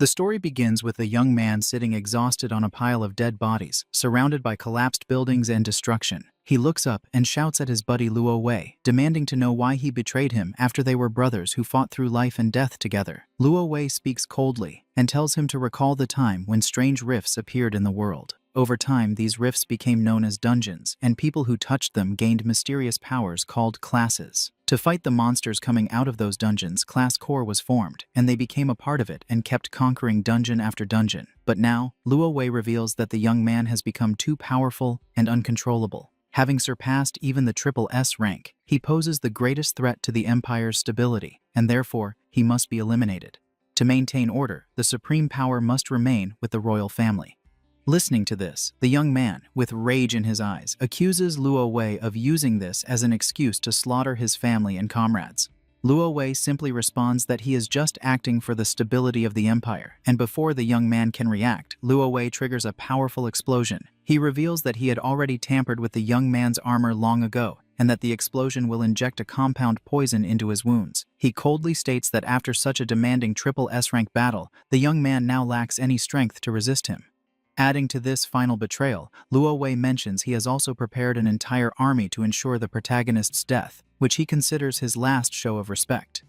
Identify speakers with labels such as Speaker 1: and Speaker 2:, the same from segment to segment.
Speaker 1: The story begins with a young man sitting exhausted on a pile of dead bodies, surrounded by collapsed buildings and destruction. He looks up and shouts at his buddy Luo Wei, demanding to know why he betrayed him after they were brothers who fought through life and death together. Luo Wei speaks coldly and tells him to recall the time when strange rifts appeared in the world. Over time, these rifts became known as dungeons, and people who touched them gained mysterious powers called classes. To fight the monsters coming out of those dungeons, Class Core was formed, and they became a part of it and kept conquering dungeon after dungeon. But now, Luo Wei reveals that the young man has become too powerful and uncontrollable. Having surpassed even the Triple S rank, he poses the greatest threat to the Empire's stability, and therefore, he must be eliminated. To maintain order, the supreme power must remain with the royal family. Listening to this, the young man, with rage in his eyes, accuses Luo Wei of using this as an excuse to slaughter his family and comrades. Luo Wei simply responds that he is just acting for the stability of the empire, and before the young man can react, Luo Wei triggers a powerful explosion. He reveals that he had already tampered with the young man's armor long ago, and that the explosion will inject a compound poison into his wounds. He coldly states that after such a demanding Triple S rank battle, the young man now lacks any strength to resist him. Adding to this final betrayal, Luo Wei mentions he has also prepared an entire army to ensure the protagonist's death, which he considers his last show of respect.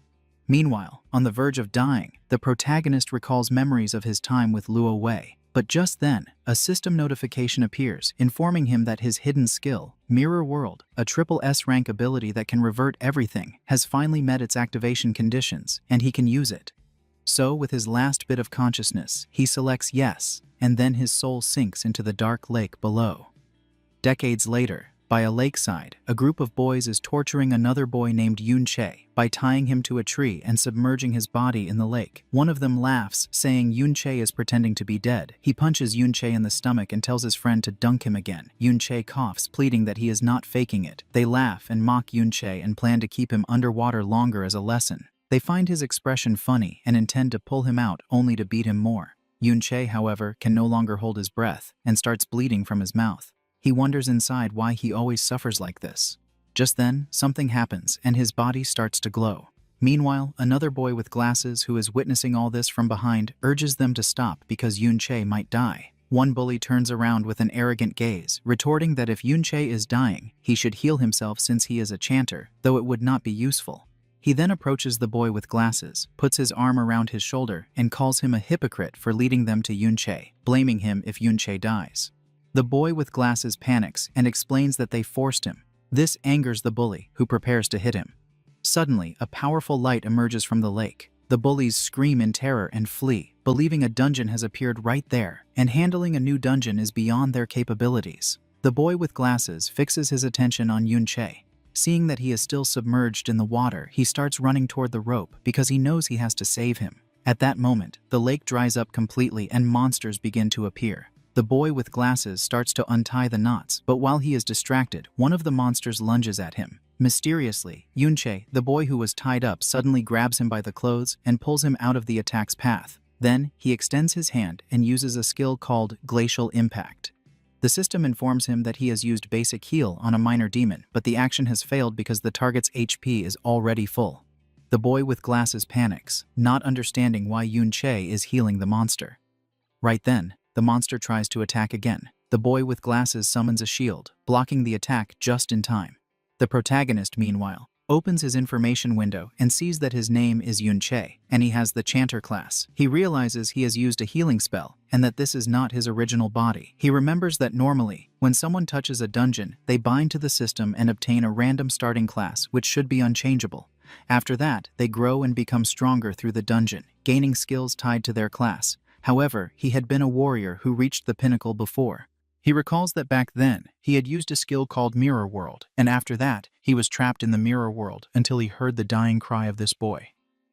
Speaker 1: Meanwhile, on the verge of dying, the protagonist recalls memories of his time with Luo Wei. But just then, a system notification appears, informing him that his hidden skill, Mirror World, a Triple S rank ability that can revert everything, has finally met its activation conditions, and he can use it. So, with his last bit of consciousness, he selects yes, and then his soul sinks into the dark lake below. Decades later, by a lakeside, a group of boys is torturing another boy named Yun Che by tying him to a tree and submerging his body in the lake. One of them laughs, saying Yun Che is pretending to be dead. He punches Yun Che in the stomach and tells his friend to dunk him again. Yun Che coughs, pleading that he is not faking it. They laugh and mock Yun Che and plan to keep him underwater longer as a lesson. They find his expression funny and intend to pull him out only to beat him more. Yun Che, however, can no longer hold his breath and starts bleeding from his mouth. He wonders inside why he always suffers like this. Just then, something happens and his body starts to glow. Meanwhile, another boy with glasses who is witnessing all this from behind urges them to stop because Yun Che might die. One bully turns around with an arrogant gaze, retorting that if Yun Che is dying, he should heal himself since he is a chanter, though it would not be useful. He then approaches the boy with glasses, puts his arm around his shoulder, and calls him a hypocrite for leading them to Yun Che, blaming him if Yun Che dies. The boy with glasses panics and explains that they forced him. This angers the bully, who prepares to hit him. Suddenly, a powerful light emerges from the lake. The bullies scream in terror and flee, believing a dungeon has appeared right there, and handling a new dungeon is beyond their capabilities. The boy with glasses fixes his attention on Yun Che. Seeing that he is still submerged in the water, he starts running toward the rope because he knows he has to save him. At that moment, the lake dries up completely and monsters begin to appear. The boy with glasses starts to untie the knots, but while he is distracted, one of the monsters lunges at him. Mysteriously, Yun Che, the boy who was tied up, suddenly grabs him by the clothes and pulls him out of the attack's path. Then, he extends his hand and uses a skill called Glacial Impact. The system informs him that he has used basic heal on a minor demon, but the action has failed because the target's HP is already full. The boy with glasses panics, not understanding why Yun Che is healing the monster. Right then, the monster tries to attack again. The boy with glasses summons a shield, blocking the attack just in time. The protagonist, meanwhile, opens his information window and sees that his name is Yun Che, and he has the Chanter class. He realizes he has used a healing spell, and that this is not his original body. He remembers that normally, when someone touches a dungeon, they bind to the system and obtain a random starting class, which should be unchangeable. After that, they grow and become stronger through the dungeon, gaining skills tied to their class. However, he had been a warrior who reached the pinnacle before. He recalls that back then, he had used a skill called Mirror World, and after that, he was trapped in the Mirror World until he heard the dying cry of this boy.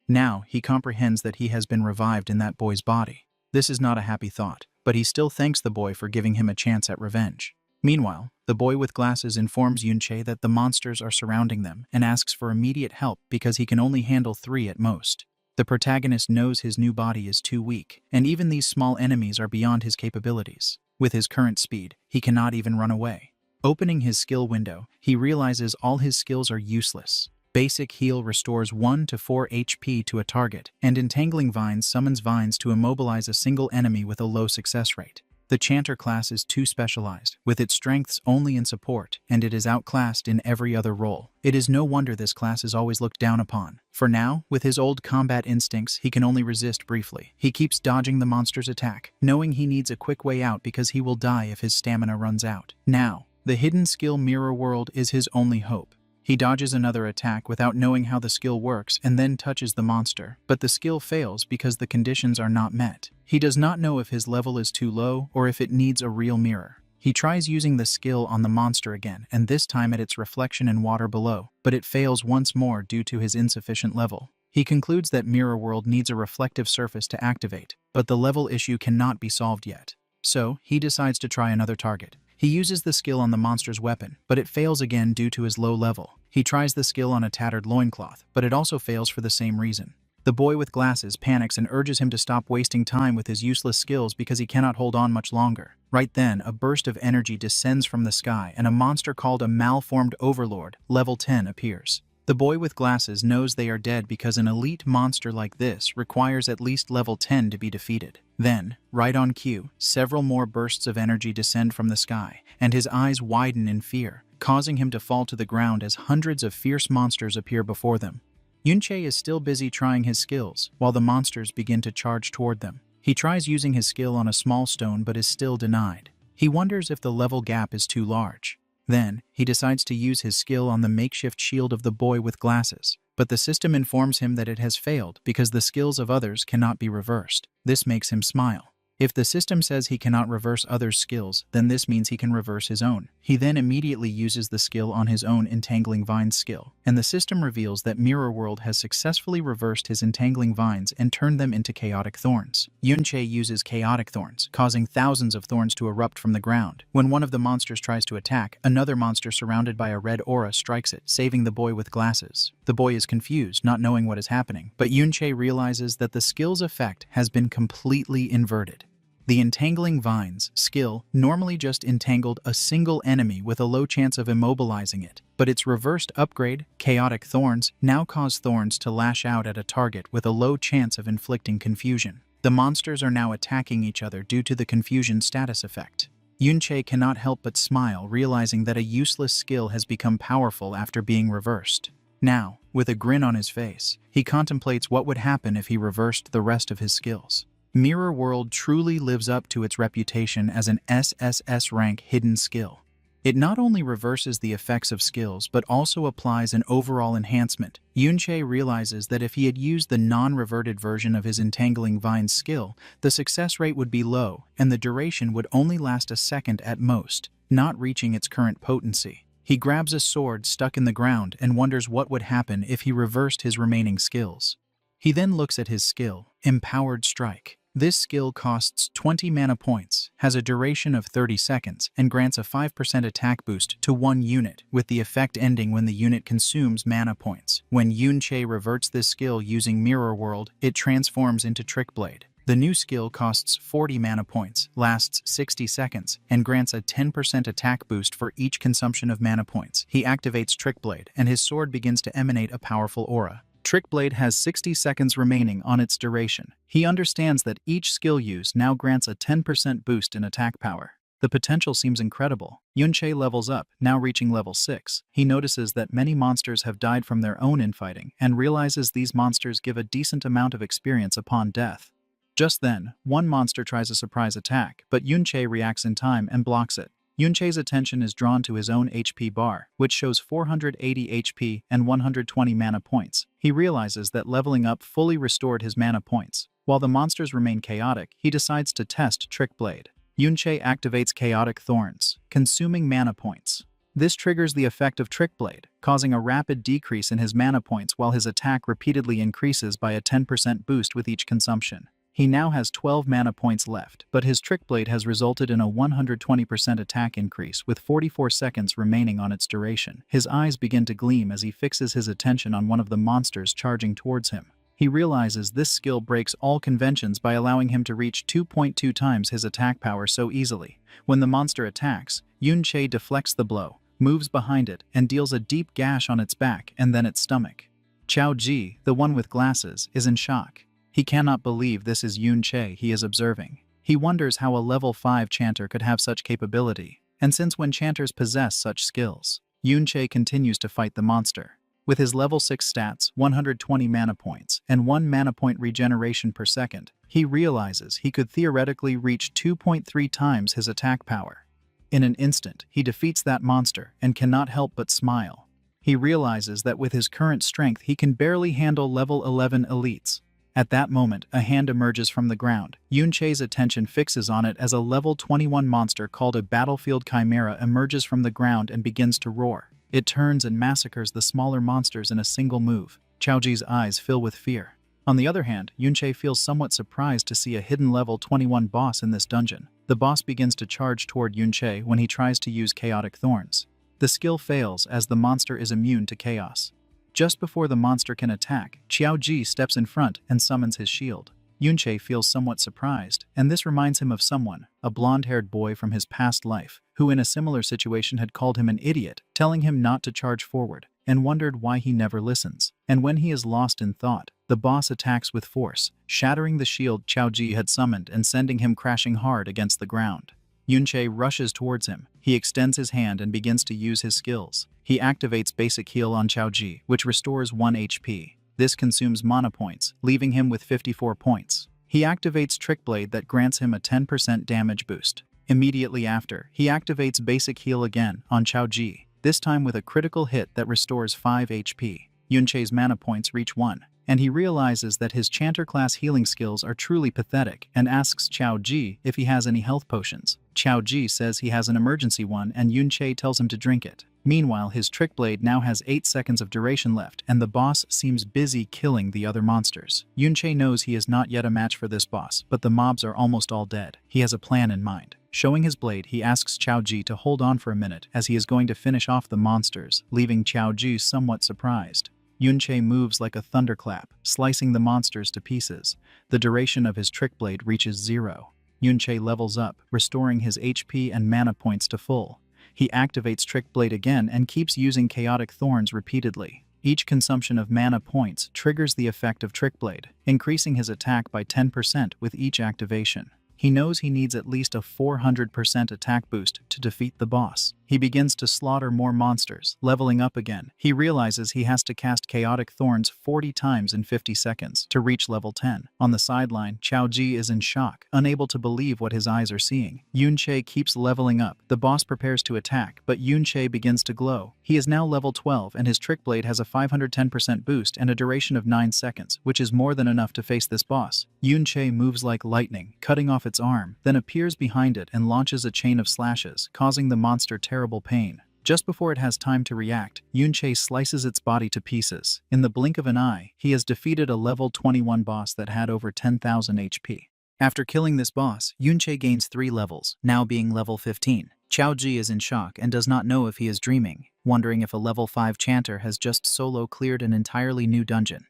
Speaker 1: Now, he comprehends that he has been revived in that boy's body. This is not a happy thought, but he still thanks the boy for giving him a chance at revenge. Meanwhile, the boy with glasses informs Yun Che that the monsters are surrounding them and asks for immediate help because he can only handle 3 at most. The protagonist knows his new body is too weak, and even these small enemies are beyond his capabilities. With his current speed, he cannot even run away. Opening his skill window, he realizes all his skills are useless. Basic Heal restores 1 to 4 HP to a target, and Entangling Vines summons vines to immobilize a single enemy with a low success rate. The Chanter class is too specialized, with its strengths only in support, and it is outclassed in every other role. It is no wonder this class is always looked down upon. For now, with his old combat instincts, he can only resist briefly. He keeps dodging the monster's attack, knowing he needs a quick way out because he will die if his stamina runs out. Now, the hidden skill Mirror World is his only hope. He dodges another attack without knowing how the skill works and then touches the monster, but the skill fails because the conditions are not met. He does not know if his level is too low or if it needs a real mirror. He tries using the skill on the monster again, and this time at its reflection in water below, but it fails once more due to his insufficient level. He concludes that Mirror World needs a reflective surface to activate, but the level issue cannot be solved yet. So, he decides to try another target. He uses the skill on the monster's weapon, but it fails again due to his low level. He tries the skill on a tattered loincloth, but it also fails for the same reason. The boy with glasses panics and urges him to stop wasting time with his useless skills because he cannot hold on much longer. Right then, a burst of energy descends from the sky and a monster called a malformed overlord, level 10, appears. The boy with glasses knows they are dead because an elite monster like this requires at least level 10 to be defeated. Then, right on cue, several more bursts of energy descend from the sky, and his eyes widen in fear, causing him to fall to the ground as hundreds of fierce monsters appear before them. Yunche is still busy trying his skills, while the monsters begin to charge toward them. He tries using his skill on a small stone but is still denied. He wonders if the level gap is too large. Then, he decides to use his skill on the makeshift shield of the boy with glasses, but the system informs him that it has failed because the skills of others cannot be reversed. This makes him smile. If the system says he cannot reverse others' skills, then this means he can reverse his own. He then immediately uses the skill on his own Entangling Vines skill, and the system reveals that Mirror World has successfully reversed his Entangling Vines and turned them into Chaotic Thorns. Yunche uses Chaotic Thorns, causing thousands of thorns to erupt from the ground. When one of the monsters tries to attack, another monster surrounded by a red aura strikes it, saving the boy with glasses. The boy is confused, not knowing what is happening, but Yunche realizes that the skill's effect has been completely inverted. The Entangling Vines skill normally just entangled a single enemy with a low chance of immobilizing it, but its reversed upgrade, Chaotic Thorns, now cause thorns to lash out at a target with a low chance of inflicting confusion. The monsters are now attacking each other due to the confusion status effect. Yunche cannot help but smile, realizing that a useless skill has become powerful after being reversed. Now, with a grin on his face, he contemplates what would happen if he reversed the rest of his skills. Mirror World truly lives up to its reputation as an SSS rank hidden skill. It not only reverses the effects of skills but also applies an overall enhancement. Yunche realizes that if he had used the non-reverted version of his Entangling Vines skill, the success rate would be low and the duration would only last a second at most, not reaching its current potency. He grabs a sword stuck in the ground and wonders what would happen if he reversed his remaining skills. He then looks at his skill, Empowered Strike. This skill costs 20 mana points, has a duration of 30 seconds, and grants a 5% attack boost to one unit, with the effect ending when the unit consumes mana points. When Yunche reverts this skill using Mirror World, it transforms into Trick Blade. The new skill costs 40 mana points, lasts 60 seconds, and grants a 10% attack boost for each consumption of mana points. He activates Trick Blade, and his sword begins to emanate a powerful aura. Trick Blade has 60 seconds remaining on its duration. He understands that each skill use now grants a 10% boost in attack power. The potential seems incredible. Yunche levels up, now reaching level 6. He notices that many monsters have died from their own infighting, and realizes these monsters give a decent amount of experience upon death. Just then, one monster tries a surprise attack, but Yunche reacts in time and blocks it. Yunche's attention is drawn to his own HP bar, which shows 480 HP and 120 mana points. He realizes that leveling up fully restored his mana points. While the monsters remain chaotic, he decides to test Trick Blade. Yunche activates Chaotic Thorns, consuming mana points. This triggers the effect of Trick Blade, causing a rapid decrease in his mana points while his attack repeatedly increases by a 10% boost with each consumption. He now has 12 mana points left, but his Trick Blade has resulted in a 120% attack increase with 44 seconds remaining on its duration. His eyes begin to gleam as he fixes his attention on one of the monsters charging towards him. He realizes this skill breaks all conventions by allowing him to reach 2.2 times his attack power so easily. When the monster attacks, Yunche deflects the blow, moves behind it, and deals a deep gash on its back and then its stomach. Qiao Ji, the one with glasses, is in shock. He cannot believe this is Yun Che he is observing. He wonders how a level 5 chanter could have such capability, and since when chanters possess such skills. Yun Che continues to fight the monster. With his level 6 stats, 120 mana points, and 1 mana point regeneration per second, he realizes he could theoretically reach 2.3 times his attack power. In an instant, he defeats that monster and cannot help but smile. He realizes that with his current strength he can barely handle level 11 elites. At that moment, a hand emerges from the ground. Yun Che's attention fixes on it as a level 21 monster called a battlefield chimera emerges from the ground and begins to roar. It turns and massacres the smaller monsters in a single move. Qiao Ji's eyes fill with fear. On the other hand, Yun Che feels somewhat surprised to see a hidden level 21 boss in this dungeon. The boss begins to charge toward Yun Che when he tries to use Chaotic Thorns. The skill fails as the monster is immune to chaos. Just before the monster can attack, Qiao Ji steps in front and summons his shield. Yun Che feels somewhat surprised, and this reminds him of someone, a blonde-haired boy from his past life, who in a similar situation had called him an idiot, telling him not to charge forward, and wondered why he never listens. And when he is lost in thought, the boss attacks with force, shattering the shield Qiao Ji had summoned and sending him crashing hard against the ground. Yun Che rushes towards him. He extends his hand and begins to use his skills. He activates Basic Heal on Qiao Ji, which restores 1 HP. This consumes mana points, leaving him with 54 points. He activates Trick Blade that grants him a 10% damage boost. Immediately after, he activates Basic Heal again on Qiao Ji, this time with a critical hit that restores 5 HP. Yun Che's mana points reach 1, and he realizes that his Chanter class healing skills are truly pathetic and asks Qiao Ji if he has any health potions. Qiao Ji says he has an emergency one and Yun Che tells him to drink it. Meanwhile, his Trick Blade now has 8 seconds of duration left and the boss seems busy killing the other monsters. Yun Che knows he is not yet a match for this boss, but the mobs are almost all dead. He has a plan in mind. Showing his blade, he asks Qiao Ji to hold on for a minute as he is going to finish off the monsters, leaving Qiao Ji somewhat surprised. Yun Che moves like a thunderclap, slicing the monsters to pieces. The duration of his Trick Blade reaches 0. Yun Che levels up, restoring his HP and mana points to full. He activates Trick Blade again and keeps using Chaotic Thorns repeatedly. Each consumption of mana points triggers the effect of Trick Blade, increasing his attack by 10% with each activation. He knows he needs at least a 400% attack boost to defeat the boss. He begins to slaughter more monsters, leveling up again. He realizes he has to cast Chaotic Thorns 40 times in 50 seconds to reach level 10. On the sideline, Qiao Ji is in shock, unable to believe what his eyes are seeing. Yun Che keeps leveling up. The boss prepares to attack, but Yun Che begins to glow. He is now level 12 and his Trick Blade has a 510% boost and a duration of 9 seconds, which is more than enough to face this boss. Yun Che moves like lightning, cutting off its arm, then appears behind it and launches a chain of slashes, causing the monster terrible pain. Just before it has time to react, Yun Che slices its body to pieces. In the blink of an eye, he has defeated a level 21 boss that had over 10,000 HP. After killing this boss, Yun Che gains 3 levels, now being level 15. Qiao Ji is in shock and does not know if he is dreaming, wondering if a level 5 chanter has just solo cleared an entirely new dungeon.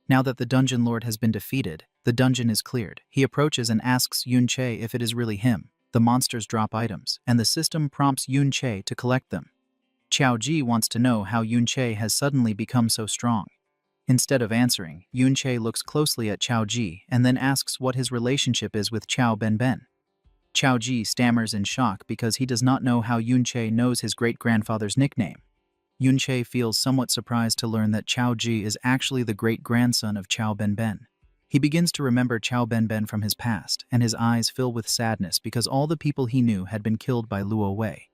Speaker 1: Now that the Dungeon Lord has been defeated, the dungeon is cleared. He approaches and asks Yun Che if it is really him. The monsters drop items, and the system prompts Yun Che to collect them. Qiao Ji wants to know how Yun Che has suddenly become so strong. Instead of answering, Yun Che looks closely at Qiao Ji and then asks what his relationship is with Qiao Benben. Qiao Ji stammers in shock because he does not know how Yun Che knows his great-grandfather's nickname. Yun Che feels somewhat surprised to learn that Qiao Ji is actually the great-grandson of Qiao Benben. He begins to remember Qiao Benben from his past, and his eyes fill with sadness because all the people he knew had been killed by Luo Wei.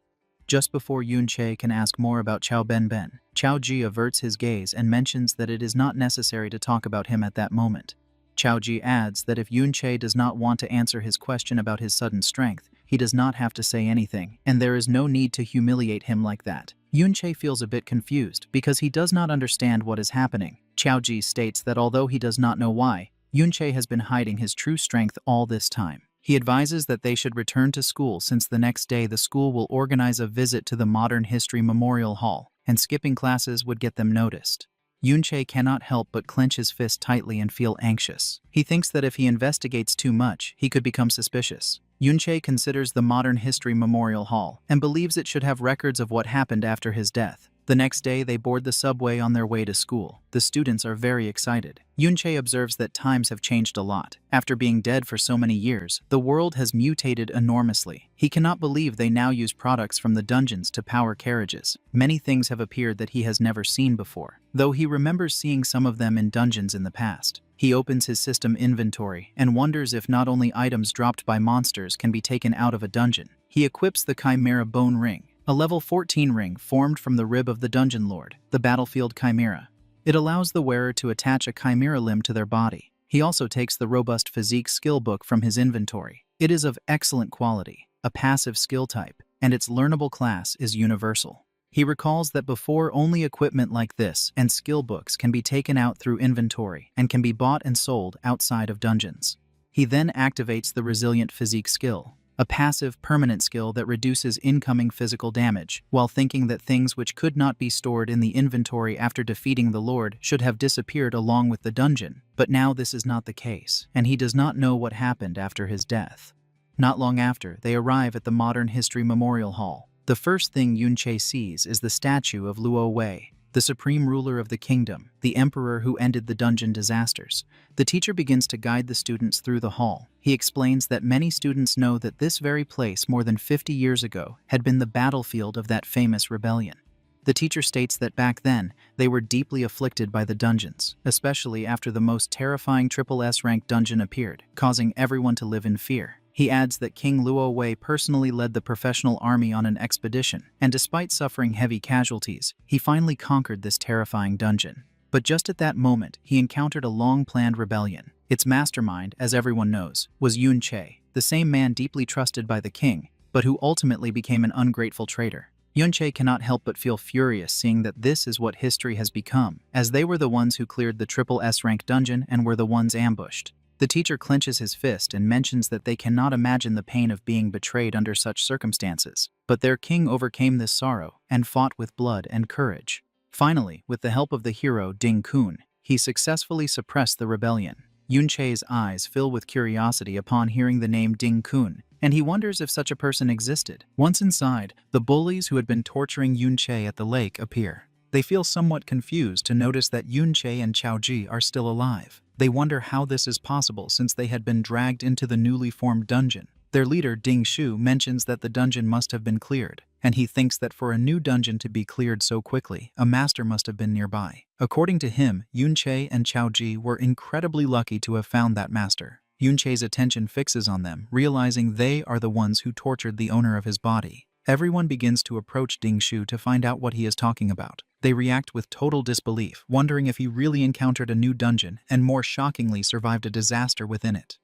Speaker 1: Just before Yun Che can ask more about Qiao Benben, Qiao Ji averts his gaze and mentions that it is not necessary to talk about him at that moment. Qiao Ji adds that if Yun Che does not want to answer his question about his sudden strength, he does not have to say anything, and there is no need to humiliate him like that. Yun Che feels a bit confused because he does not understand what is happening. Qiao Ji states that although he does not know why, Yun Che has been hiding his true strength all this time. He advises that they should return to school since the next day the school will organize a visit to the Modern History Memorial Hall, and skipping classes would get them noticed. Yun Che cannot help but clench his fist tightly and feel anxious. He thinks that if he investigates too much, he could become suspicious. Yunche considers the Modern History Memorial Hall and believes it should have records of what happened after his death. The next day, they board the subway on their way to school. The students are very excited. Yunche observes that times have changed a lot. After being dead for so many years, the world has mutated enormously. He cannot believe they now use products from the dungeons to power carriages. Many things have appeared that he has never seen before, though he remembers seeing some of them in dungeons in the past. He opens his system inventory and wonders if not only items dropped by monsters can be taken out of a dungeon. He equips the Chimera Bone Ring, a level 14 ring formed from the rib of the Dungeon Lord, the Battlefield Chimera. It allows the wearer to attach a chimera limb to their body. He also takes the Robust Physique skill book from his inventory. It is of excellent quality, a passive skill type, and its learnable class is universal. He recalls that before, only equipment like this and skill books can be taken out through inventory and can be bought and sold outside of dungeons. He then activates the Resilient Physique skill, a passive, permanent skill that reduces incoming physical damage, while thinking that things which could not be stored in the inventory after defeating the Lord should have disappeared along with the dungeon. But now this is not the case, and he does not know what happened after his death. Not long after, they arrive at the Modern History Memorial Hall. The first thing Yunche sees is the statue of Luo Wei, the supreme ruler of the kingdom, the emperor who ended the dungeon disasters. The teacher begins to guide the students through the hall. He explains that many students know that this very place more than 50 years ago had been the battlefield of that famous rebellion. The teacher states that back then, they were deeply afflicted by the dungeons, especially after the most terrifying SSS rank dungeon appeared, causing everyone to live in fear. He adds that King Luo Wei personally led the professional army on an expedition, and despite suffering heavy casualties, he finally conquered this terrifying dungeon. But just at that moment, he encountered a long-planned rebellion. Its mastermind, as everyone knows, was Yunche, the same man deeply trusted by the king, but who ultimately became an ungrateful traitor. Yunche cannot help but feel furious seeing that this is what history has become, as they were the ones who cleared the SSS rank dungeon and were the ones ambushed. The teacher clenches his fist and mentions that they cannot imagine the pain of being betrayed under such circumstances, but their king overcame this sorrow and fought with blood and courage. Finally, with the help of the hero Ding Kun, he successfully suppressed the rebellion. Yunche's eyes fill with curiosity upon hearing the name Ding Kun, and he wonders if such a person existed. Once inside, the bullies who had been torturing Yunche at the lake appear. They feel somewhat confused to notice that Yunche and Chaoji are still alive. They wonder how this is possible since they had been dragged into the newly formed dungeon. Their leader, Ding Shu, mentions that the dungeon must have been cleared, and he thinks that for a new dungeon to be cleared so quickly, a master must have been nearby. According to him, Yunche and Chaoji were incredibly lucky to have found that master. Yunche's attention fixes on them, realizing they are the ones who tortured the owner of his body. Everyone begins to approach Ding Shu to find out what he is talking about. They react with total disbelief, wondering if he really encountered a new dungeon and, more shockingly, survived a disaster within it.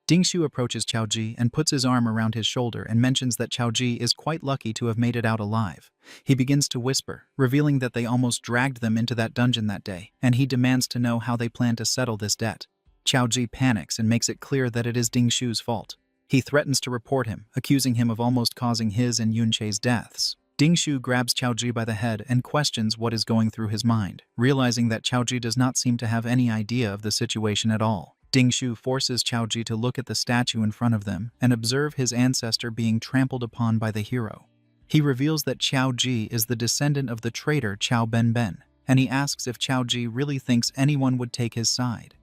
Speaker 1: Ding Shu approaches Chaoji and puts his arm around his shoulder and mentions that Chaoji is quite lucky to have made it out alive. He begins to whisper, revealing that they almost dragged them into that dungeon that day, and he demands to know how they plan to settle this debt. Chaoji panics and makes it clear that it is Ding Shu's fault. He threatens to report him, accusing him of almost causing his and Yunche's deaths. Ding Shu grabs Chaoji by the head and questions what is going through his mind, realizing that Chaoji does not seem to have any idea of the situation at all. Ding Shu forces Chaoji to look at the statue in front of them and observe his ancestor being trampled upon by the hero. He reveals that Chaoji is the descendant of the traitor Chao Ben, and he asks if Chaoji really thinks anyone would take his side.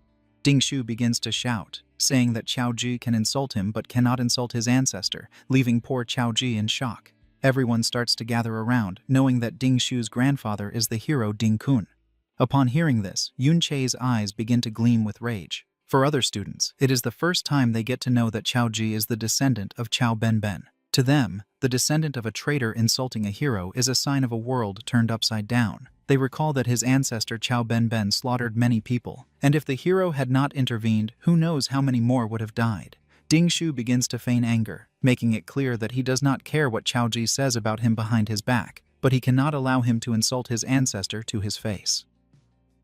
Speaker 1: Ding Shu begins to shout, saying that Chaoji can insult him but cannot insult his ancestor, leaving poor Chaoji in shock. Everyone starts to gather around, knowing that Ding Shu's grandfather is the hero Ding Kun. Upon hearing this, Yunche's eyes begin to gleam with rage. For other students, it is the first time they get to know that Chaoji is the descendant of Chao Ben. To them, the descendant of a traitor insulting a hero is a sign of a world turned upside down. They recall that his ancestor Chao Ben slaughtered many people, and if the hero had not intervened, who knows how many more would have died. Ding Shu begins to feign anger, making it clear that he does not care what Chaoji says about him behind his back, but he cannot allow him to insult his ancestor to his face.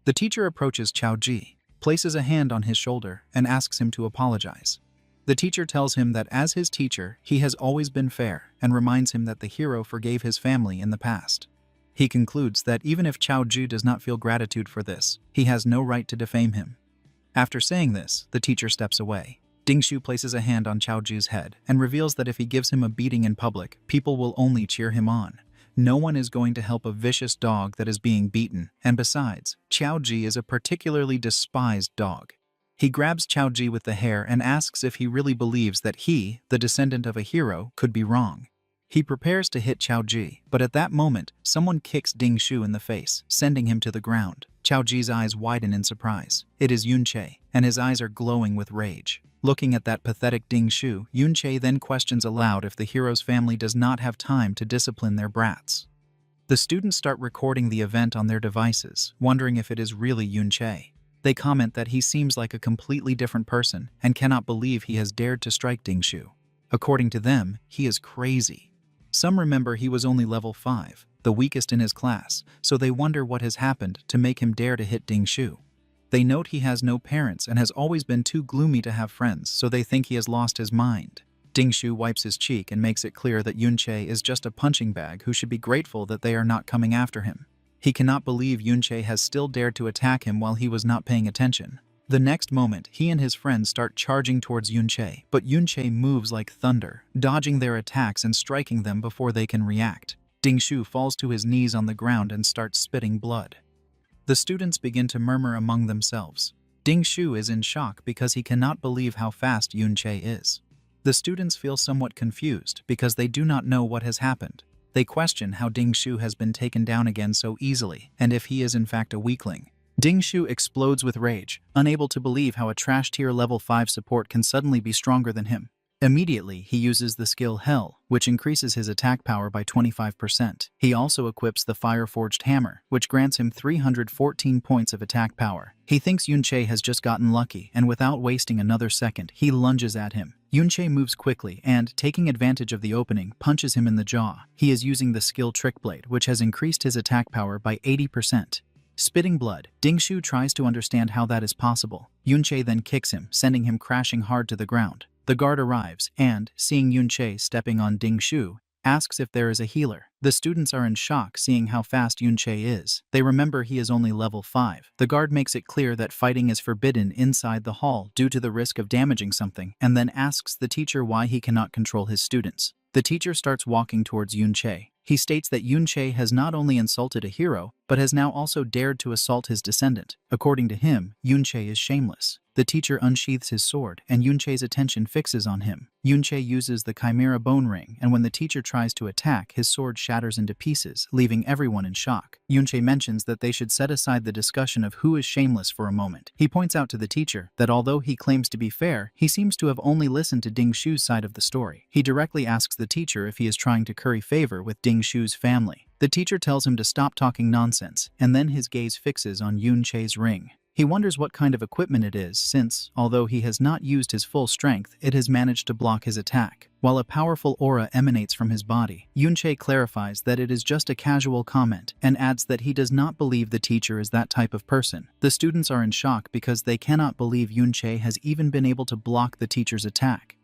Speaker 1: The teacher approaches Chaoji, places a hand on his shoulder, and asks him to apologize. The teacher tells him that as his teacher, he has always been fair, and reminds him that the hero forgave his family in the past. He concludes that even if Chaoji does not feel gratitude for this, he has no right to defame him. After saying this, the teacher steps away. Ding Shu places a hand on Qiao Ji's head and reveals that if he gives him a beating in public, people will only cheer him on. No one is going to help a vicious dog that is being beaten, and besides, Qiao Ji is a particularly despised dog. He grabs Qiao Ji with the hair and asks if he really believes that he, the descendant of a hero, could be wrong. He prepares to hit Qiao Ji, but at that moment, someone kicks Ding Shu in the face, sending him to the ground. Qiao Ji's eyes widen in surprise. It is Yunqei, and his eyes are glowing with rage. Looking at that pathetic Ding Shu, Yunqei then questions aloud if the hero's family does not have time to discipline their brats. The students start recording the event on their devices, wondering if it is really Yunqei. They comment that he seems like a completely different person and cannot believe he has dared to strike Ding Shu. According to them, he is crazy. Some remember he was only level 5, the weakest in his class, so they wonder what has happened to make him dare to hit Ding Shu. They note he has no parents and has always been too gloomy to have friends, so they think he has lost his mind. Ding Shu wipes his cheek and makes it clear that Yunqei is just a punching bag who should be grateful that they are not coming after him. He cannot believe Yunqei has still dared to attack him while he was not paying attention. The next moment, he and his friends start charging towards Yunqei, but Yunqei moves like thunder, dodging their attacks and striking them before they can react. Ding Shu falls to his knees on the ground and starts spitting blood. The students begin to murmur among themselves. Ding Shu is in shock because he cannot believe how fast Yunqei is. The students feel somewhat confused because they do not know what has happened. They question how Ding Shu has been taken down again so easily, and if he is in fact a weakling. Ding Shu explodes with rage, unable to believe how a trash tier level 5 support can suddenly be stronger than him. Immediately, he uses the skill Hell, which increases his attack power by 25%. He also equips the Fire-Forged Hammer, which grants him 314 points of attack power. He thinks Yunqei has just gotten lucky, and without wasting another second, he lunges at him. Yunqei moves quickly and, taking advantage of the opening, punches him in the jaw. He is using the skill Trick Blade, which has increased his attack power by 80%. Spitting blood, Ding Shu tries to understand how that is possible. Yunqei then kicks him, sending him crashing hard to the ground. The guard arrives and, seeing Yunqei stepping on Ding Shu, asks if there is a healer. The students are in shock seeing how fast Yunqei is. They remember he is only level 5. The guard makes it clear that fighting is forbidden inside the hall due to the risk of damaging something, and then asks the teacher why he cannot control his students. The teacher starts walking towards Yunqei. He states that Yunqei has not only insulted a hero, but has now also dared to assault his descendant. According to him, Yunqei is shameless. The teacher unsheathes his sword, and Yunqei's attention fixes on him. Yunqei uses the Chimera Bone Ring, and when the teacher tries to attack, his sword shatters into pieces, leaving everyone in shock. Yunqei mentions that they should set aside the discussion of who is shameless for a moment. He points out to the teacher that although he claims to be fair, he seems to have only listened to Ding Shu's side of the story. He directly asks the teacher if he is trying to curry favor with Ding Shu's family. The teacher tells him to stop talking nonsense, and then his gaze fixes on Yunqei's ring. He wonders what kind of equipment it is since, although he has not used his full strength, it has managed to block his attack. While a powerful aura emanates from his body, Yunqei clarifies that it is just a casual comment and adds that he does not believe the teacher is that type of person. The students are in shock because they cannot believe Yunqei has even been able to block the teacher's attack.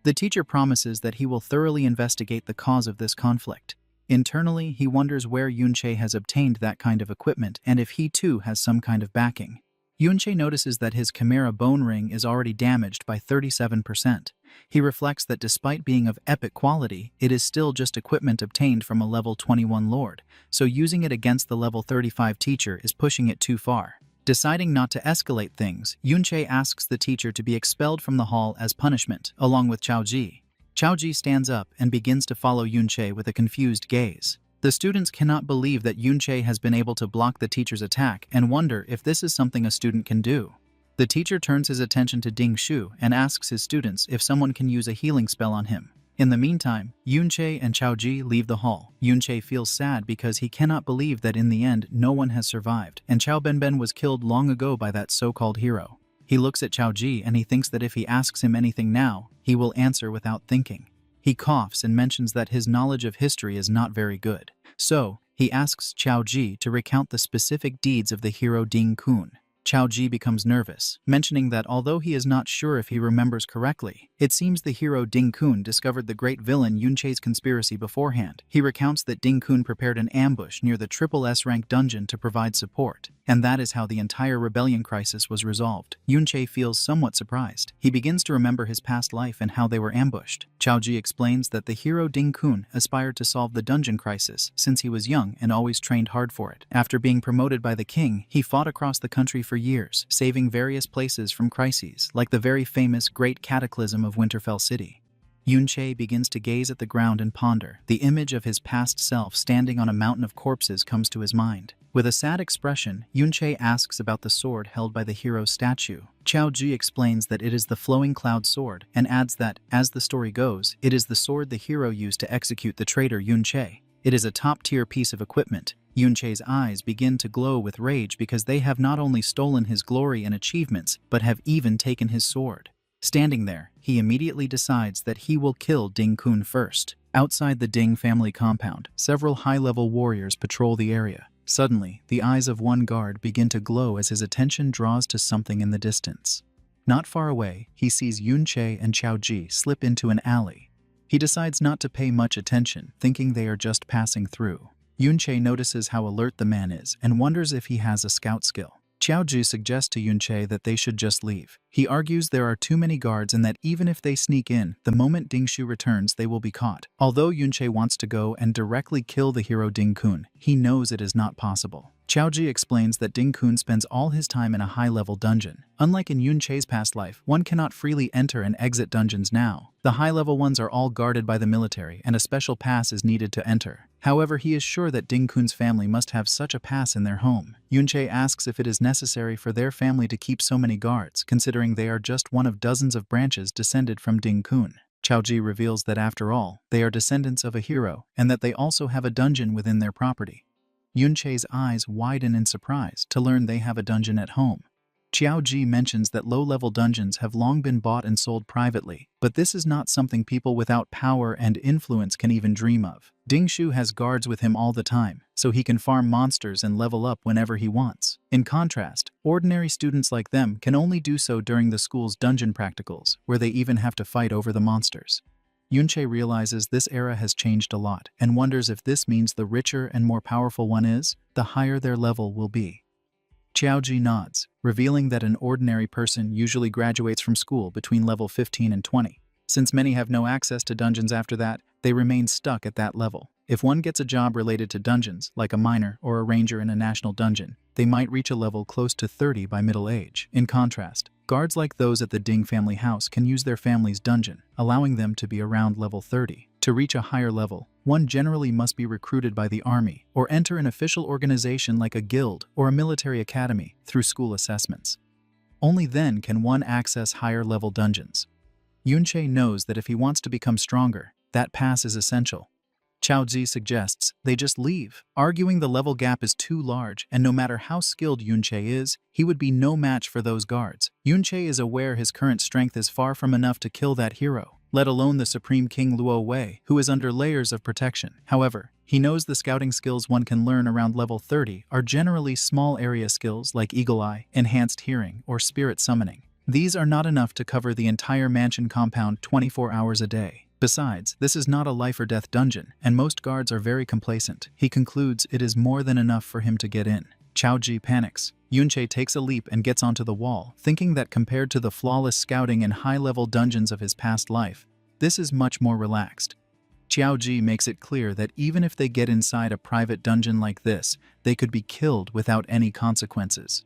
Speaker 1: The teacher promises that he will thoroughly investigate the cause of this conflict. Internally, he wonders where Yunqei has obtained that kind of equipment and if he too has some kind of backing. Yunqei notices that his Chimera Bone Ring is already damaged by 37%. He reflects that despite being of epic quality, it is still just equipment obtained from a level 21 lord, so using it against the level 35 teacher is pushing it too far. Deciding not to escalate things, Yunqei asks the teacher to be expelled from the hall as punishment, along with Qiao Ji. Qiao Ji stands up and begins to follow Yunqei with a confused gaze. The students cannot believe that Yunqei has been able to block the teacher's attack and wonder if this is something a student can do. The teacher turns his attention to Ding Shu and asks his students if someone can use a healing spell on him. In the meantime, Yunqei and Qiao Ji leave the hall. Yunqei feels sad because he cannot believe that in the end no one has survived, and Qiao Benben was killed long ago by that so-called hero. He looks at Qiao Ji and he thinks that if he asks him anything now, he will answer without thinking. He coughs and mentions that his knowledge of history is not very good. So, he asks Qiao Ji to recount the specific deeds of the hero Ding Kun. Qiao Ji becomes nervous, mentioning that although he is not sure if he remembers correctly, it seems the hero Ding Kun discovered the great villain Yunqei's conspiracy beforehand. He recounts that Ding Kun prepared an ambush near the triple S rank dungeon to provide support. And that is how the entire rebellion crisis was resolved. Yunche feels somewhat surprised. He begins to remember his past life and how they were ambushed. Chaoji explains that the hero Ding Kun aspired to solve the dungeon crisis since he was young and always trained hard for it. After being promoted by the king, he fought across the country for years, saving various places from crises, like the very famous Great Cataclysm of Winterfell City. Yunche begins to gaze at the ground and ponder. The image of his past self standing on a mountain of corpses comes to his mind. With a sad expression, Yunche asks about the sword held by the hero's statue. Chaoji explains that it is the Flowing Cloud sword and adds that, as the story goes, it is the sword the hero used to execute the traitor Yunche. It is a top-tier piece of equipment. Yunche's eyes begin to glow with rage because they have not only stolen his glory and achievements, but have even taken his sword. Standing there, he immediately decides that he will kill Ding Kun first. Outside the Ding family compound, several high-level warriors patrol the area. Suddenly, the eyes of one guard begin to glow as his attention draws to something in the distance. Not far away, he sees Yunche and Chaoji slip into an alley. He decides not to pay much attention, thinking they are just passing through. Yunche notices how alert the man is and wonders if he has a scout skill. Chaoji suggests to Yunche that they should just leave. He argues there are too many guards and that even if they sneak in, the moment Ding Shu returns, they will be caught. Although Yunche wants to go and directly kill the hero Ding Kun, he knows it is not possible. Chaoji explains that Ding Kun spends all his time in a high-level dungeon. Unlike in Yunche's past life, one cannot freely enter and exit dungeons now. The high-level ones are all guarded by the military, and a special pass is needed to enter. However, he is sure that Ding Kun's family must have such a pass in their home. Yunche asks if it is necessary for their family to keep so many guards, considering they are just one of dozens of branches descended from Ding Kun. Chaoji reveals that after all, they are descendants of a hero, and that they also have a dungeon within their property. Yunche's eyes widen in surprise to learn they have a dungeon at home. Chaoji mentions that low-level dungeons have long been bought and sold privately, but this is not something people without power and influence can even dream of. Ding Shu has guards with him all the time, so he can farm monsters and level up whenever he wants. In contrast, ordinary students like them can only do so during the school's dungeon practicals, where they even have to fight over the monsters. Yunche realizes this era has changed a lot and wonders if this means the richer and more powerful one is, the higher their level will be. Chaoji nods, revealing that an ordinary person usually graduates from school between level 15 and 20. Since many have no access to dungeons after that, they remain stuck at that level. If one gets a job related to dungeons, like a miner or a ranger in a national dungeon, they might reach a level close to 30 by middle age. In contrast, guards like those at the Ding family house can use their family's dungeon, allowing them to be around level 30. To reach a higher level, one generally must be recruited by the army or enter an official organization like a guild or a military academy through school assessments. Only then can one access higher-level dungeons. Yunche knows that if he wants to become stronger, that pass is essential. Chaoji suggests they just leave, arguing the level gap is too large, and no matter how skilled Yunche is, he would be no match for those guards. Yunche is aware his current strength is far from enough to kill that hero, let alone the Supreme King Luo Wei, who is under layers of protection. However, he knows the scouting skills one can learn around level 30 are generally small area skills like Eagle Eye, Enhanced Hearing, or Spirit Summoning. These are not enough to cover the entire mansion compound 24 hours a day. Besides, this is not a life-or-death dungeon, and most guards are very complacent. He concludes it is more than enough for him to get in. Chaoji panics. Yunche takes a leap and gets onto the wall, thinking that compared to the flawless scouting and high-level dungeons of his past life, this is much more relaxed. Chaoji makes it clear that even if they get inside a private dungeon like this, they could be killed without any consequences.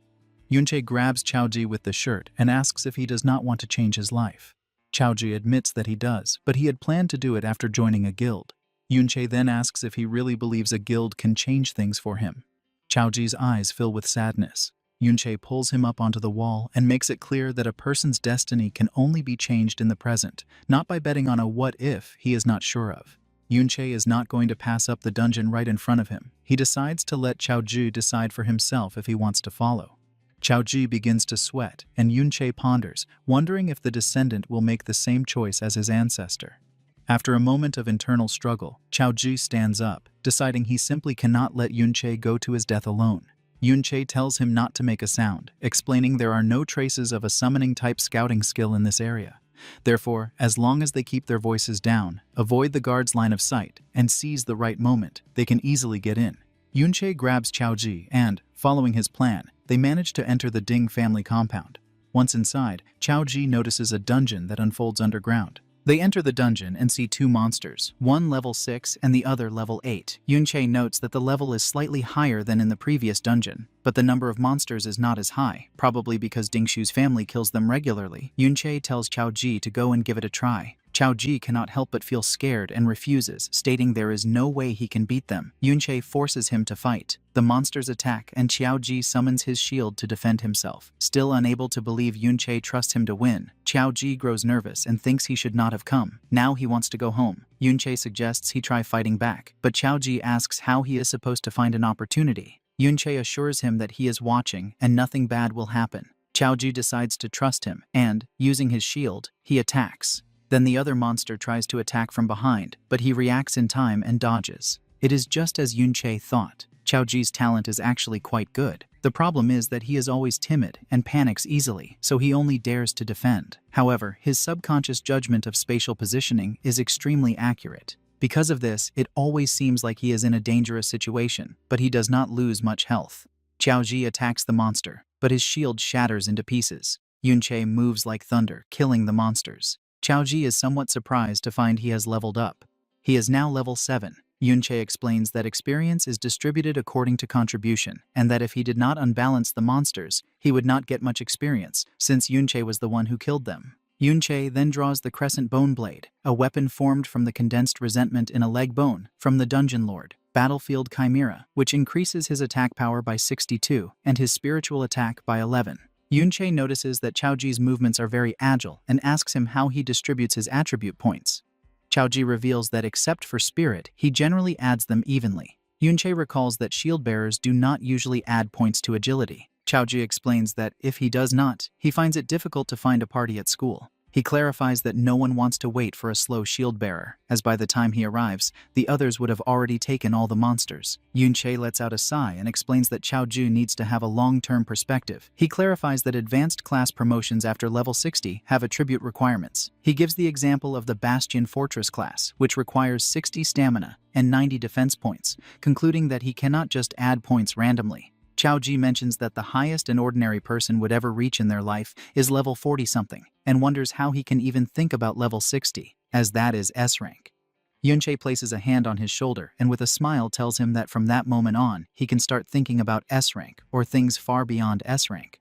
Speaker 1: Yunche grabs Chaoji with the shirt and asks if he does not want to change his life. Chaoji admits that he does, but he had planned to do it after joining a guild. Yunche then asks if he really believes a guild can change things for him. Chaoji's eyes fill with sadness. Yunche pulls him up onto the wall and makes it clear that a person's destiny can only be changed in the present, not by betting on a what-if he is not sure of. Yunche is not going to pass up the dungeon right in front of him. He decides to let Chaoji decide for himself if he wants to follow. Chaoji begins to sweat, and Yunche ponders, wondering if the descendant will make the same choice as his ancestor. After a moment of internal struggle, Chaoji stands up, deciding he simply cannot let Yunche go to his death alone. Yunche tells him not to make a sound, explaining there are no traces of a summoning-type scouting skill in this area. Therefore, as long as they keep their voices down, avoid the guard's line of sight, and seize the right moment, they can easily get in. Yunche grabs Chaoji and, Following his plan, they manage to enter the Ding family compound. Once inside, Chao Ji notices a dungeon that unfolds underground. They enter the dungeon and see two monsters, one level 6 and the other level 8. Yunche notes that the level is slightly higher than in the previous dungeon, but the number of monsters is not as high, probably because Ding Shu's family kills them regularly. Yunche tells Chao Ji to go and give it a try. Chao Ji cannot help but feel scared and refuses, stating there is no way he can beat them. Yunche forces him to fight. The monsters attack and Chao Ji summons his shield to defend himself. Still unable to believe Yunche trusts him to win, Chao Ji grows nervous and thinks he should not have come. Now he wants to go home. Yunche suggests he try fighting back, but Chao Ji asks how he is supposed to find an opportunity. Yunche assures him that he is watching and nothing bad will happen. Chao Ji decides to trust him and, using his shield, he attacks. Then the other monster tries to attack from behind, but he reacts in time and dodges. It is just as Yunche thought. Chao Ji's talent is actually quite good. The problem is that he is always timid and panics easily, so he only dares to defend. However, his subconscious judgment of spatial positioning is extremely accurate. Because of this, it always seems like he is in a dangerous situation, but he does not lose much health. Chao Ji attacks the monster, but his shield shatters into pieces. Yunche moves like thunder, killing the monsters. Chao Ji is somewhat surprised to find he has leveled up. He is now level 7. Yunche explains that experience is distributed according to contribution, and that if he did not unbalance the monsters, he would not get much experience, since Yunche was the one who killed them. Yunche then draws the Crescent Bone Blade, a weapon formed from the condensed resentment in a leg bone, from the Dungeon Lord, Battlefield Chimera, which increases his attack power by 62, and his spiritual attack by 11. Yunche notices that Chao Ji's movements are very agile and asks him how he distributes his attribute points. Chao Ji reveals that except for spirit, he generally adds them evenly. Yunche recalls that shield bearers do not usually add points to agility. Chao Ji explains that if he does not, he finds it difficult to find a party at school. He clarifies that no one wants to wait for a slow shield bearer, as by the time he arrives, the others would have already taken all the monsters. Yunche lets out a sigh and explains that Chao Ji needs to have a long-term perspective. He clarifies that advanced class promotions after level 60 have attribute requirements. He gives the example of the Bastion Fortress class, which requires 60 stamina and 90 defense points, concluding that he cannot just add points randomly. Chao Ji mentions that the highest an ordinary person would ever reach in their life is level 40-something, and wonders how he can even think about level 60, as that is S rank. Yunche places a hand on his shoulder and with a smile tells him that from that moment on, he can start thinking about S rank, or things far beyond S rank.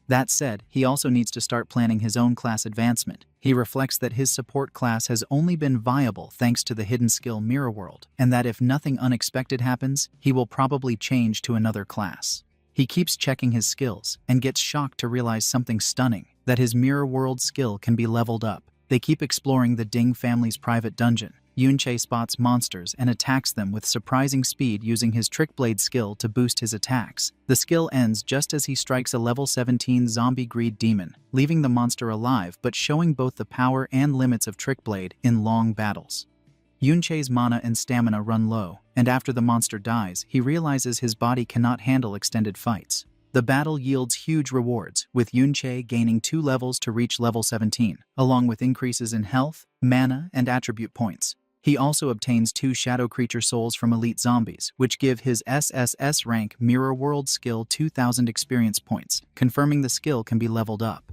Speaker 1: That said, he also needs to start planning his own class advancement. He reflects that his support class has only been viable thanks to the hidden skill Mirror World, and that if nothing unexpected happens, he will probably change to another class. He keeps checking his skills, and gets shocked to realize something stunning, that his Mirror World skill can be leveled up. They keep exploring the Ding family's private dungeon. Yunche spots monsters and attacks them with surprising speed using his Trick Blade skill to boost his attacks. The skill ends just as he strikes a level 17 zombie greed demon, leaving the monster alive but showing both the power and limits of Trick Blade in long battles. Yunche's mana and stamina run low, and after the monster dies, he realizes his body cannot handle extended fights. The battle yields huge rewards, with Yunche gaining 2 levels to reach level 17, along with increases in health, mana, and attribute points. He also obtains 2 shadow creature souls from elite zombies, which give his SSS rank Mirror World skill 2,000 experience points, confirming the skill can be leveled up.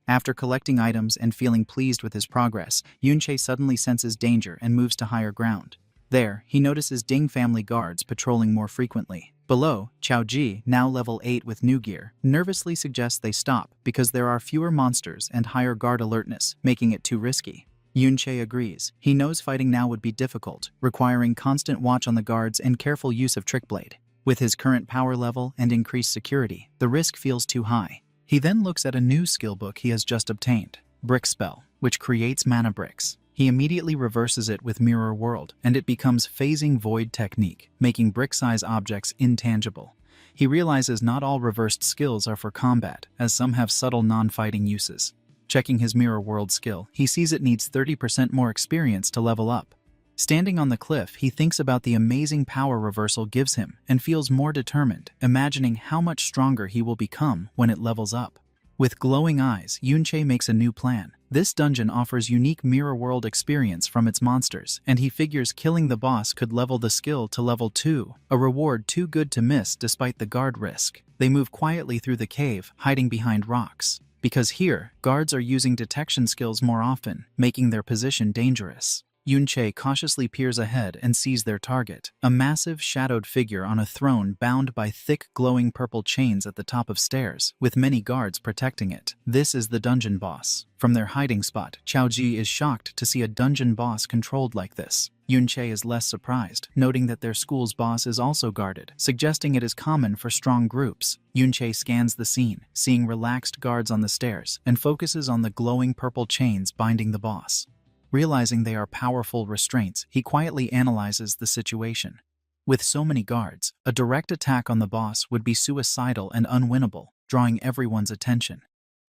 Speaker 1: After collecting items and feeling pleased with his progress, Yunche suddenly senses danger and moves to higher ground. There, he notices Ding family guards patrolling more frequently. Below, Chao Ji, now level 8 with new gear, nervously suggests they stop because there are fewer monsters and higher guard alertness, making it too risky. Yunche agrees. He knows fighting now would be difficult, requiring constant watch on the guards and careful use of Trick Blade. With his current power level and increased security, the risk feels too high. He then looks at a new skill book he has just obtained, Brick Spell, which creates mana bricks. He immediately reverses it with Mirror World, and it becomes Phasing Void technique, making brick-size objects intangible. He realizes not all reversed skills are for combat, as some have subtle non-fighting uses. Checking his Mirror World skill, he sees it needs 30% more experience to level up. Standing on the cliff, he thinks about the amazing power reversal gives him and feels more determined, imagining how much stronger he will become when it levels up. With glowing eyes, Yunche makes a new plan. This dungeon offers unique mirror world experience from its monsters, and he figures killing the boss could level the skill to level 2, a reward too good to miss despite the guard risk. They move quietly through the cave, hiding behind rocks. Because here, guards are using detection skills more often, making their position dangerous. Yunche cautiously peers ahead and sees their target, a massive shadowed figure on a throne bound by thick glowing purple chains at the top of stairs, with many guards protecting it. This is the dungeon boss. From their hiding spot, Qiaoji is shocked to see a dungeon boss controlled like this. Yunche is less surprised, noting that their school's boss is also guarded, suggesting it is common for strong groups. Yunche scans the scene, seeing relaxed guards on the stairs, and focuses on the glowing purple chains binding the boss. Realizing they are powerful restraints, he quietly analyzes the situation. With so many guards, a direct attack on the boss would be suicidal and unwinnable, drawing everyone's attention.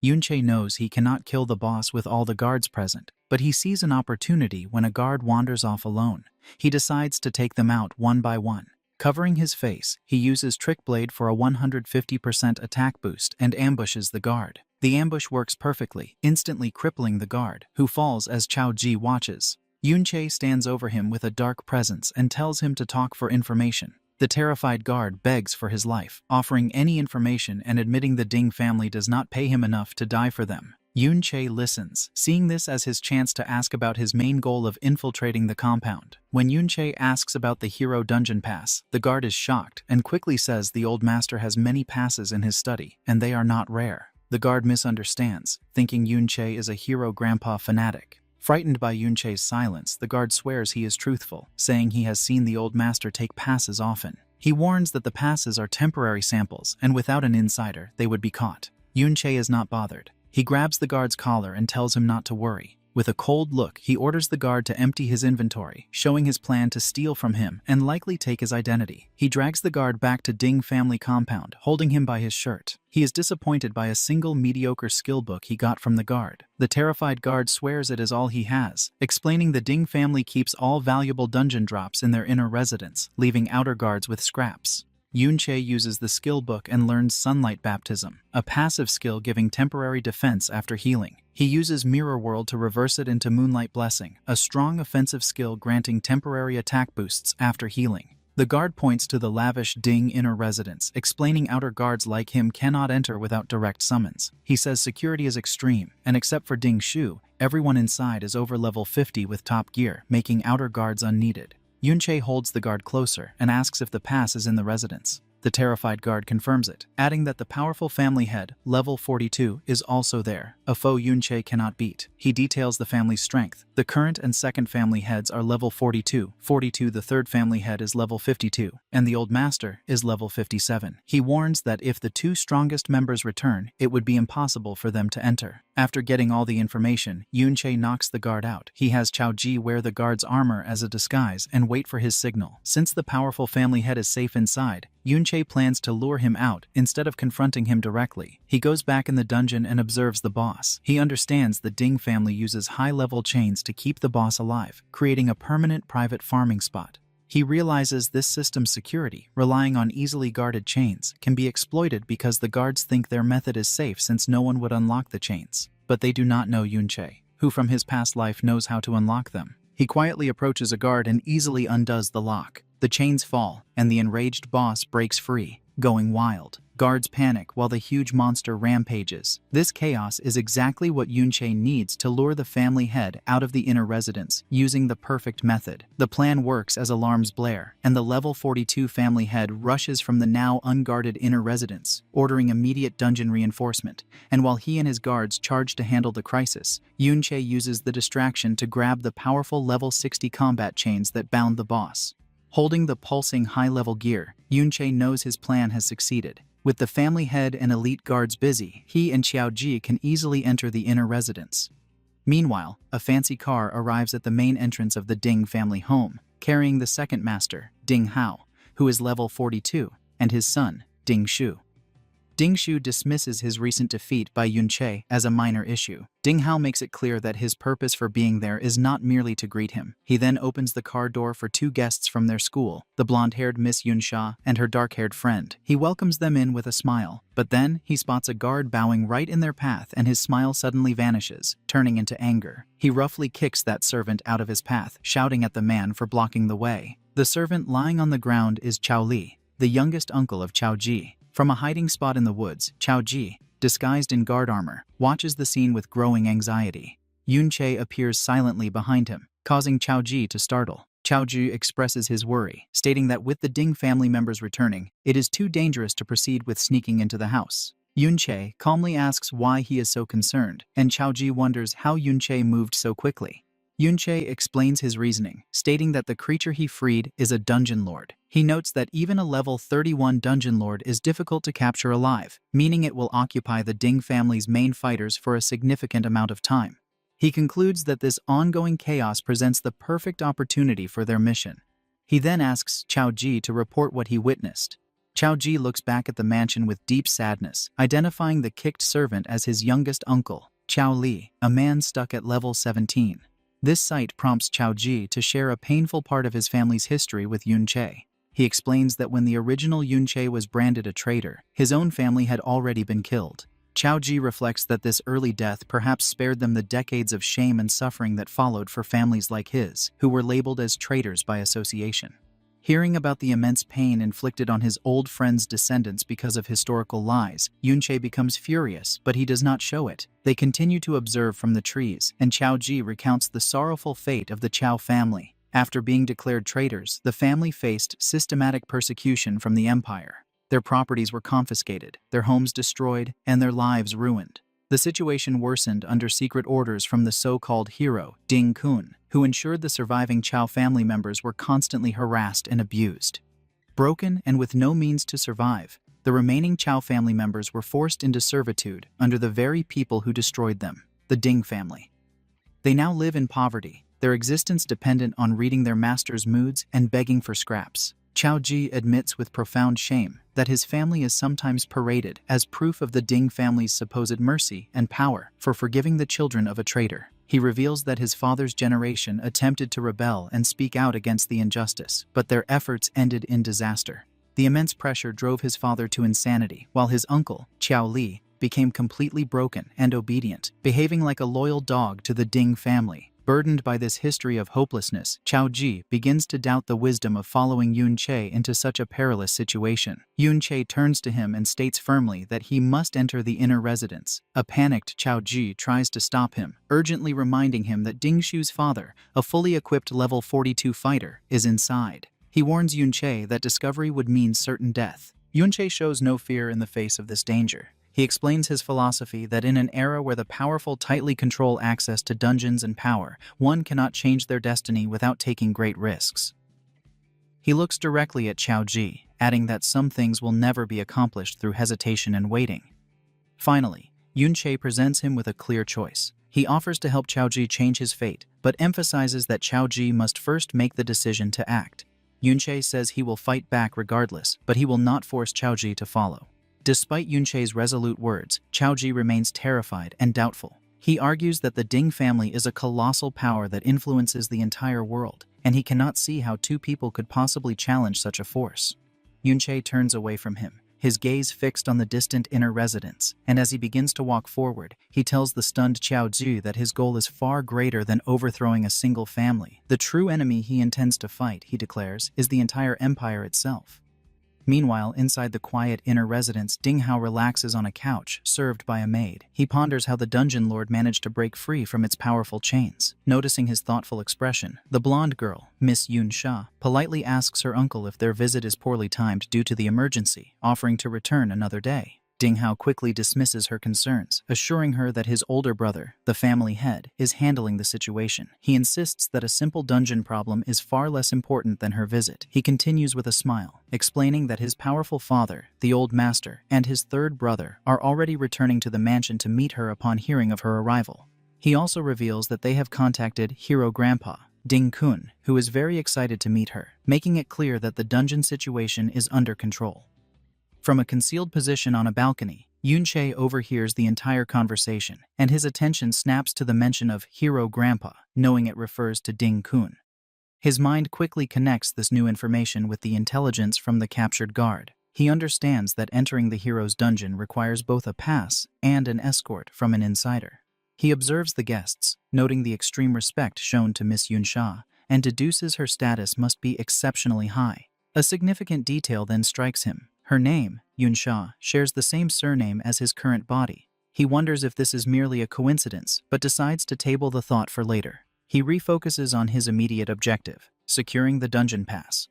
Speaker 1: Yunche knows he cannot kill the boss with all the guards present, but he sees an opportunity when a guard wanders off alone. He decides to take them out one by one. Covering his face, he uses Trick Blade for a 150% attack boost and ambushes the guard. The ambush works perfectly, instantly crippling the guard, who falls as Qiaoji watches. Yunche stands over him with a dark presence and tells him to talk for information. The terrified guard begs for his life, offering any information and admitting the Ding family does not pay him enough to die for them. Yunche listens, seeing this as his chance to ask about his main goal of infiltrating the compound. When Yunche asks about the hero dungeon pass, the guard is shocked and quickly says the old master has many passes in his study, and they are not rare. The guard misunderstands, thinking Yunche is a hero grandpa fanatic. Frightened by Yunche's silence, the guard swears he is truthful, saying he has seen the old master take passes often. He warns that the passes are temporary samples, and without an insider, they would be caught. Yunche is not bothered. He grabs the guard's collar and tells him not to worry. With a cold look, he orders the guard to empty his inventory, showing his plan to steal from him and likely take his identity. He drags the guard back to Ding family compound, holding him by his shirt. He is disappointed by a single mediocre skill book he got from the guard. The terrified guard swears it is all he has, explaining the Ding family keeps all valuable dungeon drops in their inner residence, leaving outer guards with scraps. Yunche uses the skill book and learns Sunlight Baptism, a passive skill giving temporary defense after healing. He uses Mirror World to reverse it into Moonlight Blessing, a strong offensive skill granting temporary attack boosts after healing. The guard points to the lavish Ding inner residence, explaining outer guards like him cannot enter without direct summons. He says security is extreme, and except for Ding Shu, everyone inside is over level 50 with top gear, making outer guards unneeded. Yunche holds the guard closer and asks if the pass is in the residence. The terrified guard confirms it, adding that the powerful family head, level 42, is also there, a foe Yunche cannot beat. He details the family's strength. The current and second family heads are level 42, the third family head is level 52, and the old master is level 57. He warns that if the two strongest members return, it would be impossible for them to enter. After getting all the information, Yunche knocks the guard out. He has Qiaoji wear the guard's armor as a disguise and wait for his signal. Since the powerful family head is safe inside, Yunche plans to lure him out instead of confronting him directly. He goes back in the dungeon and observes the boss. He understands the Ding family uses high-level chains to keep the boss alive, creating a permanent private farming spot. He realizes this system's security, relying on easily guarded chains, can be exploited because the guards think their method is safe since no one would unlock the chains. But they do not know Yunche, who from his past life knows how to unlock them. He quietly approaches a guard and easily undoes the lock. The chains fall, and the enraged boss breaks free, going wild. Guards panic while the huge monster rampages. This chaos is exactly what Yunche needs to lure the family head out of the inner residence, using the perfect method. The plan works as alarms blare, and the level 42 family head rushes from the now unguarded inner residence, ordering immediate dungeon reinforcement. And while he and his guards charge to handle the crisis, Yunche uses the distraction to grab the powerful level 60 combat chains that bound the boss. Holding the pulsing high-level gear, Yunche knows his plan has succeeded. With the family head and elite guards busy, he and Qiaoji can easily enter the inner residence. Meanwhile, a fancy car arrives at the main entrance of the Ding family home, carrying the second master, Ding Hao, who is level 42, and his son, Ding Shu. Ding Shu dismisses his recent defeat by Yun Che as a minor issue. Ding Hao makes it clear that his purpose for being there is not merely to greet him. He then opens the car door for two guests from their school, the blonde-haired Miss Yun Sha and her dark-haired friend. He welcomes them in with a smile, but then he spots a guard bowing right in their path and his smile suddenly vanishes, turning into anger. He roughly kicks that servant out of his path, shouting at the man for blocking the way. The servant lying on the ground is Chao Li, the youngest uncle of Chao Ji. From a hiding spot in the woods, Chao Ji, disguised in guard armor, watches the scene with growing anxiety. Yun Che appears silently behind him, causing Chao Ji to startle. Chao Ji expresses his worry, stating that with the Ding family members returning, it is too dangerous to proceed with sneaking into the house. Yun Che calmly asks why he is so concerned, and Chao Ji wonders how Yun Che moved so quickly. Yun Che explains his reasoning, stating that the creature he freed is a dungeon lord. He notes that even a level 31 dungeon lord is difficult to capture alive, meaning it will occupy the Ding family's main fighters for a significant amount of time. He concludes that this ongoing chaos presents the perfect opportunity for their mission. He then asks Chao Ji to report what he witnessed. Chao Ji looks back at the mansion with deep sadness, identifying the kicked servant as his youngest uncle, Chao Li, a man stuck at level 17. This sight prompts Chao Ji to share a painful part of his family's history with Yun Che. He explains that when the original Yun Che was branded a traitor, his own family had already been killed. Chao Ji reflects that this early death perhaps spared them the decades of shame and suffering that followed for families like his, who were labeled as traitors by association. Hearing about the immense pain inflicted on his old friend's descendants because of historical lies, Yun Che becomes furious, but he does not show it. They continue to observe from the trees, and Chao Ji recounts the sorrowful fate of the Chao family. After being declared traitors, the family faced systematic persecution from the empire. Their properties were confiscated, their homes destroyed, and their lives ruined. The situation worsened under secret orders from the so-called hero, Ding Kun, who ensured the surviving Chao family members were constantly harassed and abused. Broken and with no means to survive, the remaining Chao family members were forced into servitude under the very people who destroyed them, the Ding family. They now live in poverty, their existence dependent on reading their master's moods and begging for scraps. Chao Ji admits with profound shame that his family is sometimes paraded as proof of the Ding family's supposed mercy and power for forgiving the children of a traitor. He reveals that his father's generation attempted to rebel and speak out against the injustice, but their efforts ended in disaster. The immense pressure drove his father to insanity, while his uncle, Chao Li, became completely broken and obedient, behaving like a loyal dog to the Ding family. Burdened by this history of hopelessness, Chao Ji begins to doubt the wisdom of following Yun Che into such a perilous situation. Yun Che turns to him and states firmly that he must enter the inner residence. A panicked Chao Ji tries to stop him, urgently reminding him that Ding Shu's father, a fully equipped level 42 fighter, is inside. He warns Yun Che that discovery would mean certain death. Yun Che shows no fear in the face of this danger. He explains his philosophy that in an era where the powerful tightly control access to dungeons and power, one cannot change their destiny without taking great risks. He looks directly at Chao Ji, adding that some things will never be accomplished through hesitation and waiting. Finally, Yun Che presents him with a clear choice. He offers to help Chao Ji change his fate, but emphasizes that Chao Ji must first make the decision to act. Yun Che says he will fight back regardless, but he will not force Chao Ji to follow. Despite Yun Che's resolute words, Chao Ji remains terrified and doubtful. He argues that the Ding family is a colossal power that influences the entire world, and he cannot see how two people could possibly challenge such a force. Yun Che turns away from him, his gaze fixed on the distant inner residence, and as he begins to walk forward, he tells the stunned Chao Ji that his goal is far greater than overthrowing a single family. The true enemy he intends to fight, he declares, is the entire empire itself. Meanwhile, inside the quiet inner residence, Ding Hao relaxes on a couch, served by a maid. He ponders how the dungeon lord managed to break free from its powerful chains. Noticing his thoughtful expression, the blonde girl, Miss Yun Sha, politely asks her uncle if their visit is poorly timed due to the emergency, offering to return another day. Ding Hao quickly dismisses her concerns, assuring her that his older brother, the family head, is handling the situation. He insists that a simple dungeon problem is far less important than her visit. He continues with a smile, explaining that his powerful father, the old master, and his third brother are already returning to the mansion to meet her upon hearing of her arrival. He also reveals that they have contacted Hero Grandpa, Ding Kun, who is very excited to meet her, making it clear that the dungeon situation is under control. From a concealed position on a balcony, Yunche overhears the entire conversation, and his attention snaps to the mention of Hero Grandpa, knowing it refers to Ding Kun. His mind quickly connects this new information with the intelligence from the captured guard. He understands that entering the hero's dungeon requires both a pass and an escort from an insider. He observes the guests, noting the extreme respect shown to Miss Yunsha, and deduces her status must be exceptionally high. A significant detail then strikes him. Her name, Yunsha, shares the same surname as his current body. He wonders if this is merely a coincidence, but decides to table the thought for later. He refocuses on his immediate objective, securing the dungeon pass.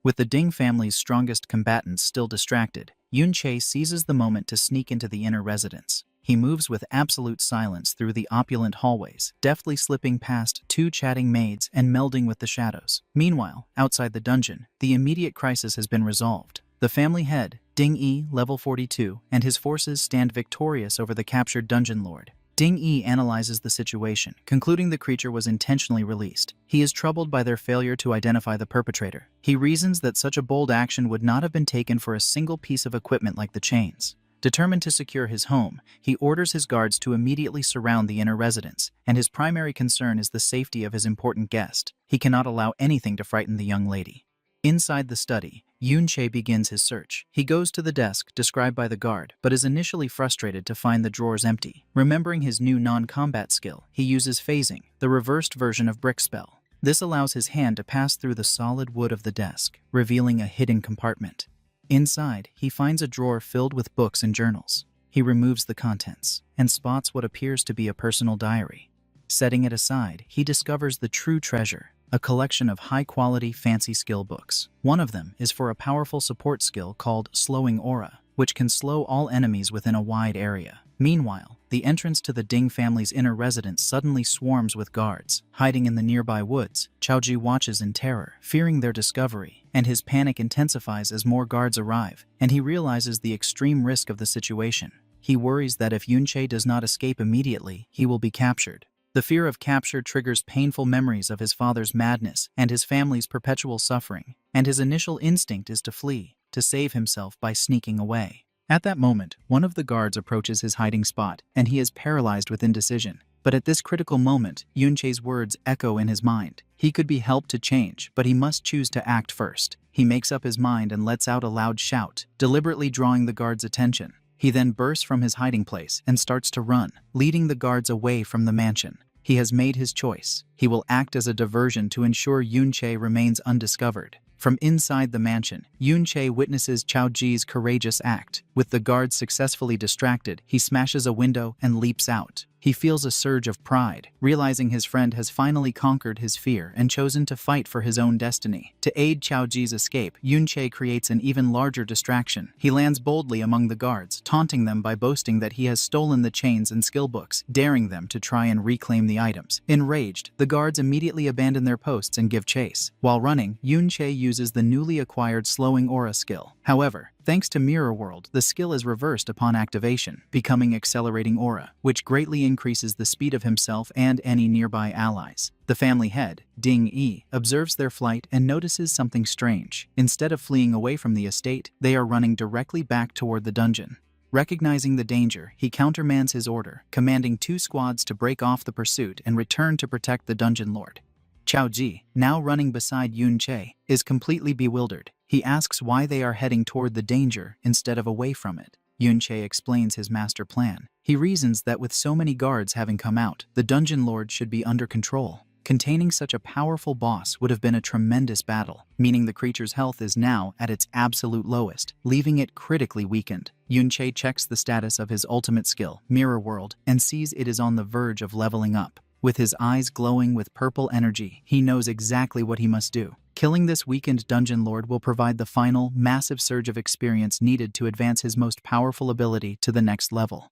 Speaker 1: With the Ding family's strongest combatants still distracted, Yunche seizes the moment to sneak into the inner residence. He moves with absolute silence through the opulent hallways, deftly slipping past two chatting maids and melding with the shadows. Meanwhile, outside the dungeon, the immediate crisis has been resolved. The family head, Ding Yi, level 42, and his forces stand victorious over the captured dungeon lord. Ding Yi analyzes the situation, concluding the creature was intentionally released. He is troubled by their failure to identify the perpetrator. He reasons that such a bold action would not have been taken for a single piece of equipment like the chains. Determined to secure his home, he orders his guards to immediately surround the inner residence, and his primary concern is the safety of his important guest. He cannot allow anything to frighten the young lady. Inside the study, Yunche begins his search. He goes to the desk described by the guard, but is initially frustrated to find the drawers empty. Remembering his new non-combat skill, he uses phasing, the reversed version of brick spell. This allows his hand to pass through the solid wood of the desk, revealing a hidden compartment. Inside, he finds a drawer filled with books and journals. He removes the contents and spots what appears to be a personal diary. Setting it aside, he discovers the true treasure, a collection of high-quality fancy skill books. One of them is for a powerful support skill called Slowing Aura, which can slow all enemies within a wide area. Meanwhile, the entrance to the Ding family's inner residence suddenly swarms with guards. Hiding in the nearby woods, Chaoji watches in terror, fearing their discovery, and his panic intensifies as more guards arrive, and he realizes the extreme risk of the situation. He worries that if Yunche does not escape immediately, he will be captured. The fear of capture triggers painful memories of his father's madness and his family's perpetual suffering, and his initial instinct is to flee, to save himself by sneaking away. At that moment, one of the guards approaches his hiding spot, and he is paralyzed with indecision. But at this critical moment, Yunche's words echo in his mind. He could be helped to change, but he must choose to act first. He makes up his mind and lets out a loud shout, deliberately drawing the guard's attention. He then bursts from his hiding place and starts to run, leading the guards away from the mansion. He has made his choice. He will act as a diversion to ensure Yunche remains undiscovered. From inside the mansion, Yunche witnesses Chaoji's courageous act. With the guards successfully distracted, he smashes a window and leaps out. He feels a surge of pride, realizing his friend has finally conquered his fear and chosen to fight for his own destiny. To aid Chaoji's escape, Yunche creates an even larger distraction. He lands boldly among the guards, taunting them by boasting that he has stolen the chains and skill books, daring them to try and reclaim the items. Enraged, the guards immediately abandon their posts and give chase. While running, Yunche uses the newly acquired Slowing Aura skill. However, thanks to Mirror World, the skill is reversed upon activation, becoming Accelerating Aura, which greatly increases the speed of himself and any nearby allies. The family head, Ding Yi, observes their flight and notices something strange. Instead of fleeing away from the estate, they are running directly back toward the dungeon. Recognizing the danger, he countermands his order, commanding 2 squads to break off the pursuit and return to protect the dungeon lord. Chaoji, now running beside Yunche, is completely bewildered. He asks why they are heading toward the danger instead of away from it. Yunche explains his master plan. He reasons that with so many guards having come out, the dungeon lord should be under control. Containing such a powerful boss would have been a tremendous battle, meaning the creature's health is now at its absolute lowest, leaving it critically weakened. Yunche checks the status of his ultimate skill, Mirror World, and sees it is on the verge of leveling up. With his eyes glowing with purple energy, he knows exactly what he must do. Killing this weakened dungeon lord will provide the final, massive surge of experience needed to advance his most powerful ability to the next level.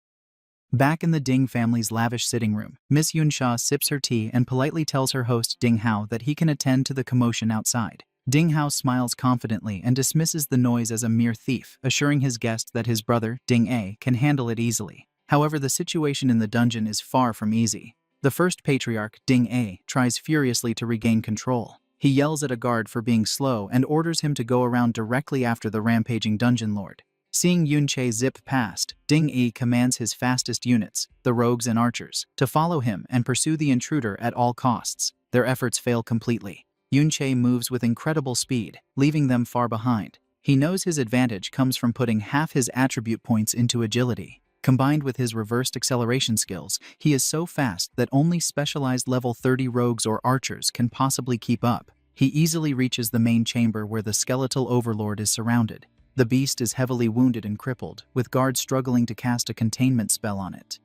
Speaker 1: Back in the Ding family's lavish sitting room, Miss Yunsha sips her tea and politely tells her host Ding Hao that he can attend to the commotion outside. Ding Hao smiles confidently and dismisses the noise as a mere thief, assuring his guest that his brother, Ding A, can handle it easily. However, the situation in the dungeon is far from easy. The first patriarch, Ding A, tries furiously to regain control. He yells at a guard for being slow and orders him to go around directly after the rampaging dungeon lord. Seeing Yunche zip past, Ding-E commands his fastest units, the rogues and archers, to follow him and pursue the intruder at all costs. Their efforts fail completely. Yunche moves with incredible speed, leaving them far behind. He knows his advantage comes from putting half his attribute points into agility. Combined with his reversed acceleration skills, he is so fast that only specialized level 30 rogues or archers can possibly keep up. He easily reaches the main chamber where the skeletal overlord is surrounded. The beast is heavily wounded and crippled, with guards struggling to cast a containment spell on it.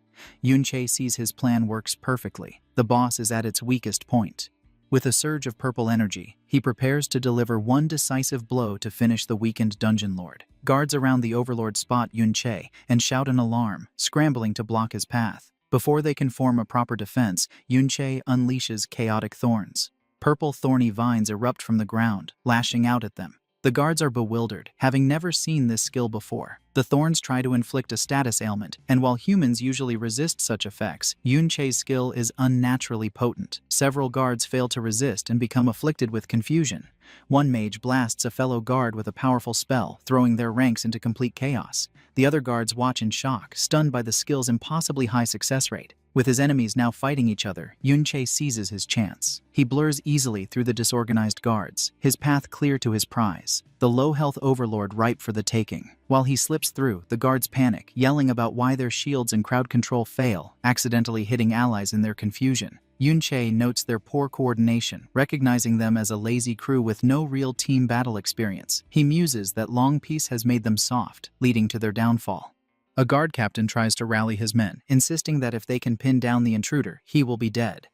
Speaker 1: Yunche sees his plan works perfectly. The boss is at its weakest point. With a surge of purple energy, he prepares to deliver one decisive blow to finish the weakened dungeon lord. Guards around the overlord spot Yunche and shout an alarm, scrambling to block his path. Before they can form a proper defense, Yunche unleashes chaotic thorns. Purple thorny vines erupt from the ground, lashing out at them. The guards are bewildered, having never seen this skill before. The thorns try to inflict a status ailment, and while humans usually resist such effects, Yunche's skill is unnaturally potent. Several guards fail to resist and become afflicted with confusion. One mage blasts a fellow guard with a powerful spell, throwing their ranks into complete chaos. The other guards watch in shock, stunned by the skill's impossibly high success rate. With his enemies now fighting each other, Yunche seizes his chance. He blurs easily through the disorganized guards, his path clear to his prize, the low-health overlord ripe for the taking. While he slips through, the guards panic, yelling about why their shields and crowd control fail, accidentally hitting allies in their confusion. Yunche notes their poor coordination, recognizing them as a lazy crew with no real team battle experience. He muses that long peace has made them soft, leading to their downfall. A guard captain tries to rally his men, insisting that if they can pin down the intruder, he will be dead.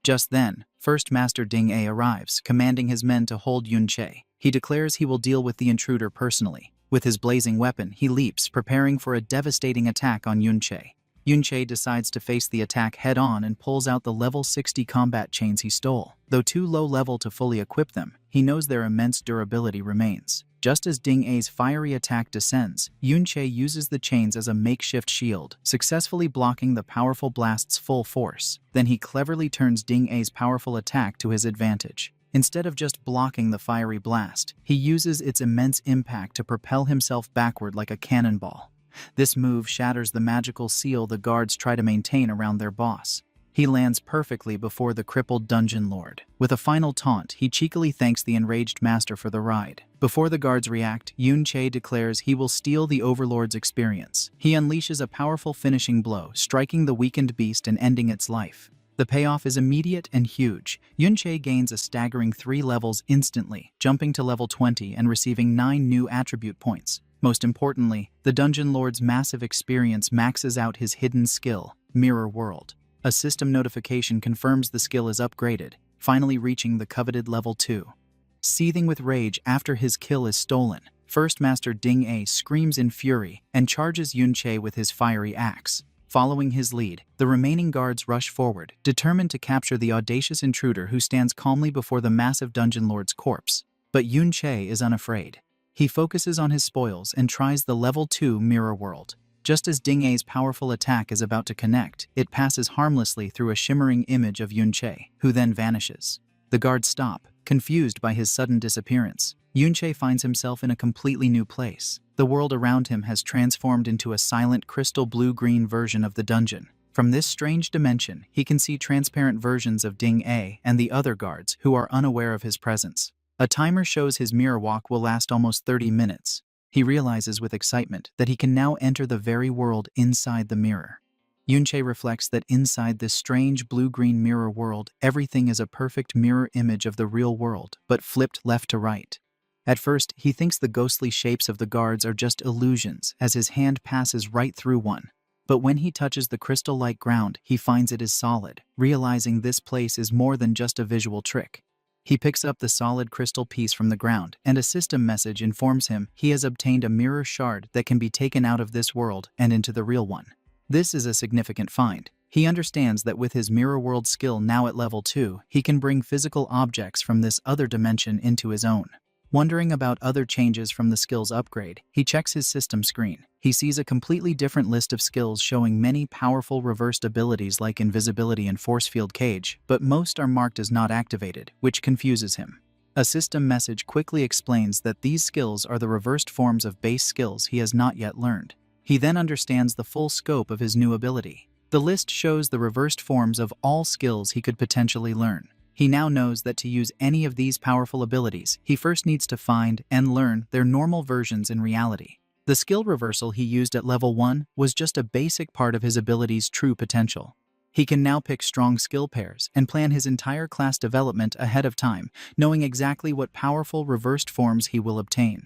Speaker 1: Just then, First Master Ding-E arrives, commanding his men to hold Yunche. He declares he will deal with the intruder personally. With his blazing weapon, he leaps, preparing for a devastating attack on Yunche. Yunche decides to face the attack head-on and pulls out the level 60 combat chains he stole. Though too low-level to fully equip them, he knows their immense durability remains. Just as Ding-E's fiery attack descends, Yunche uses the chains as a makeshift shield, successfully blocking the powerful blast's full force. Then he cleverly turns Ding-E's powerful attack to his advantage. Instead of just blocking the fiery blast, he uses its immense impact to propel himself backward like a cannonball. This move shatters the magical seal the guards try to maintain around their boss. He lands perfectly before the crippled dungeon lord. With a final taunt, he cheekily thanks the enraged master for the ride. Before the guards react, Yunche declares he will steal the overlord's experience. He unleashes a powerful finishing blow, striking the weakened beast and ending its life. The payoff is immediate and huge. Yunche gains a staggering 3 levels instantly, jumping to level 20 and receiving 9 new attribute points. Most importantly, the dungeon lord's massive experience maxes out his hidden skill, Mirror World. A system notification confirms the skill is upgraded, finally reaching the coveted level 2. Seething with rage after his kill is stolen, First Master Ding-E screams in fury and charges Yunche with his fiery axe. Following his lead, the remaining guards rush forward, determined to capture the audacious intruder who stands calmly before the massive dungeon lord's corpse. But Yunche is unafraid. He focuses on his spoils and tries the level 2 Mirror World. Just as Ding-E's powerful attack is about to connect, it passes harmlessly through a shimmering image of Yunche, who then vanishes. The guards stop, confused by his sudden disappearance. Yunche finds himself in a completely new place. The world around him has transformed into a silent crystal blue-green version of the dungeon. From this strange dimension, he can see transparent versions of Ding-E and the other guards who are unaware of his presence. A timer shows his mirror walk will last almost 30 minutes. He realizes with excitement that he can now enter the very world inside the mirror. Yunche reflects that inside this strange blue-green mirror world, everything is a perfect mirror image of the real world, but flipped left to right. At first, he thinks the ghostly shapes of the guards are just illusions as his hand passes right through one. But when he touches the crystal-like ground, he finds it is solid, realizing this place is more than just a visual trick. He picks up the solid crystal piece from the ground, and a system message informs him he has obtained a mirror shard that can be taken out of this world and into the real one. This is a significant find. He understands that with his mirror world skill now at level 2, he can bring physical objects from this other dimension into his own. Wondering about other changes from the skill's upgrade, he checks his system screen. He sees a completely different list of skills showing many powerful reversed abilities like invisibility and force field cage, but most are marked as not activated, which confuses him. A system message quickly explains that these skills are the reversed forms of base skills he has not yet learned. He then understands the full scope of his new ability. The list shows the reversed forms of all skills he could potentially learn. He now knows that to use any of these powerful abilities, he first needs to find and learn their normal versions in reality. The skill reversal he used at level 1 was just a basic part of his ability's true potential. He can now pick strong skill pairs and plan his entire class development ahead of time, knowing exactly what powerful reversed forms he will obtain.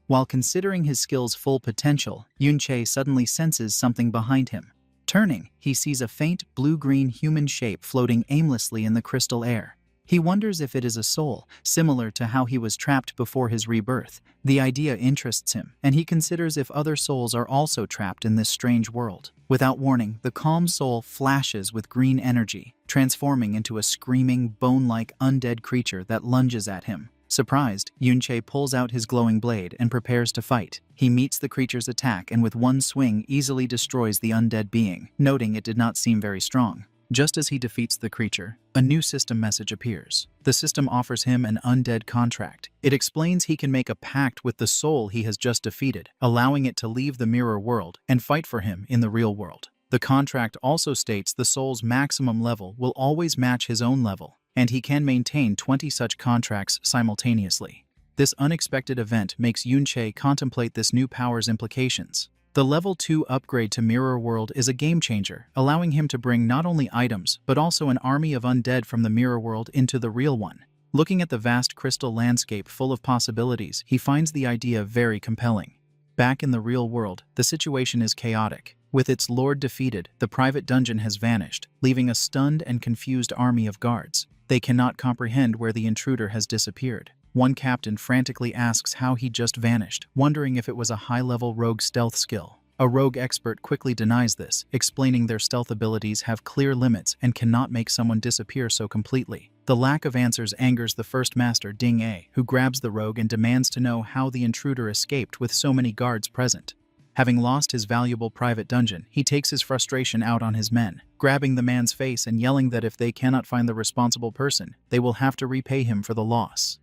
Speaker 1: While considering his skill's full potential, Yunche suddenly senses something behind him. Turning, he sees a faint blue-green human shape floating aimlessly in the crystal air. He wonders if it is a soul, similar to how he was trapped before his rebirth. The idea interests him, and he considers if other souls are also trapped in this strange world. Without warning, the calm soul flashes with green energy, transforming into a screaming, bone-like undead creature that lunges at him. Surprised, Yunche pulls out his glowing blade and prepares to fight. He meets the creature's attack and with one swing easily destroys the undead being, noting it did not seem very strong. Just as he defeats the creature, a new system message appears. The system offers him an undead contract. It explains he can make a pact with the soul he has just defeated, allowing it to leave the mirror world and fight for him in the real world. The contract also states the soul's maximum level will always match his own level, and he can maintain 20 such contracts simultaneously. This unexpected event makes Yunche contemplate this new power's implications. The level 2 upgrade to Mirror World is a game changer, allowing him to bring not only items, but also an army of undead from the Mirror World into the real one. Looking at the vast crystal landscape full of possibilities, he finds the idea very compelling. Back in the real world, the situation is chaotic. With its lord defeated, the private dungeon has vanished, leaving a stunned and confused army of guards. They cannot comprehend where the intruder has disappeared. One captain frantically asks how he just vanished, wondering if it was a high-level rogue stealth skill. A rogue expert quickly denies this, explaining their stealth abilities have clear limits and cannot make someone disappear so completely. The lack of answers angers the first master, Ding A, who grabs the rogue and demands to know how the intruder escaped with so many guards present. Having lost his valuable private dungeon, he takes his frustration out on his men, grabbing the man's face and yelling that if they cannot find the responsible person, they will have to repay him for the loss.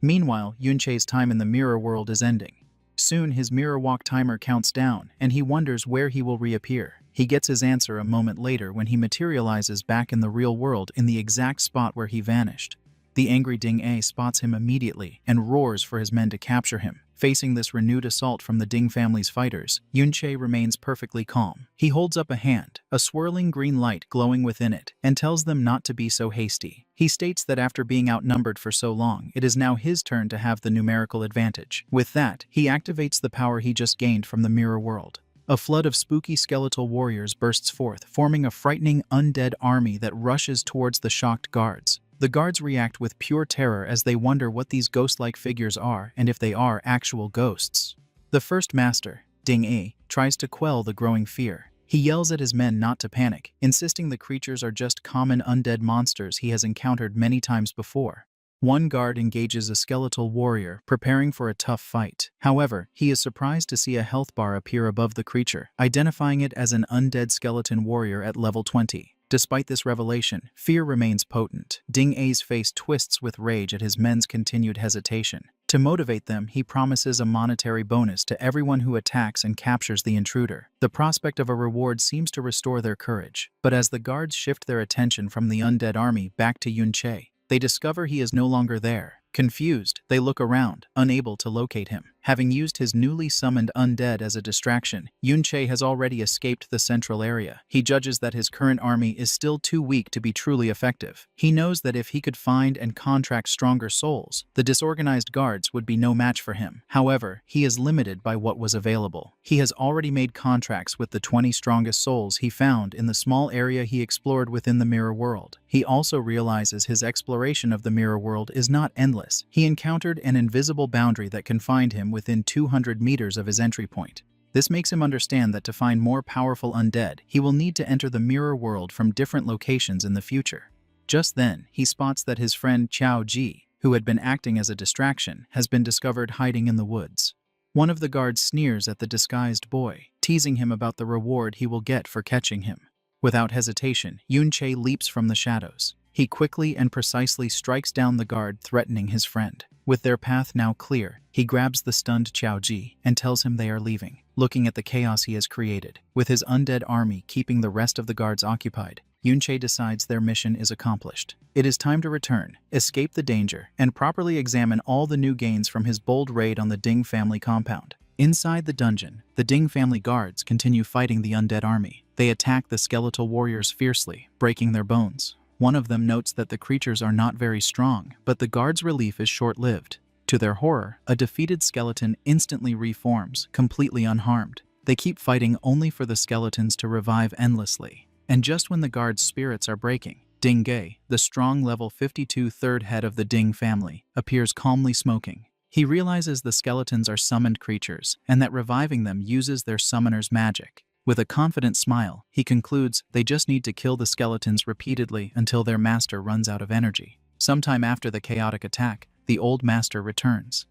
Speaker 1: Meanwhile, Yunche's time in the mirror world is ending. Soon his mirror walk timer counts down, and he wonders where he will reappear. He gets his answer a moment later when he materializes back in the real world in the exact spot where he vanished. The angry Ding A spots him immediately and roars for his men to capture him. Facing this renewed assault from the Ding family's fighters, Yunche remains perfectly calm. He holds up a hand, a swirling green light glowing within it, and tells them not to be so hasty. He states that after being outnumbered for so long, it is now his turn to have the numerical advantage. With that, he activates the power he just gained from the mirror world. A flood of spooky skeletal warriors bursts forth, forming a frightening undead army that rushes towards the shocked guards. The guards react with pure terror as they wonder what these ghost-like figures are and if they are actual ghosts. The first master, Ding A, tries to quell the growing fear. He yells at his men not to panic, insisting the creatures are just common undead monsters he has encountered many times before. One guard engages a skeletal warrior, preparing for a tough fight. However, he is surprised to see a health bar appear above the creature, identifying it as an undead skeleton warrior at level 20. Despite this revelation, fear remains potent. Ding A's face twists with rage at his men's continued hesitation. To motivate them, he promises a monetary bonus to everyone who attacks and captures the intruder. The prospect of a reward seems to restore their courage. But as the guards shift their attention from the undead army back to Yunche, they discover he is no longer there. Confused, they look around, unable to locate him. Having used his newly summoned undead as a distraction, Yunche has already escaped the central area. He judges that his current army is still too weak to be truly effective. He knows that if he could find and contract stronger souls, the disorganized guards would be no match for him. However, he is limited by what was available. He has already made contracts with the 20 strongest souls he found in the small area he explored within the mirror world. He also realizes his exploration of the mirror world is not endless. He encountered an invisible boundary that confined him within 200 meters of his entry point. This makes him understand that to find more powerful undead, he will need to enter the mirror world from different locations in the future. Just then, he spots that his friend Qiao Ji, who had been acting as a distraction, has been discovered hiding in the woods. One of the guards sneers at the disguised boy, teasing him about the reward he will get for catching him. Without hesitation, Yunche leaps from the shadows. He quickly and precisely strikes down the guard threatening his friend. With their path now clear, he grabs the stunned Qiao Ji and tells him they are leaving. Looking at the chaos he has created, with his undead army keeping the rest of the guards occupied, Yunche decides their mission is accomplished. It is time to return, escape the danger, and properly examine all the new gains from his bold raid on the Ding family compound. Inside the dungeon, the Ding family guards continue fighting the undead army. They attack the skeletal warriors fiercely, breaking their bones. One of them notes that the creatures are not very strong, but the guards' relief is short-lived. To their horror, a defeated skeleton instantly reforms, completely unharmed. They keep fighting only for the skeletons to revive endlessly. And just when the guards' spirits are breaking, Ding Ge, the strong level 52 third head of the Ding family, appears calmly smoking. He realizes the skeletons are summoned creatures, and that reviving them uses their summoner's magic. With a confident smile, he concludes they just need to kill the skeletons repeatedly until their master runs out of energy. Sometime after the chaotic attack, the old master returns.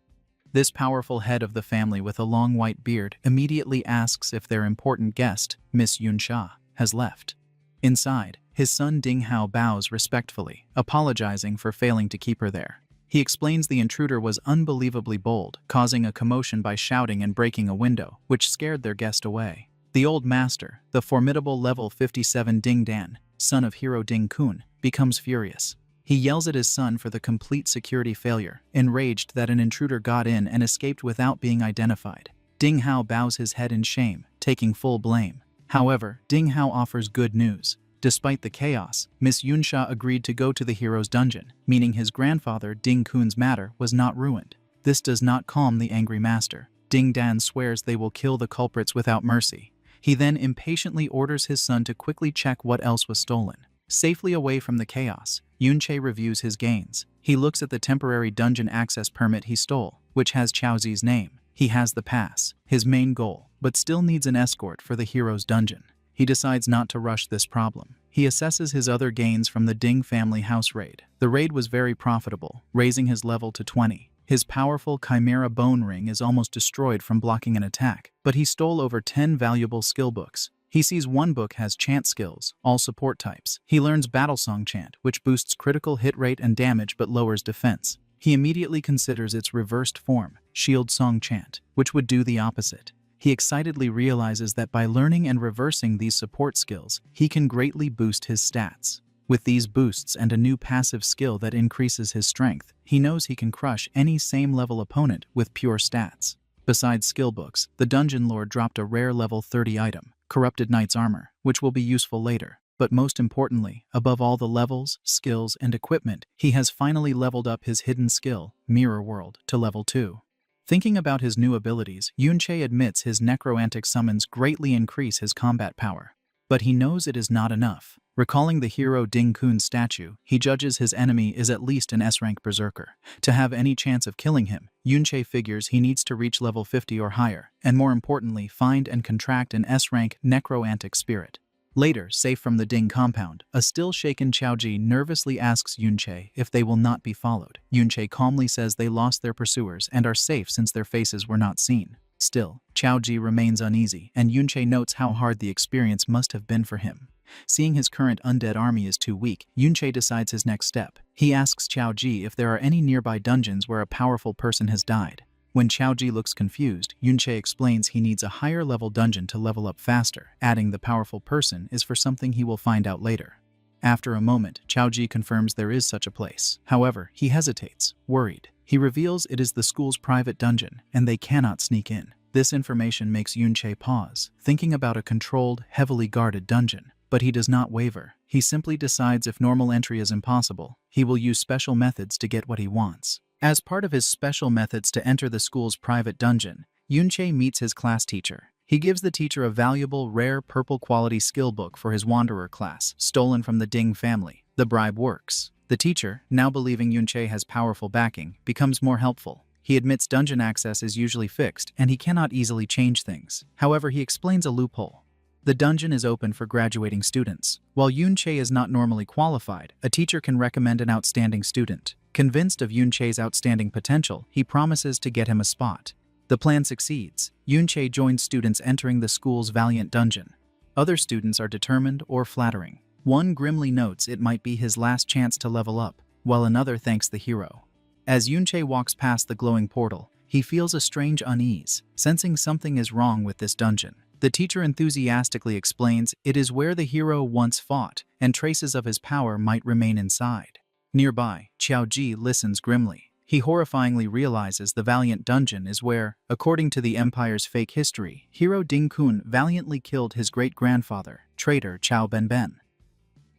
Speaker 1: This powerful head of the family with a long white beard immediately asks if their important guest, Miss Yunsha, has left. Inside, his son Ding Hao bows respectfully, apologizing for failing to keep her there. He explains the intruder was unbelievably bold, causing a commotion by shouting and breaking a window, which scared their guest away. The old master, the formidable level 57 Ding Dan, son of hero Ding Kun, becomes furious. He yells at his son for the complete security failure, enraged that an intruder got in and escaped without being identified. Ding Hao bows his head in shame, taking full blame. However, Ding Hao offers good news. Despite the chaos, Miss Yunsha agreed to go to the hero's dungeon, meaning his grandfather Ding Kun's matter was not ruined. This does not calm the angry master. Ding Dan swears they will kill the culprits without mercy. He then impatiently orders his son to quickly check what else was stolen. Safely away from the chaos, Yunche reviews his gains. He looks at the temporary dungeon access permit he stole, which has Chaozi's name. He has the pass, his main goal, but still needs an escort for the hero's dungeon. He decides not to rush this problem. He assesses his other gains from the Ding family house raid. The raid was very profitable, raising his level to 20. His powerful Chimera Bone Ring is almost destroyed from blocking an attack, but he stole over 10 valuable skill books. He sees one book has chant skills, all support types. He learns Battle Song Chant, which boosts critical hit rate and damage but lowers defense. He immediately considers its reversed form, Shield Song Chant, which would do the opposite. He excitedly realizes that by learning and reversing these support skills, he can greatly boost his stats. With these boosts and a new passive skill that increases his strength, he knows he can crush any same-level opponent with pure stats. Besides skill books, the Dungeon Lord dropped a rare level 30 item, Corrupted Knight's Armor, which will be useful later. But most importantly, above all the levels, skills, and equipment, he has finally leveled up his hidden skill, Mirror World, to level 2. Thinking about his new abilities, Yunche admits his necroantic summons greatly increase his combat power. But he knows it is not enough. Recalling the hero Ding Kun's statue, he judges his enemy is at least an S-rank berserker. To have any chance of killing him, Yunche figures he needs to reach level 50 or higher, and more importantly, find and contract an S-rank necroantic spirit. Later, safe from the Ding compound, a still-shaken Qiaoji nervously asks Yunche if they will not be followed. Yunche calmly says they lost their pursuers and are safe since their faces were not seen. Still, Qiaoji remains uneasy, and Yunche notes how hard the experience must have been for him. Seeing his current undead army is too weak, Yunche decides his next step. He asks Qiaoji if there are any nearby dungeons where a powerful person has died. When Qiaoji looks confused, Yunche explains he needs a higher level dungeon to level up faster, adding the powerful person is for something he will find out later. After a moment, Qiaoji confirms there is such a place. However, he hesitates, worried. He reveals it is the school's private dungeon, and they cannot sneak in. This information makes Yunche pause, thinking about a controlled, heavily guarded dungeon. But he does not waver. He simply decides if normal entry is impossible, he will use special methods to get what he wants. As part of his special methods to enter the school's private dungeon, Yunche meets his class teacher. He gives the teacher a valuable, rare, purple-quality skill book for his Wanderer class, stolen from the Ding family. The bribe works. The teacher, now believing Yunche has powerful backing, becomes more helpful. He admits dungeon access is usually fixed, and he cannot easily change things. However, he explains a loophole. The dungeon is open for graduating students. While Yunche is not normally qualified, a teacher can recommend an outstanding student. Convinced of Yunche's outstanding potential, he promises to get him a spot. The plan succeeds. Yunche joins students entering the school's valiant dungeon. Other students are determined or flattering. One grimly notes it might be his last chance to level up, while another thanks the hero. As Yunche walks past the glowing portal, he feels a strange unease, sensing something is wrong with this dungeon. The teacher enthusiastically explains it is where the hero once fought, and traces of his power might remain inside. Nearby, Qiaoji listens grimly. He horrifyingly realizes the Valiant Dungeon is where, according to the Empire's fake history, hero Ding Kun valiantly killed his great-grandfather, traitor Qiao Benben.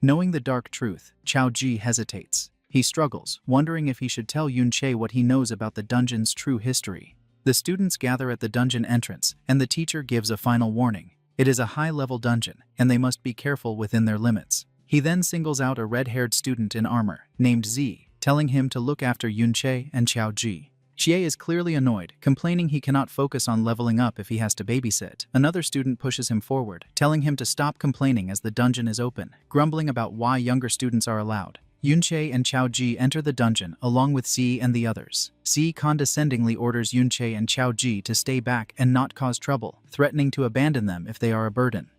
Speaker 1: Knowing the dark truth, Qiaoji hesitates. He struggles, wondering if he should tell Yunche what he knows about the dungeon's true history. The students gather at the dungeon entrance, and the teacher gives a final warning. It is a high-level dungeon, and they must be careful within their limits. He then singles out a red-haired student in armor, named Z, telling him to look after Yunche and Qiaoji. Xie is clearly annoyed, complaining he cannot focus on leveling up if he has to babysit. Another student pushes him forward, telling him to stop complaining as the dungeon is open, grumbling about why younger students are allowed. Yunche and Qiaoji enter the dungeon along with Xi and the others. Xi condescendingly orders Yunche and Qiaoji to stay back and not cause trouble, threatening to abandon them if they are a burden.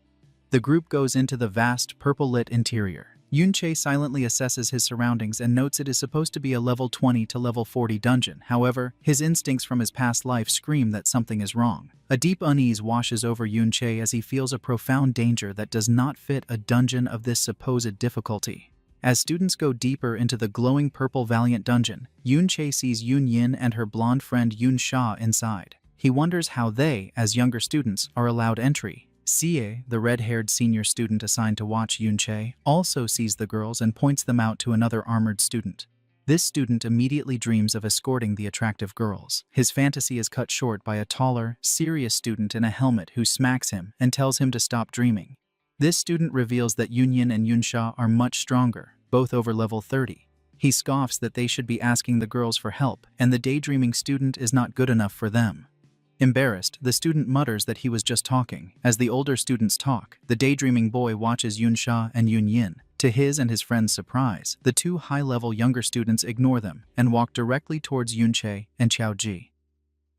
Speaker 1: The group goes into the vast, purple-lit interior. Yunche silently assesses his surroundings and notes it is supposed to be a level 20 to level 40 dungeon. However, his instincts from his past life scream that something is wrong. A deep unease washes over Yunche as he feels a profound danger that does not fit a dungeon of this supposed difficulty. As students go deeper into the glowing purple Valiant Dungeon, Yunche sees Yun Yin and her blonde friend Yun Sha inside. He wonders how they, as younger students, are allowed entry. Xie, the red-haired senior student assigned to watch Yunche, also sees the girls and points them out to another armored student. This student immediately dreams of escorting the attractive girls. His fantasy is cut short by a taller, serious student in a helmet who smacks him and tells him to stop dreaming. This student reveals that Yunyin and Yunsha are much stronger, both over level 30. He scoffs that they should be asking the girls for help, and the daydreaming student is not good enough for them. Embarrassed, the student mutters that he was just talking. As the older students talk, the daydreaming boy watches Yunsha and Yunyin. To his and his friends' surprise, the two high-level younger students ignore them and walk directly towards Yunche and Qiaoji.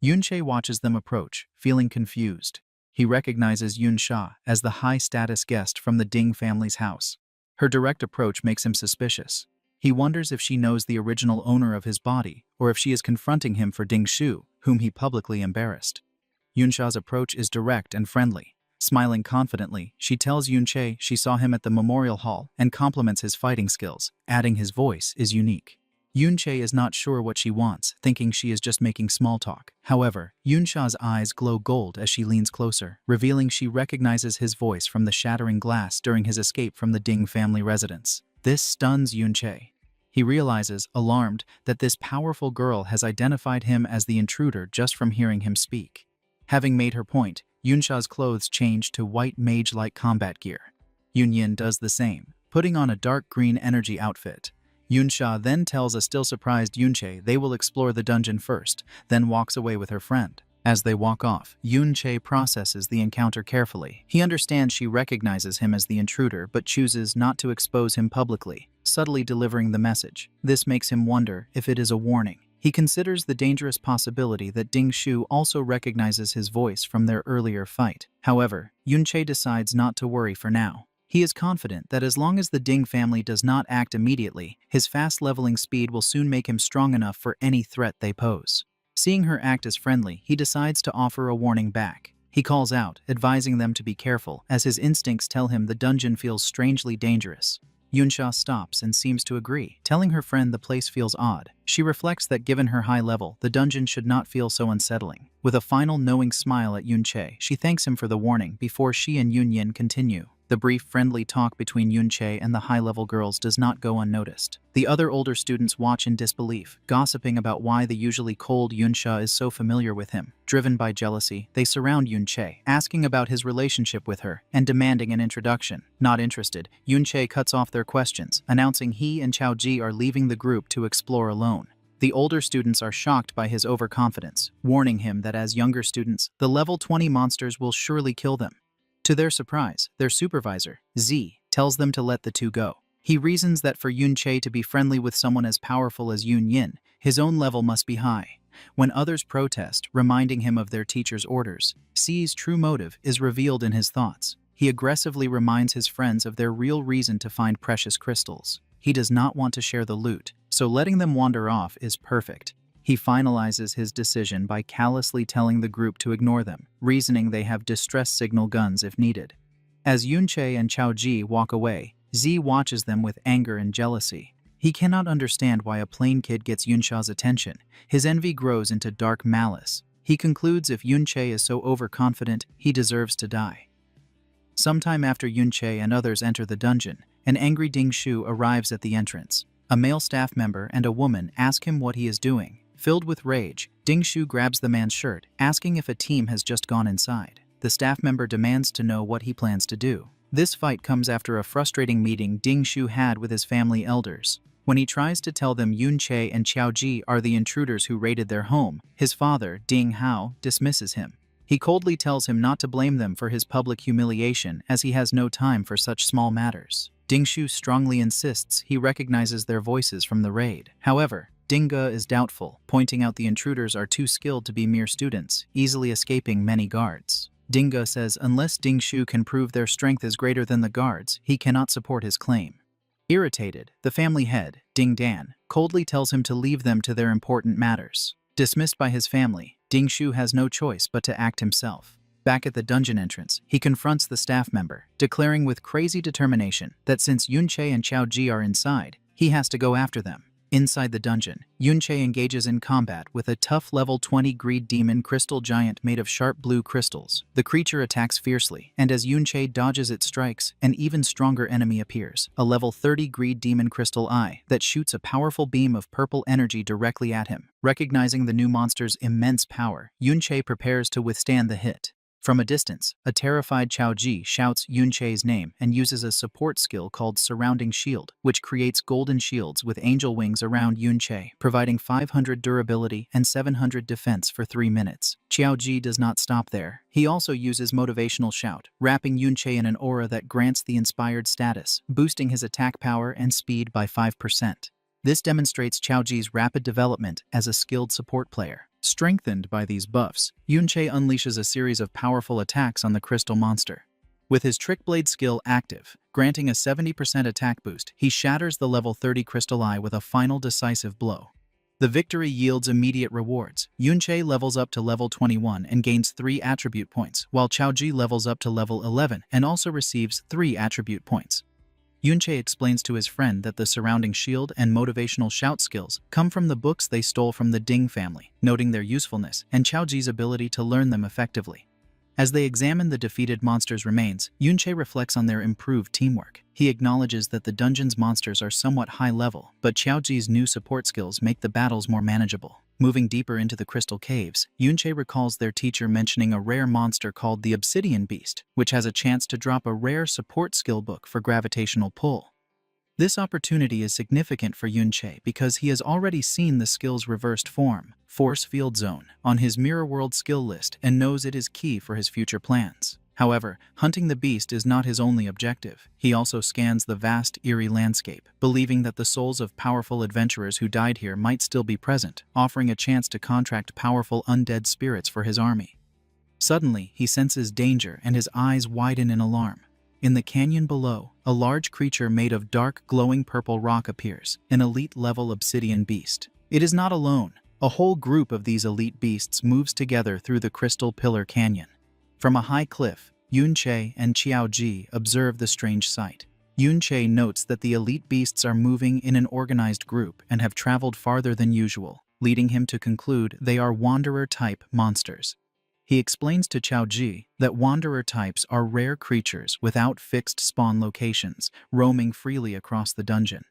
Speaker 1: Yunche watches them approach, feeling confused. He recognizes Yunsha as the high-status guest from the Ding family's house. Her direct approach makes him suspicious. He wonders if she knows the original owner of his body, or if she is confronting him for Ding Shu, whom he publicly embarrassed. Yunsha's approach is direct and friendly. Smiling confidently, she tells Yunche she saw him at the memorial hall and compliments his fighting skills, adding his voice is unique. Yunche is not sure what she wants, thinking she is just making small talk. However, Yunsha's eyes glow gold as she leans closer, revealing she recognizes his voice from the shattering glass during his escape from the Ding family residence. This stuns Yunche. He realizes, alarmed, that this powerful girl has identified him as the intruder just from hearing him speak. Having made her point, Yunsha's clothes change to white mage-like combat gear. Yunyin does the same, putting on a dark green energy outfit. Yunsha then tells a still surprised Yunche they will explore the dungeon first, then walks away with her friend. As they walk off, Yunche processes the encounter carefully. He understands she recognizes him as the intruder but chooses not to expose him publicly, subtly delivering the message. This makes him wonder if it is a warning. He considers the dangerous possibility that Ding Shu also recognizes his voice from their earlier fight. However, Yunche decides not to worry for now. He is confident that as long as the Ding family does not act immediately, his fast leveling speed will soon make him strong enough for any threat they pose. Seeing her act as friendly, he decides to offer a warning back. He calls out, advising them to be careful, as his instincts tell him the dungeon feels strangely dangerous. Yunsha stops and seems to agree, telling her friend the place feels odd. She reflects that given her high level, the dungeon should not feel so unsettling. With a final knowing smile at Yunche, she thanks him for the warning before she and Yunyin continue. The brief friendly talk between Yunche and the high-level girls does not go unnoticed. The other older students watch in disbelief, gossiping about why the usually cold Yunsha is so familiar with him. Driven by jealousy, they surround Yunche, asking about his relationship with her and demanding an introduction. Not interested, Yunche cuts off their questions, announcing he and Qiaoji are leaving the group to explore alone. The older students are shocked by his overconfidence, warning him that as younger students, the level 20 monsters will surely kill them. To their surprise, their supervisor, Z, tells them to let the two go. He reasons that for Yunche to be friendly with someone as powerful as Yunyin, his own level must be high. When others protest, reminding him of their teacher's orders, Z's true motive is revealed in his thoughts. He aggressively reminds his friends of their real reason to find precious crystals. He does not want to share the loot, so letting them wander off is perfect. He finalizes his decision by callously telling the group to ignore them, reasoning they have distress signal guns if needed. As Yunche and Chaoji walk away, Z watches them with anger and jealousy. He cannot understand why a plain kid gets Yunsha's attention. His envy grows into dark malice. He concludes if Yunche is so overconfident, he deserves to die. Sometime after Yunche and others enter the dungeon, an angry Ding Shu arrives at the entrance. A male staff member and a woman ask him what he is doing. Filled with rage, Ding Shu grabs the man's shirt, asking if a team has just gone inside. The staff member demands to know what he plans to do. This fight comes after a frustrating meeting Ding Shu had with his family elders. When he tries to tell them Yunche and Qiaoji are the intruders who raided their home, his father, Ding Hao, dismisses him. He coldly tells him not to blame them for his public humiliation, as he has no time for such small matters. Ding Shu strongly insists he recognizes their voices from the raid. However, Ding Ge is doubtful, pointing out the intruders are too skilled to be mere students, easily escaping many guards. Ding Ge says unless Ding Shu can prove their strength is greater than the guards, he cannot support his claim. Irritated, the family head, Ding Dan, coldly tells him to leave them to their important matters. Dismissed by his family, Ding Shu has no choice but to act himself. Back at the dungeon entrance, he confronts the staff member, declaring with crazy determination that since Yunche and Qiaoji are inside, he has to go after them. Inside the dungeon, Yunche engages in combat with a tough level 20 greed demon crystal giant made of sharp blue crystals. The creature attacks fiercely, and as Yunche dodges its strikes, an even stronger enemy appears, a level 30 greed demon crystal eye that shoots a powerful beam of purple energy directly at him. Recognizing the new monster's immense power, Yunche prepares to withstand the hit. From a distance, a terrified Qiaoji shouts Yunche's name and uses a support skill called Surrounding Shield, which creates golden shields with angel wings around Yunche, providing 500 durability and 700 defense for 3 minutes. Qiaoji does not stop there. He also uses Motivational Shout, wrapping Yunche in an aura that grants the inspired status, boosting his attack power and speed by 5%. This demonstrates Qiaoji's rapid development as a skilled support player. Strengthened by these buffs, Yunche unleashes a series of powerful attacks on the crystal monster. With his Trick Blade skill active, granting a 70% attack boost, he shatters the level 30 crystal eye with a final decisive blow. The victory yields immediate rewards. Yunche levels up to level 21 and gains 3 attribute points, while Qiaoji levels up to level 11 and also receives 3 attribute points. Yunche explains to his friend that the Surrounding Shield and Motivational Shout skills come from the books they stole from the Ding family, noting their usefulness and Qiaoji's ability to learn them effectively. As they examine the defeated monster's remains, Yunche reflects on their improved teamwork. He acknowledges that the dungeon's monsters are somewhat high level, but Qiaoji's new support skills make the battles more manageable. Moving deeper into the crystal caves, Yunche recalls their teacher mentioning a rare monster called the Obsidian Beast, which has a chance to drop a rare support skill book for gravitational pull. This opportunity is significant for Yunche because he has already seen the skill's reversed form, Force Field Zone, on his Mirror World skill list and knows it is key for his future plans. However, hunting the beast is not his only objective. He also scans the vast, eerie landscape, believing that the souls of powerful adventurers who died here might still be present, offering a chance to contract powerful undead spirits for his army. Suddenly, he senses danger and his eyes widen in alarm. In the canyon below, a large creature made of dark, glowing purple rock appears, an elite-level obsidian beast. It is not alone. A whole group of these elite beasts moves together through the Crystal Pillar Canyon. From a high cliff, Yunche and Qiaoji observe the strange sight. Yunche notes that the elite beasts are moving in an organized group and have traveled farther than usual, leading him to conclude they are wanderer-type monsters. He explains to Qiaoji that wanderer types are rare creatures without fixed spawn locations, roaming freely across the dungeon.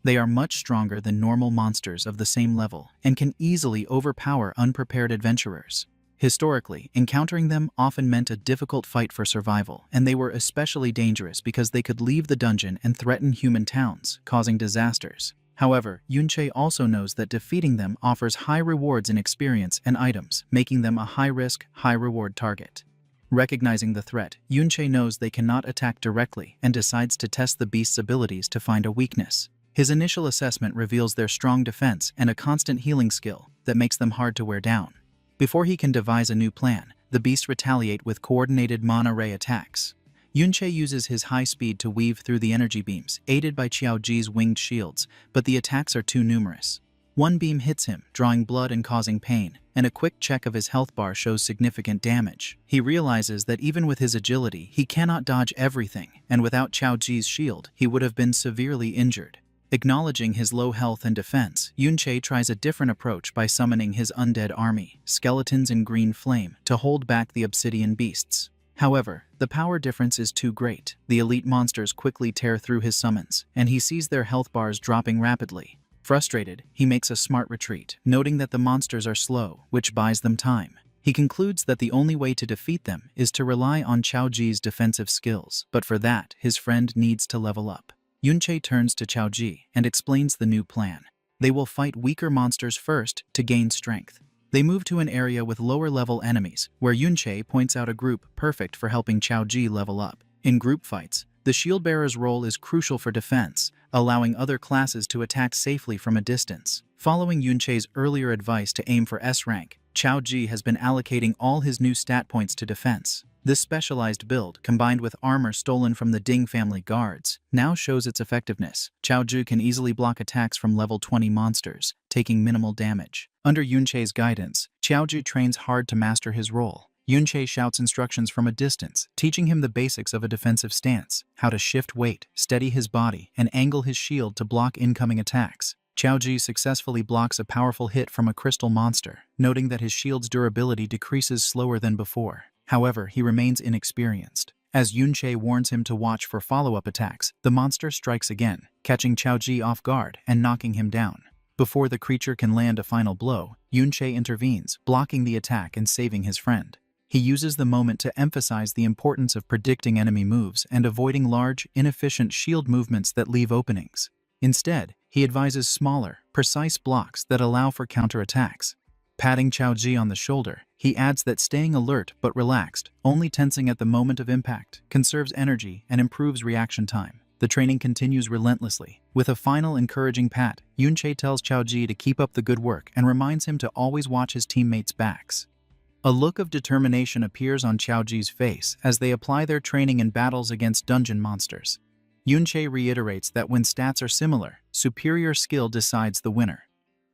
Speaker 1: They are much stronger than normal monsters of the same level and can easily overpower unprepared adventurers. Historically, encountering them often meant a difficult fight for survival, and they were especially dangerous because they could leave the dungeon and threaten human towns, causing disasters. However, Yunche also knows that defeating them offers high rewards in experience and items, making them a high-risk, high-reward target. Recognizing the threat, Yunche knows they cannot attack directly and decides to test the beast's abilities to find a weakness. His initial assessment reveals their strong defense and a constant healing skill that makes them hard to wear down. Before he can devise a new plan, the beasts retaliate with coordinated mana ray attacks. Yunche uses his high speed to weave through the energy beams, aided by Qiaoji's winged shields, but the attacks are too numerous. One beam hits him, drawing blood and causing pain, and a quick check of his health bar shows significant damage. He realizes that even with his agility, he cannot dodge everything, and without Qiaoji's shield, he would have been severely injured. Acknowledging his low health and defense, Yunche tries a different approach by summoning his undead army, skeletons in green flame, to hold back the obsidian beasts. However, the power difference is too great. The elite monsters quickly tear through his summons, and he sees their health bars dropping rapidly. Frustrated, he makes a smart retreat, noting that the monsters are slow, which buys them time. He concludes that the only way to defeat them is to rely on Qiaoji's defensive skills, but for that, his friend needs to level up. Yunche turns to Qiaoji and explains the new plan. They will fight weaker monsters first to gain strength. They move to an area with lower-level enemies, where Yunche points out a group perfect for helping Qiaoji level up. In group fights, the shield-bearer's role is crucial for defense, allowing other classes to attack safely from a distance. Following Yunche's earlier advice to aim for S rank, Qiaoji has been allocating all his new stat points to defense. This specialized build, combined with armor stolen from the Ding family guards, now shows its effectiveness. Qiaoji can easily block attacks from level 20 monsters, taking minimal damage. Under Yunche's guidance, Qiaoji trains hard to master his role. Yunche shouts instructions from a distance, teaching him the basics of a defensive stance, how to shift weight, steady his body, and angle his shield to block incoming attacks. Qiaoji successfully blocks a powerful hit from a crystal monster, noting that his shield's durability decreases slower than before. However, he remains inexperienced. As Yunche warns him to watch for follow-up attacks, the monster strikes again, catching Qiaoji off guard and knocking him down. Before the creature can land a final blow, Yunche intervenes, blocking the attack and saving his friend. He uses the moment to emphasize the importance of predicting enemy moves and avoiding large, inefficient shield movements that leave openings. Instead, he advises smaller, precise blocks that allow for counterattacks. Patting Qiaoji on the shoulder, he adds that staying alert but relaxed, only tensing at the moment of impact, conserves energy and improves reaction time. The training continues relentlessly. With a final encouraging pat, Yunche tells Qiaoji to keep up the good work and reminds him to always watch his teammates' backs. A look of determination appears on Qiaoji's face as they apply their training in battles against dungeon monsters. Yunche reiterates that when stats are similar, superior skill decides the winner.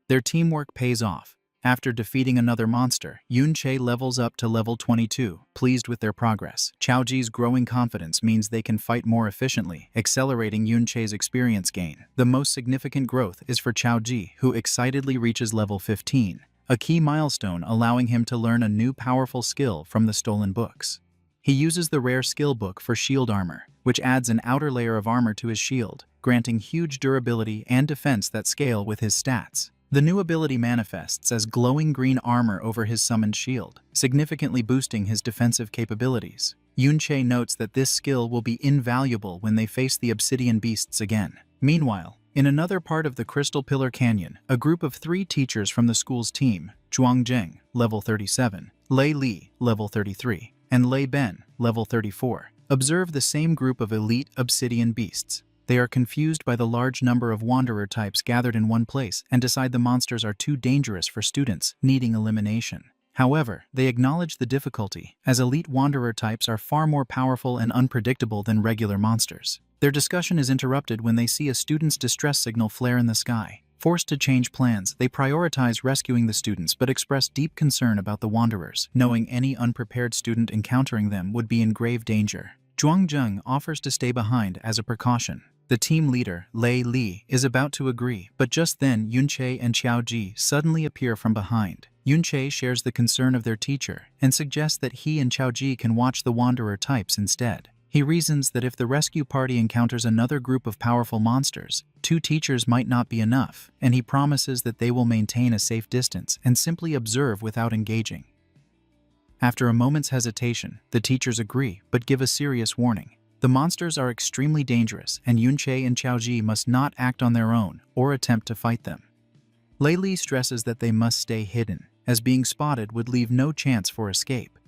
Speaker 1: Their teamwork pays off. After defeating another monster, Yunche levels up to level 22, pleased with their progress. Qiaoji's growing confidence means they can fight more efficiently, accelerating Yunche's experience gain. The most significant growth is for Qiaoji, who excitedly reaches level 15, a key milestone allowing him to learn a new powerful skill from the stolen books. He uses the rare skill book for shield armor, which adds an outer layer of armor to his shield, granting huge durability and defense that scale with his stats. The new ability manifests as glowing green armor over his summoned shield, significantly boosting his defensive capabilities. Yunche notes that this skill will be invaluable when they face the obsidian beasts again. Meanwhile, in another part of the Crystal Pillar Canyon, a group of 3 teachers from the school's team, Zhuangzheng, level 37, Lei Li, level 33, and Lei Ben, level 34, observe the same group of elite obsidian beasts. They are confused by the large number of wanderer types gathered in one place and decide the monsters are too dangerous for students, needing elimination. However, they acknowledge the difficulty, as elite wanderer types are far more powerful and unpredictable than regular monsters. Their discussion is interrupted when they see a student's distress signal flare in the sky. Forced to change plans, they prioritize rescuing the students but express deep concern about the wanderers, knowing any unprepared student encountering them would be in grave danger. Zhuangzheng offers to stay behind as a precaution. The team leader, Lei Li, is about to agree, but just then Yunche and Qiaoji suddenly appear from behind. Yunche shares the concern of their teacher and suggests that he and Qiaoji can watch the wanderer types instead. He reasons that if the rescue party encounters another group of powerful monsters, 2 teachers might not be enough, and he promises that they will maintain a safe distance and simply observe without engaging. After a moment's hesitation, the teachers agree but give a serious warning. The monsters are extremely dangerous, and Yunche and Qiaoji must not act on their own or attempt to fight them. Lei Li stresses that they must stay hidden, as being spotted would leave no chance for escape.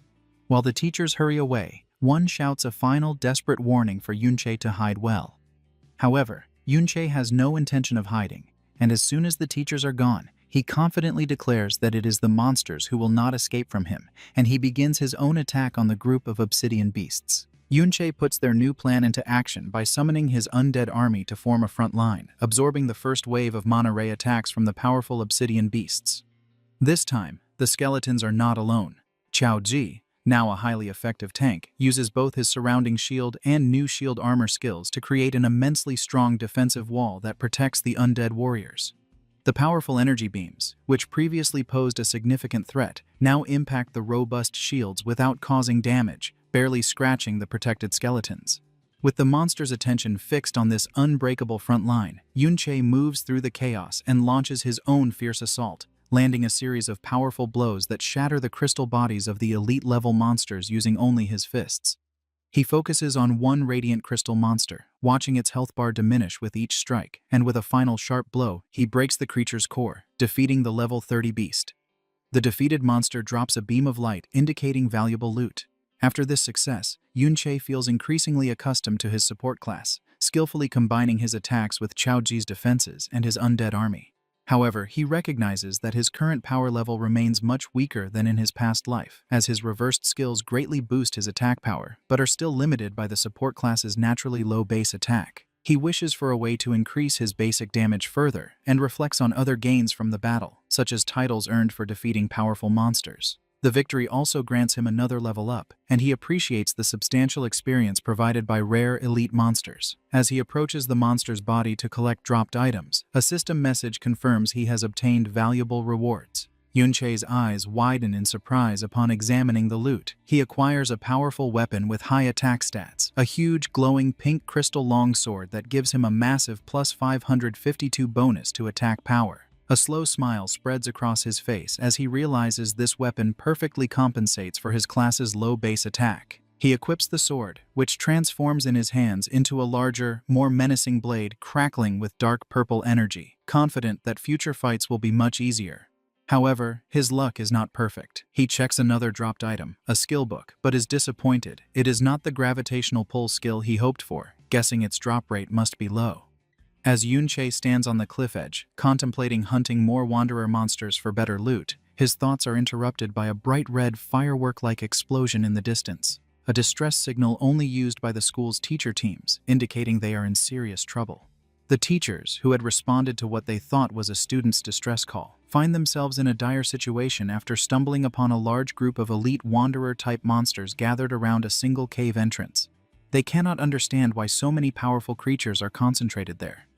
Speaker 1: While the teachers hurry away, one shouts a final desperate warning for Yunche to hide well. However, Yunche has no intention of hiding, and as soon as the teachers are gone, he confidently declares that it is the monsters who will not escape from him, and he begins his own attack on the group of obsidian beasts. Yunche puts their new plan into action by summoning his undead army to form a front line, absorbing the first wave of mana ray attacks from the powerful obsidian beasts. This time, the skeletons are not alone. Qiao Ji, now a highly effective tank, uses both his surrounding shield and new shield armor skills to create an immensely strong defensive wall that protects the undead warriors. The powerful energy beams, which previously posed a significant threat, now impact the robust shields without causing damage, barely scratching the protected skeletons. With the monster's attention fixed on this unbreakable front line, Yunche moves through the chaos and launches his own fierce assault, landing a series of powerful blows that shatter the crystal bodies of the elite-level monsters using only his fists. He focuses on one radiant crystal monster, watching its health bar diminish with each strike, and with a final sharp blow, he breaks the creature's core, defeating the level 30 beast. The defeated monster drops a beam of light, indicating valuable loot. After this success, Yunche feels increasingly accustomed to his support class, skillfully combining his attacks with Qiao Ji's defenses and his undead army. However, he recognizes that his current power level remains much weaker than in his past life, as his reversed skills greatly boost his attack power, but are still limited by the support class's naturally low base attack. He wishes for a way to increase his basic damage further, and reflects on other gains from the battle, such as titles earned for defeating powerful monsters. The victory also grants him another level up, and he appreciates the substantial experience provided by rare elite monsters. As he approaches the monster's body to collect dropped items, a system message confirms he has obtained valuable rewards. Yunche's eyes widen in surprise upon examining the loot. He acquires a powerful weapon with high attack stats, a huge glowing pink crystal longsword that gives him a massive plus 552 bonus to attack power. A slow smile spreads across his face as he realizes this weapon perfectly compensates for his class's low base attack. He equips the sword, which transforms in his hands into a larger, more menacing blade crackling with dark purple energy, confident that future fights will be much easier. However, his luck is not perfect. He checks another dropped item, a skill book, but is disappointed. It is not the gravitational pull skill he hoped for, guessing its drop rate must be low. As Yunche stands on the cliff edge, contemplating hunting more wanderer monsters for better loot, his thoughts are interrupted by a bright red firework-like explosion in the distance, a distress signal only used by the school's teacher teams, indicating they are in serious trouble. The teachers, who had responded to what they thought was a student's distress call, find themselves in a dire situation after stumbling upon a large group of elite wanderer-type monsters gathered around a single cave entrance. They cannot understand why so many powerful creatures are concentrated there.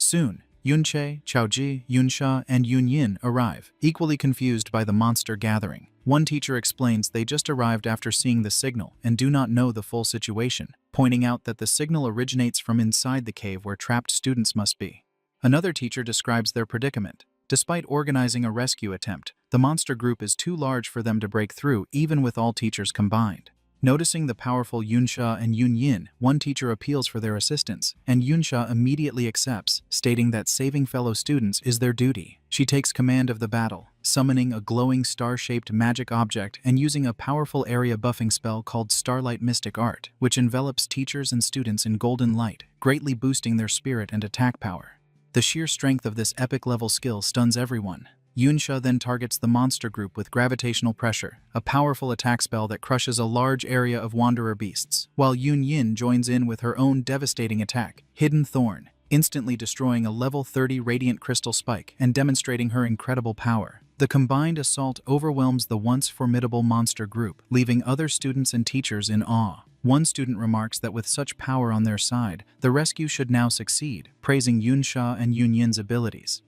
Speaker 1: Soon, Yunche, Qiao Ji, Yunsha, and Yunyin arrive, equally confused by the monster gathering. One teacher explains they just arrived after seeing the signal and do not know the full situation, pointing out that the signal originates from inside the cave where trapped students must be. Another teacher describes their predicament. Despite organizing a rescue attempt, the monster group is too large for them to break through even with all teachers combined. Noticing the powerful Yunsha and Yunyin, one teacher appeals for their assistance, and Yunsha immediately accepts, stating that saving fellow students is their duty. She takes command of the battle, summoning a glowing star-shaped magic object and using a powerful area buffing spell called Starlight Mystic Art, which envelops teachers and students in golden light, greatly boosting their spirit and attack power. The sheer strength of this epic-level skill stuns everyone. Yunsha then targets the monster group with gravitational pressure, a powerful attack spell that crushes a large area of wanderer beasts, while Yunyin joins in with her own devastating attack, Hidden Thorn, instantly destroying a level 30 radiant crystal spike and demonstrating her incredible power. The combined assault overwhelms the once formidable monster group, leaving other students and teachers in awe. One student remarks that with such power on their side, the rescue should now succeed, praising Yunsha and Yunyin's abilities.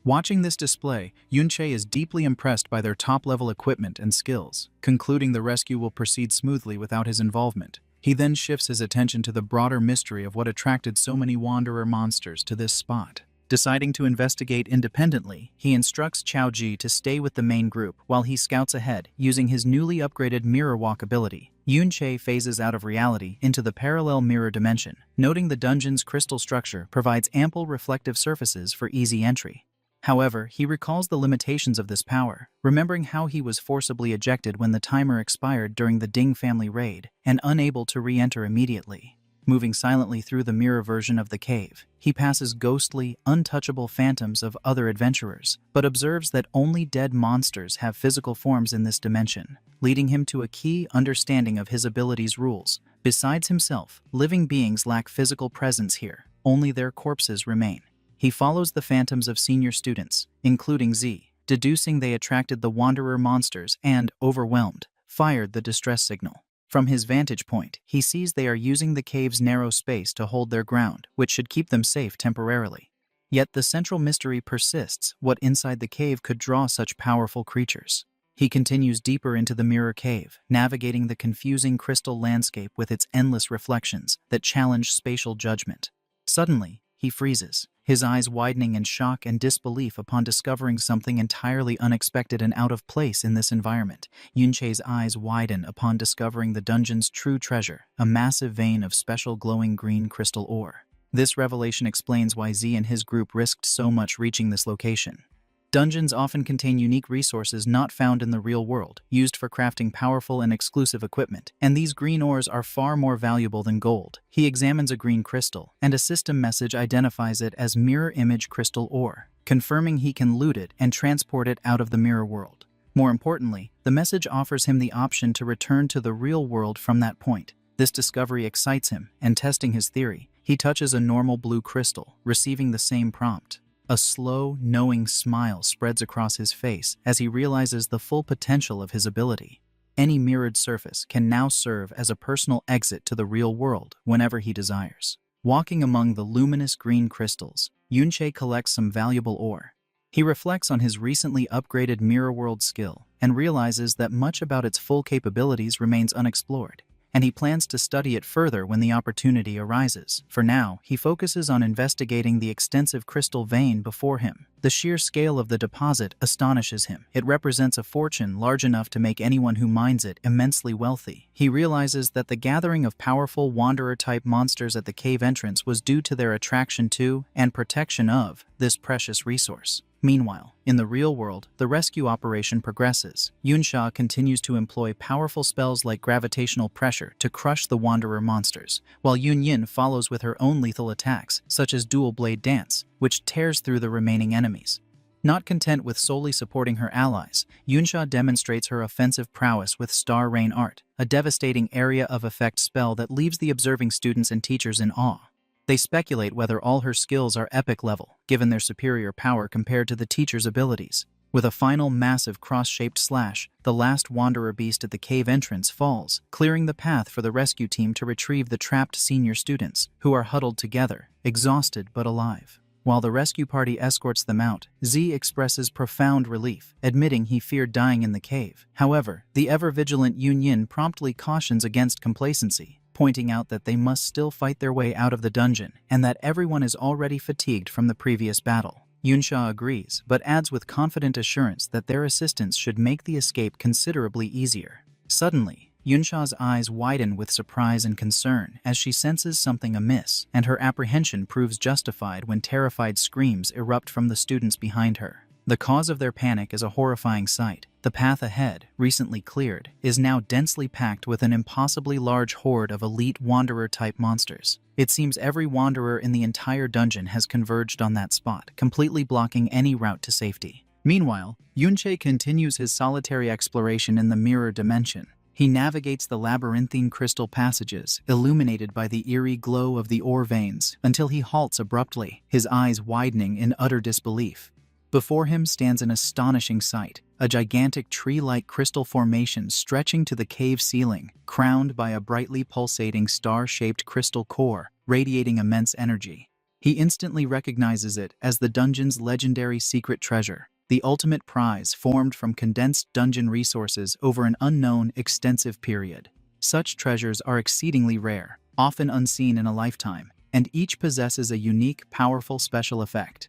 Speaker 1: Watching this display, Yunche is deeply impressed by their top-level equipment and skills, concluding the rescue will proceed smoothly without his involvement. He then shifts his attention to the broader mystery of what attracted so many wanderer monsters to this spot. Deciding to investigate independently, he instructs Qiao Ji to stay with the main group while he scouts ahead, using his newly upgraded mirror walk ability. Yunche phases out of reality into the parallel mirror dimension, noting the dungeon's crystal structure provides ample reflective surfaces for easy entry. However, he recalls the limitations of this power, remembering how he was forcibly ejected when the timer expired during the Ding family raid, and unable to re-enter immediately. Moving silently through the mirror version of the cave, he passes ghostly, untouchable phantoms of other adventurers, but observes that only dead monsters have physical forms in this dimension, leading him to a key understanding of his ability's rules. Besides himself, living beings lack physical presence here. Only their corpses remain. He follows the phantoms of senior students, including Z, deducing they attracted the Wanderer monsters and, overwhelmed, fired the distress signal. From his vantage point, he sees they are using the cave's narrow space to hold their ground, which should keep them safe temporarily. Yet the central mystery persists: what inside the cave could draw such powerful creatures? He continues deeper into the mirror cave, navigating the confusing crystal landscape with its endless reflections that challenge spatial judgment. Suddenly, he freezes, his eyes widening in shock and disbelief upon discovering something entirely unexpected and out of place in this environment. Yunche's eyes widen upon discovering the dungeon's true treasure, a massive vein of special glowing green crystal ore. This revelation explains why Z and his group risked so much reaching this location. Dungeons often contain unique resources not found in the real world, used for crafting powerful and exclusive equipment, and these green ores are far more valuable than gold. He examines a green crystal, and a system message identifies it as mirror image crystal ore, confirming he can loot it and transport it out of the mirror world. More importantly, the message offers him the option to return to the real world from that point. This discovery excites him, and testing his theory, he touches a normal blue crystal, receiving the same prompt. A slow, knowing smile spreads across his face as he realizes the full potential of his ability. Any mirrored surface can now serve as a personal exit to the real world whenever he desires. Walking among the luminous green crystals, Yunche collects some valuable ore. He reflects on his recently upgraded mirror world skill and realizes that much about its full capabilities remains unexplored, and he plans to study it further when the opportunity arises. For now, he focuses on investigating the extensive crystal vein before him. The sheer scale of the deposit astonishes him. It represents a fortune large enough to make anyone who mines it immensely wealthy. He realizes that the gathering of powerful Wanderer-type monsters at the cave entrance was due to their attraction to and protection of this precious resource. Meanwhile, in the real world, the rescue operation progresses. Yunsha continues to employ powerful spells like gravitational pressure to crush the Wanderer monsters, while Yunyin follows with her own lethal attacks, such as Dual Blade Dance, which tears through the remaining enemies. Not content with solely supporting her allies, Yunsha demonstrates her offensive prowess with Star Rain Art, a devastating area of effect spell that leaves the observing students and teachers in awe. They speculate whether all her skills are epic level, given their superior power compared to the teacher's abilities. With a final massive cross-shaped slash, the last Wanderer beast at the cave entrance falls, clearing the path for the rescue team to retrieve the trapped senior students, who are huddled together, exhausted but alive. While the rescue party escorts them out, Z expresses profound relief, admitting he feared dying in the cave. However, the ever-vigilant Yunyin promptly cautions against complacency, pointing out that they must still fight their way out of the dungeon and that everyone is already fatigued from the previous battle. Yunsha agrees, but adds with confident assurance that their assistance should make the escape considerably easier. Suddenly, Yunsha's eyes widen with surprise and concern as she senses something amiss, and her apprehension proves justified when terrified screams erupt from the students behind her. The cause of their panic is a horrifying sight. The path ahead, recently cleared, is now densely packed with an impossibly large horde of elite Wanderer-type monsters. It seems every Wanderer in the entire dungeon has converged on that spot, completely blocking any route to safety. Meanwhile, Yunche continues his solitary exploration in the mirror dimension. He navigates the labyrinthine crystal passages, illuminated by the eerie glow of the ore veins, until he halts abruptly, his eyes widening in utter disbelief. Before him stands an astonishing sight, a gigantic tree-like crystal formation stretching to the cave ceiling, crowned by a brightly pulsating star-shaped crystal core, radiating immense energy. He instantly recognizes it as the dungeon's legendary secret treasure, the ultimate prize formed from condensed dungeon resources over an unknown, extensive period. Such treasures are exceedingly rare, often unseen in a lifetime, and each possesses a unique, powerful special effect.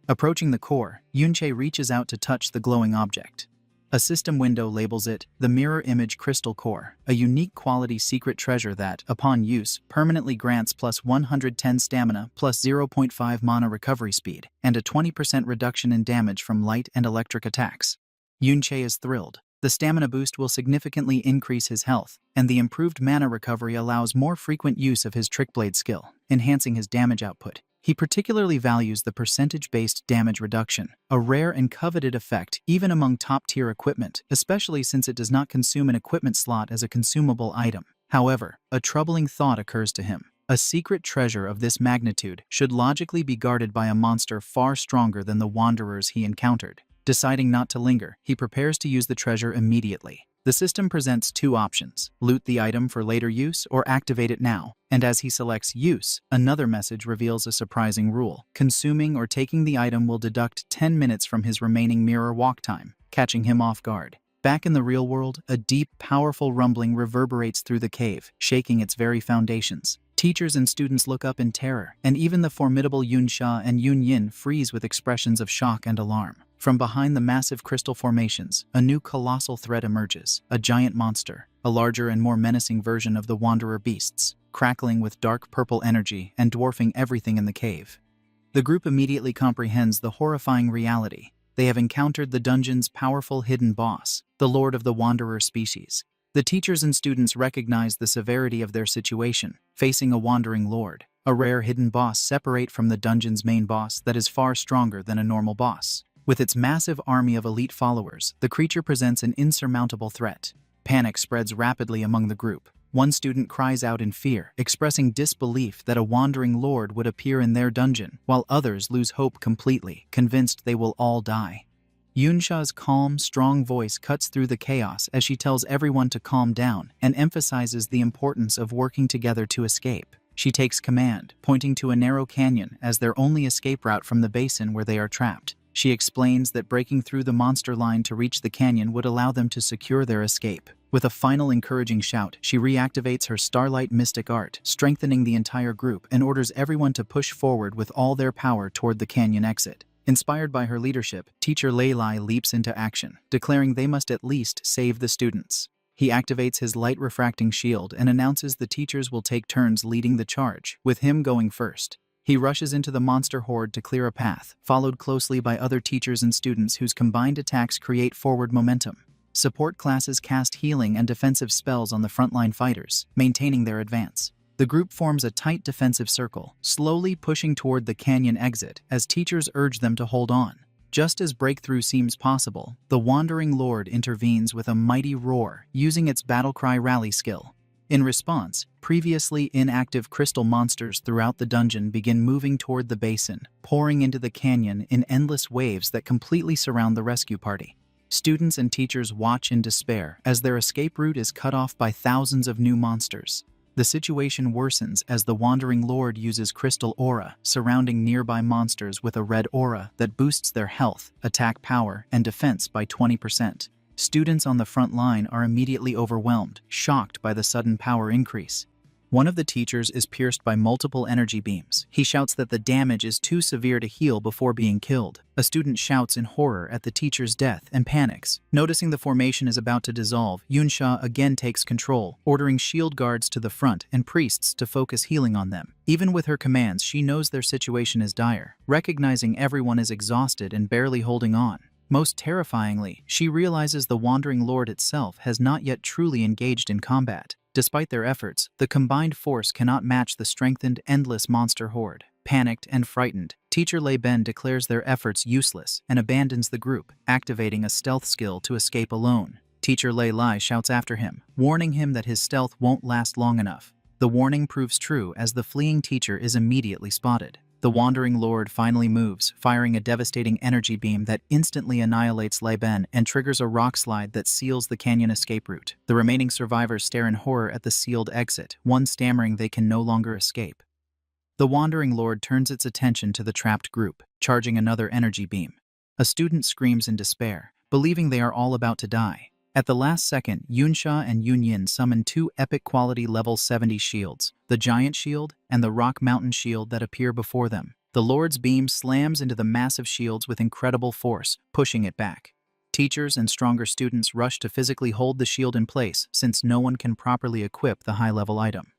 Speaker 1: Approaching the core, Yunche reaches out to touch the glowing object. A system window labels it the Mirror Image Crystal Core, a unique quality secret treasure that, upon use, permanently grants plus 110 stamina plus 0.5 mana recovery speed, and a 20% reduction in damage from light and electric attacks. Yunche is thrilled. The stamina boost will significantly increase his health, and the improved mana recovery allows more frequent use of his Trick Blade skill, enhancing his damage output. He particularly values the percentage-based damage reduction, a rare and coveted effect even among top-tier equipment, especially since it does not consume an equipment slot as a consumable item. However, a troubling thought occurs to him. A secret treasure of this magnitude should logically be guarded by a monster far stronger than the wanderers he encountered. Deciding not to linger, he prepares to use the treasure immediately. The system presents two options: loot the item for later use or activate it now. And as he selects use, another message reveals a surprising rule. Consuming or taking the item will deduct 10 minutes from his remaining mirror walk time, catching him off guard. Back in the real world, a deep, powerful rumbling reverberates through the cave, shaking its very foundations. Teachers and students look up in terror, and even the formidable Yunsha and Yunyin freeze with expressions of shock and alarm. From behind the massive crystal formations, a new colossal threat emerges, a giant monster, a larger and more menacing version of the Wanderer beasts, crackling with dark purple energy and dwarfing everything in the cave. The group immediately comprehends the horrifying reality. They have encountered the dungeon's powerful hidden boss, the Lord of the Wanderer species. The teachers and students recognize the severity of their situation, facing a wandering lord, a rare hidden boss separate from the dungeon's main boss that is far stronger than a normal boss. With its massive army of elite followers, the creature presents an insurmountable threat. Panic spreads rapidly among the group. One student cries out in fear, expressing disbelief that a wandering lord would appear in their dungeon, while others lose hope completely, convinced they will all die. Yunsha's calm, strong voice cuts through the chaos as she tells everyone to calm down and emphasizes the importance of working together to escape. She takes command, pointing to a narrow canyon as their only escape route from the basin where they are trapped. She explains that breaking through the monster line to reach the canyon would allow them to secure their escape. With a final encouraging shout, she reactivates her Starlight Mystic Art, strengthening the entire group, and orders everyone to push forward with all their power toward the canyon exit. Inspired by her leadership, Teacher Lei Lai leaps into action, declaring they must at least save the students. He activates his light refracting shield and announces the teachers will take turns leading the charge, with him going first. He rushes into the monster horde to clear a path, followed closely by other teachers and students whose combined attacks create forward momentum. Support classes cast healing and defensive spells on the frontline fighters, maintaining their advance. The group forms a tight defensive circle, slowly pushing toward the canyon exit as teachers urge them to hold on. Just as breakthrough seems possible, the Wandering Lord intervenes with a mighty roar, using its battlecry rally skill. In response, previously inactive crystal monsters throughout the dungeon begin moving toward the basin, pouring into the canyon in endless waves that completely surround the rescue party. Students and teachers watch in despair as their escape route is cut off by thousands of new monsters. The situation worsens as the Wandering Lord uses Crystal Aura, surrounding nearby monsters with a red aura that boosts their health, attack power, and defense by 20%. Students on the front line are immediately overwhelmed, shocked by the sudden power increase. One of the teachers is pierced by multiple energy beams. He shouts that the damage is too severe to heal before being killed. A student shouts in horror at the teacher's death and panics. Noticing the formation is about to dissolve, Yunsha again takes control, ordering shield guards to the front and priests to focus healing on them. Even with her commands, she knows their situation is dire, recognizing everyone is exhausted and barely holding on. Most terrifyingly, she realizes the Wandering Lord itself has not yet truly engaged in combat. Despite their efforts, the combined force cannot match the strengthened, endless monster horde. Panicked and frightened, Teacher Lei Ben declares their efforts useless and abandons the group, activating a stealth skill to escape alone. Teacher Lei Lai shouts after him, warning him that his stealth won't last long enough. The warning proves true as the fleeing teacher is immediately spotted. The Wandering Lord finally moves, firing a devastating energy beam that instantly annihilates Lei Ben and triggers a rock slide that seals the canyon escape route. The remaining survivors stare in horror at the sealed exit, one stammering they can no longer escape. The Wandering Lord turns its attention to the trapped group, charging another energy beam. A student screams in despair, believing they are all about to die. At the last second, Yunsha and Yunyin summon two epic quality level 70 shields, the Giant Shield and the Rock Mountain Shield that appear before them. The Lord's beam slams into the massive shields with incredible force, pushing it back. Teachers and stronger students rush to physically hold the shield in place since no one can properly equip the high-level item.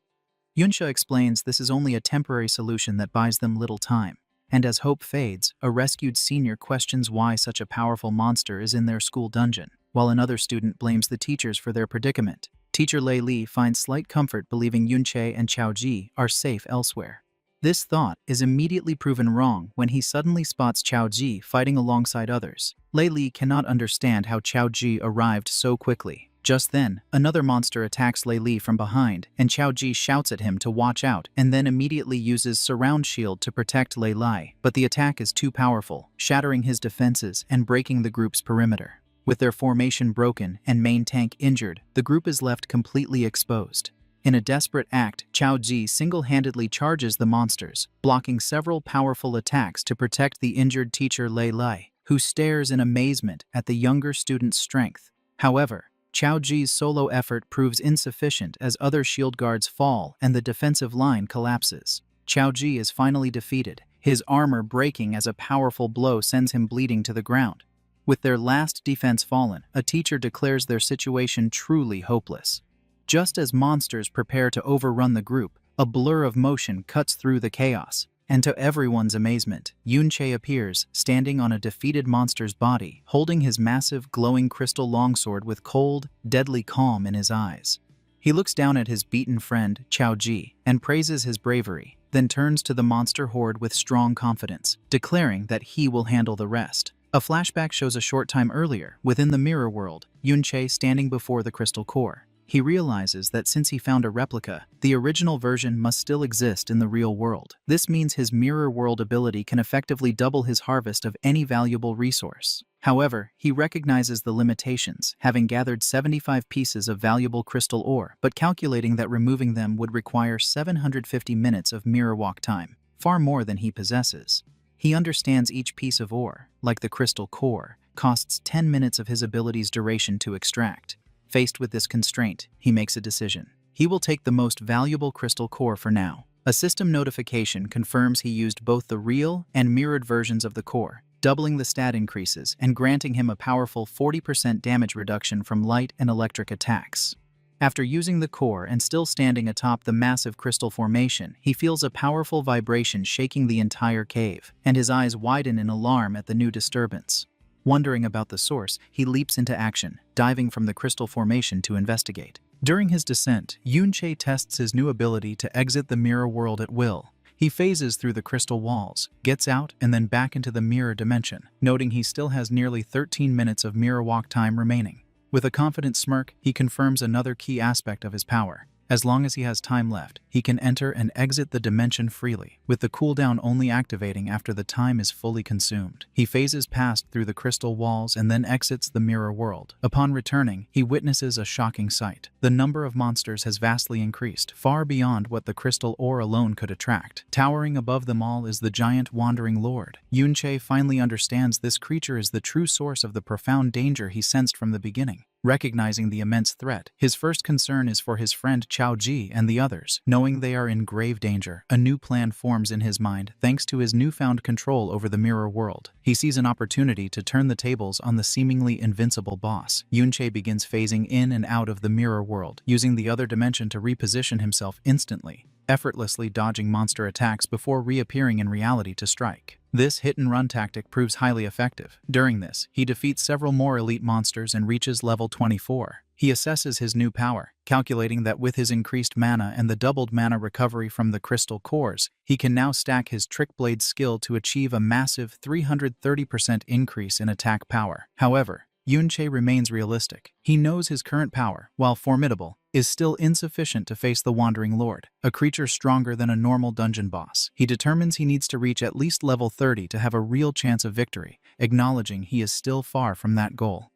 Speaker 1: Yunsha explains this is only a temporary solution that buys them little time. And as hope fades, a rescued senior questions why such a powerful monster is in their school dungeon, while another student blames the teachers for their predicament. Teacher Lei Li finds slight comfort believing Yunche and Chao Ji are safe elsewhere. This thought is immediately proven wrong when he suddenly spots Chao Ji fighting alongside others. Lei Li cannot understand how Chao Ji arrived so quickly. Just then, another monster attacks Lei Li from behind, and Qiao Ji shouts at him to watch out and then immediately uses Surround Shield to protect Lei Li. But the attack is too powerful, shattering his defenses and breaking the group's perimeter. With their formation broken and main tank injured, the group is left completely exposed. In a desperate act, Qiao Ji single-handedly charges the monsters, blocking several powerful attacks to protect the injured teacher Lei Li, who stares in amazement at the younger student's strength. However, Qiao Ji's solo effort proves insufficient as other shield guards fall and the defensive line collapses. Qiao Ji is finally defeated, his armor breaking as a powerful blow sends him bleeding to the ground. With their last defense fallen, a teacher declares their situation truly hopeless. Just as monsters prepare to overrun the group, a blur of motion cuts through the chaos. And to everyone's amazement, Yunche appears, standing on a defeated monster's body, holding his massive, glowing crystal longsword with cold, deadly calm in his eyes. He looks down at his beaten friend, Qiao Ji, and praises his bravery, then turns to the monster horde with strong confidence, declaring that he will handle the rest. A flashback shows a short time earlier, within the mirror world, Yunche standing before the crystal core. He realizes that since he found a replica, the original version must still exist in the real world. This means his mirror world ability can effectively double his harvest of any valuable resource. However, he recognizes the limitations, having gathered 75 pieces of valuable crystal ore, but calculating that removing them would require 750 minutes of mirror walk time, far more than he possesses. He understands each piece of ore, like the crystal core, costs 10 minutes of his ability's duration to extract. Faced with this constraint, he makes a decision. He will take the most valuable crystal core for now. A system notification confirms he used both the real and mirrored versions of the core, doubling the stat increases and granting him a powerful 40% damage reduction from light and electric attacks. After using the core and still standing atop the massive crystal formation, he feels a powerful vibration shaking the entire cave, and his eyes widen in alarm at the new disturbance. Wondering about the source, he leaps into action, diving from the crystal formation to investigate. During his descent, Yunche tests his new ability to exit the mirror world at will. He phases through the crystal walls, gets out, and then back into the mirror dimension, noting he still has nearly 13 minutes of mirror walk time remaining. With a confident smirk, he confirms another key aspect of his power. As long as he has time left, he can enter and exit the dimension freely, with the cooldown only activating after the time is fully consumed. He phases past through the crystal walls and then exits the mirror world. Upon returning, he witnesses a shocking sight. The number of monsters has vastly increased, far beyond what the crystal ore alone could attract. Towering above them all is the giant wandering lord. Yunche finally understands this creature is the true source of the profound danger he sensed from the beginning. Recognizing the immense threat, his first concern is for his friend Qiao Ji and the others. Knowing they are in grave danger, a new plan forms in his mind thanks to his newfound control over the mirror world. He sees an opportunity to turn the tables on the seemingly invincible boss. Yunche begins phasing in and out of the mirror world, using the other dimension to reposition himself instantly, effortlessly dodging monster attacks before reappearing in reality to strike. This hit-and-run tactic proves highly effective. During this, he defeats several more elite monsters and reaches level 24. He assesses his new power, calculating that with his increased mana and the doubled mana recovery from the crystal cores, he can now stack his Trick Blade skill to achieve a massive 330% increase in attack power. However, Yunche remains realistic. He knows his current power, while formidable, is still insufficient to face the Wandering Lord, a creature stronger than a normal dungeon boss. He determines he needs to reach at least level 30 to have a real chance of victory, acknowledging he is still far from that goal.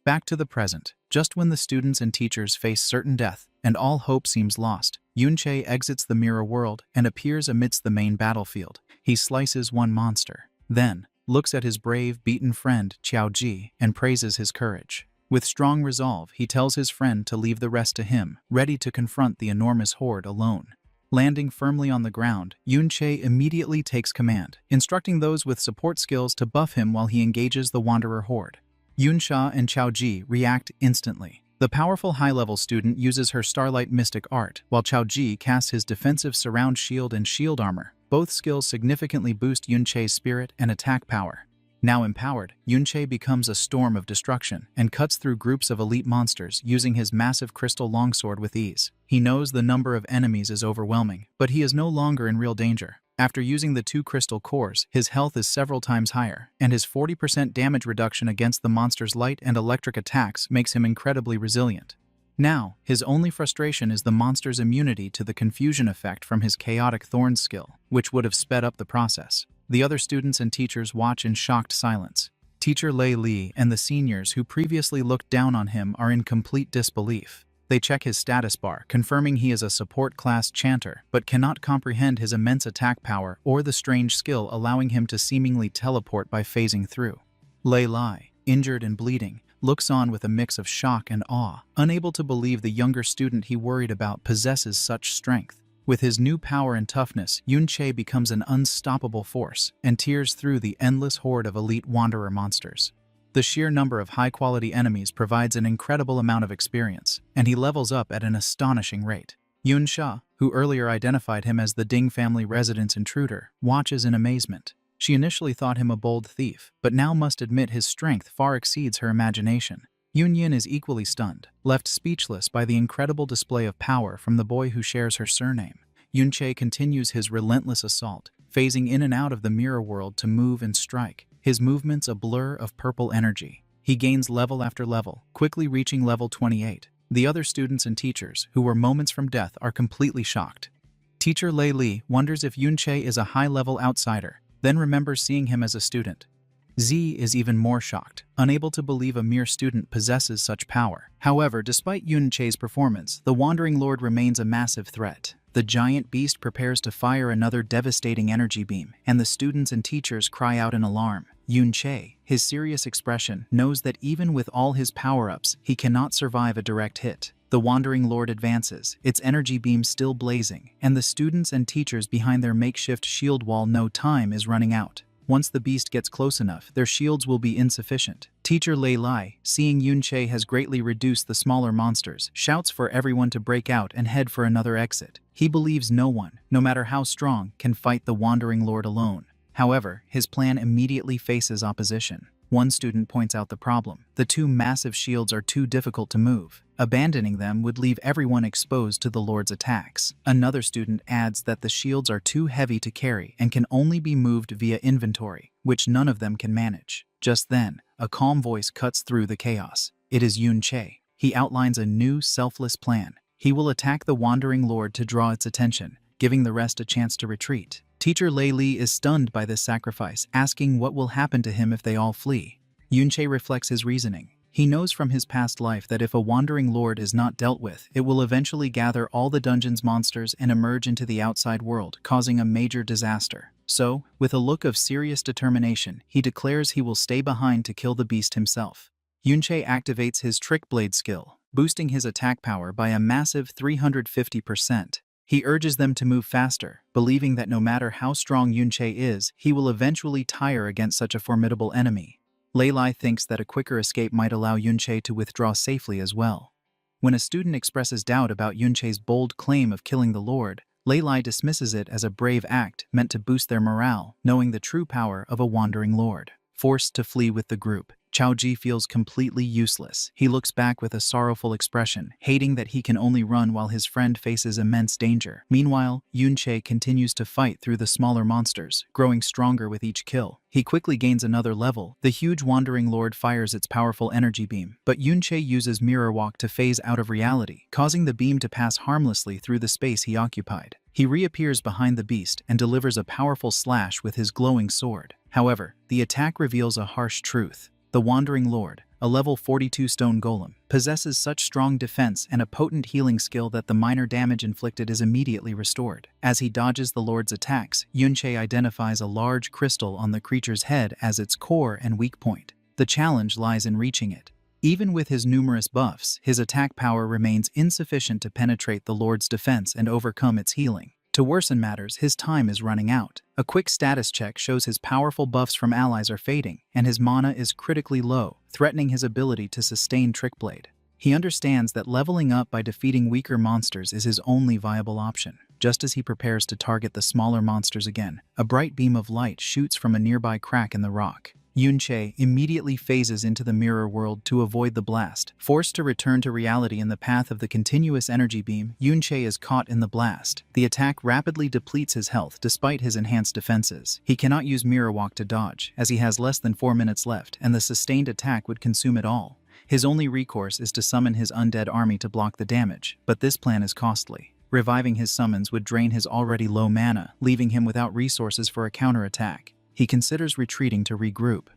Speaker 1: Back to the present, just when the students and teachers face certain death and all hope seems lost, Yunche exits the mirror world and appears amidst the main battlefield. He slices one monster, then looks at his brave, beaten friend Qiao Ji and praises his courage. With strong resolve, he tells his friend to leave the rest to him, ready to confront the enormous horde alone. Landing firmly on the ground, Yunche immediately takes command, instructing those with support skills to buff him while he engages the Wanderer horde. Yunsha and Qiao Ji react instantly. The powerful high-level student uses her Starlight Mystic Art, while Qiao Ji casts his defensive Surround Shield and Shield Armor. Both skills significantly boost Yunche's spirit and attack power. Now empowered, Yunche becomes a storm of destruction and cuts through groups of elite monsters using his massive crystal longsword with ease. He knows the number of enemies is overwhelming, but he is no longer in real danger. After using the 2 crystal cores, his health is several times higher, and his 40% damage reduction against the monster's light and electric attacks makes him incredibly resilient. Now, his only frustration is the monster's immunity to the confusion effect from his chaotic thorns skill, which would have sped up the process. The other students and teachers watch in shocked silence. Teacher Lei Li and the seniors who previously looked down on him are in complete disbelief. They check his status bar, confirming he is a support class chanter, but cannot comprehend his immense attack power or the strange skill allowing him to seemingly teleport by phasing through. Lei Li, injured and bleeding, looks on with a mix of shock and awe, unable to believe the younger student he worried about possesses such strength. With his new power and toughness, Yunche becomes an unstoppable force and tears through the endless horde of elite wanderer monsters. The sheer number of high-quality enemies provides an incredible amount of experience, and he levels up at an astonishing rate. Yun Sha, who earlier identified him as the Ding family residence intruder, watches in amazement. She initially thought him a bold thief, but now must admit his strength far exceeds her imagination. Yun Yin is equally stunned, left speechless by the incredible display of power from the boy who shares her surname. Yunche continues his relentless assault, phasing in and out of the mirror world to move and strike, his movements a blur of purple energy. He gains level after level, quickly reaching level 28. The other students and teachers, who were moments from death, are completely shocked. Teacher Lei Li wonders if Yunche is a high-level outsider, then remembers seeing him as a student. Z is even more shocked, unable to believe a mere student possesses such power. However, despite Yunche's performance, the Wandering Lord remains a massive threat. The giant beast prepares to fire another devastating energy beam, and the students and teachers cry out in alarm. Yunche, his serious expression, knows that even with all his power-ups, he cannot survive a direct hit. The Wandering Lord advances, its energy beam still blazing, and the students and teachers behind their makeshift shield wall know time is running out. Once the beast gets close enough, their shields will be insufficient. Teacher Lei Li, seeing Yunche has greatly reduced the smaller monsters, shouts for everyone to break out and head for another exit. He believes no one, no matter how strong, can fight the Wandering Lord alone. However, his plan immediately faces opposition. One student points out the problem. The 2 massive shields are too difficult to move. Abandoning them would leave everyone exposed to the Lord's attacks. Another student adds that the shields are too heavy to carry and can only be moved via inventory, which none of them can manage. Just then, a calm voice cuts through the chaos. It is Yunche. He outlines a new, selfless plan. He will attack the Wandering Lord to draw its attention, giving the rest a chance to retreat. Teacher Lei Li is stunned by this sacrifice, asking what will happen to him if they all flee. Yunche reflects his reasoning. He knows from his past life that if a Wandering Lord is not dealt with, it will eventually gather all the dungeon's monsters and emerge into the outside world, causing a major disaster. So, with a look of serious determination, he declares he will stay behind to kill the beast himself. Yunche activates his Trick Blade skill, boosting his attack power by a massive 350%. He urges them to move faster, believing that no matter how strong Yunche is, he will eventually tire against such a formidable enemy. Lei Li thinks that a quicker escape might allow Yunche to withdraw safely as well. When a student expresses doubt about Yunche's bold claim of killing the Lord, Lei Li dismisses it as a brave act meant to boost their morale, knowing the true power of a Wandering Lord. Forced to flee with the group, Chao Ji feels completely useless. He looks back with a sorrowful expression, hating that he can only run while his friend faces immense danger. Meanwhile, Yunche continues to fight through the smaller monsters, growing stronger with each kill. He quickly gains another level. The huge Wandering Lord fires its powerful energy beam, but Yunche uses Mirror Walk to phase out of reality, causing the beam to pass harmlessly through the space he occupied. He reappears behind the beast and delivers a powerful slash with his glowing sword. However, the attack reveals a harsh truth. The Wandering Lord, a level 42 stone golem, possesses such strong defense and a potent healing skill that the minor damage inflicted is immediately restored. As he dodges the Lord's attacks, Yunche identifies a large crystal on the creature's head as its core and weak point. The challenge lies in reaching it. Even with his numerous buffs, his attack power remains insufficient to penetrate the Lord's defense and overcome its healing. To worsen matters, his time is running out. A quick status check shows his powerful buffs from allies are fading, and his mana is critically low, threatening his ability to sustain Trick Blade. He understands that leveling up by defeating weaker monsters is his only viable option. Just as he prepares to target the smaller monsters again, a bright beam of light shoots from a nearby crack in the rock. Yunche immediately phases into the mirror world to avoid the blast. Forced to return to reality in the path of the continuous energy beam, Yunche is caught in the blast. The attack rapidly depletes his health despite his enhanced defenses. He cannot use Mirror Walk to dodge, as he has less than 4 minutes left, and the sustained attack would consume it all. His only recourse is to summon his undead army to block the damage, but this plan is costly. Reviving his summons would drain his already low mana, leaving him without resources for a counterattack. He considers retreating to regroup.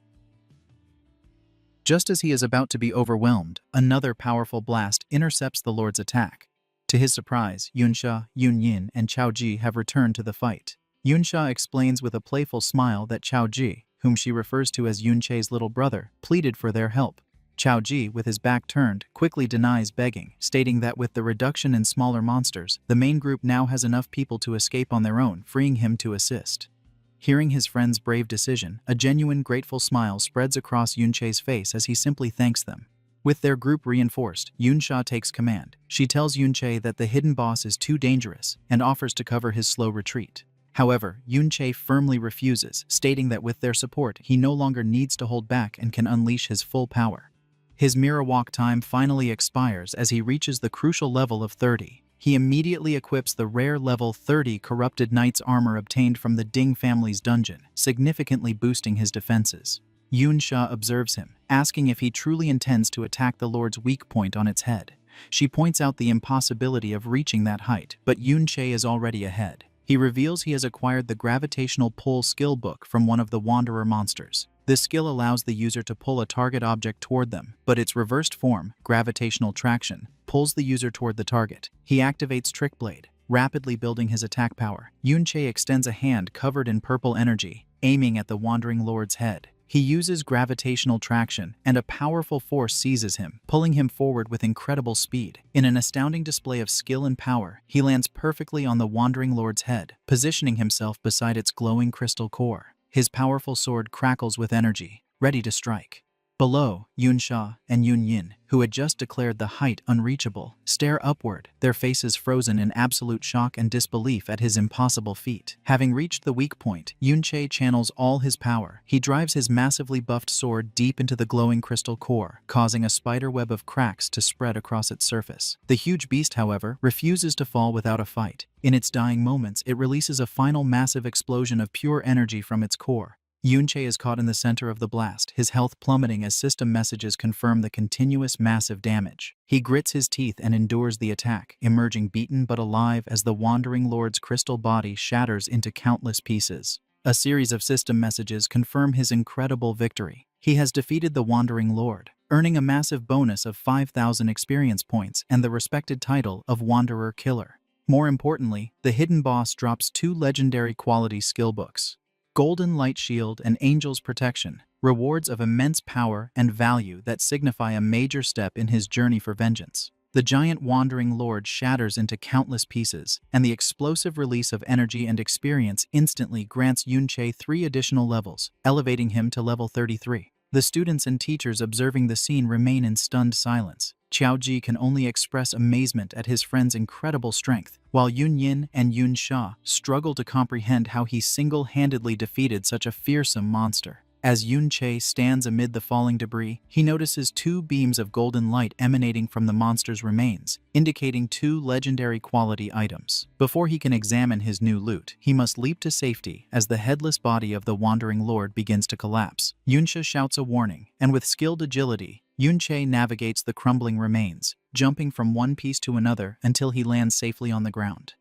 Speaker 1: Just as he is about to be overwhelmed, another powerful blast intercepts the Lord's attack. To his surprise, Yunsha, Yunyin, and Chaoji have returned to the fight. Yunsha explains with a playful smile that Chaoji, whom she refers to as Yunche's little brother, pleaded for their help. Chaoji, with his back turned, quickly denies begging, stating that with the reduction in smaller monsters, the main group now has enough people to escape on their own, freeing him to assist. Hearing his friend's brave decision, a genuine grateful smile spreads across Yunche's face as he simply thanks them. With their group reinforced, Yunsha takes command. She tells Yunche that the hidden boss is too dangerous and offers to cover his slow retreat. However, Yunche firmly refuses, stating that with their support, he no longer needs to hold back and can unleash his full power. His mirror walk time finally expires as he reaches the crucial level of 30. He immediately equips the rare level 30 Corrupted Knight's armor obtained from the Ding family's dungeon, significantly boosting his defenses. Yunsha observes him, asking if he truly intends to attack the Lord's weak point on its head. She points out the impossibility of reaching that height, but Yunche is already ahead. He reveals he has acquired the Gravitational Pull skill book from one of the Wanderer monsters. This skill allows the user to pull a target object toward them, but its reversed form, gravitational traction, pulls the user toward the target. He activates Trick Blade, rapidly building his attack power. Yunche extends a hand covered in purple energy, aiming at the Wandering Lord's head. He uses gravitational traction, and a powerful force seizes him, pulling him forward with incredible speed. In an astounding display of skill and power, he lands perfectly on the Wandering Lord's head, positioning himself beside its glowing crystal core. His powerful sword crackles with energy, ready to strike. Below, Yunsha and Yunyin, who had just declared the height unreachable, stare upward, their faces frozen in absolute shock and disbelief at his impossible feat. Having reached the weak point, Yunche channels all his power. He drives his massively buffed sword deep into the glowing crystal core, causing a spiderweb of cracks to spread across its surface. The huge beast, however, refuses to fall without a fight. In its dying moments, it releases a final massive explosion of pure energy from its core. Yunche is caught in the center of the blast, his health plummeting as system messages confirm the continuous massive damage. He grits his teeth and endures the attack, emerging beaten but alive as the Wandering Lord's crystal body shatters into countless pieces. A series of system messages confirm his incredible victory. He has defeated the Wandering Lord, earning a massive bonus of 5,000 experience points and the respected title of Wanderer Killer. More importantly, the hidden boss drops 2 legendary quality skill books. Golden Light Shield and Angel's Protection, rewards of immense power and value that signify a major step in his journey for vengeance. The giant Wandering Lord shatters into countless pieces, and the explosive release of energy and experience instantly grants Yunche 3 additional levels, elevating him to level 33. The students and teachers observing the scene remain in stunned silence. Chaoji can only express amazement at his friend's incredible strength, while Yunyin and Yunsha struggle to comprehend how he single-handedly defeated such a fearsome monster. As Yunche stands amid the falling debris, he notices 2 beams of golden light emanating from the monster's remains, indicating 2 legendary quality items. Before he can examine his new loot, he must leap to safety as the headless body of the Wandering Lord begins to collapse. Yunsha shouts a warning, and with skilled agility, Yunche navigates the crumbling remains, jumping from one piece to another until he lands safely on the ground.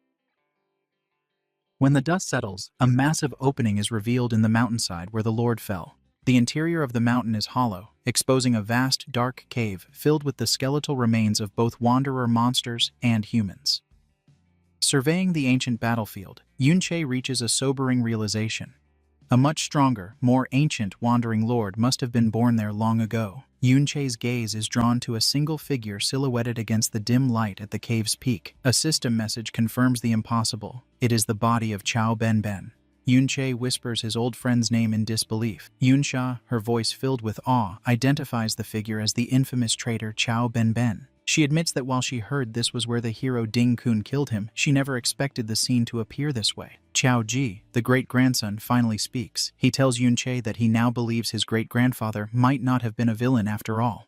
Speaker 1: When the dust settles, a massive opening is revealed in the mountainside where the Lord fell. The interior of the mountain is hollow, exposing a vast, dark cave filled with the skeletal remains of both wanderer monsters and humans. Surveying the ancient battlefield, Yunche reaches a sobering realization. A much stronger, more ancient Wandering Lord must have been born there long ago. Yunche's gaze is drawn to a single figure silhouetted against the dim light at the cave's peak. A system message confirms the impossible. It is the body of Chao Benben. Yunche whispers his old friend's name in disbelief. Yunsha, her voice filled with awe, identifies the figure as the infamous traitor Chao Benben. She admits that while she heard this was where the hero Ding Kun killed him, she never expected the scene to appear this way. Qiao Ji, the great-grandson, finally speaks. He tells Yunche that he now believes his great-grandfather might not have been a villain after all.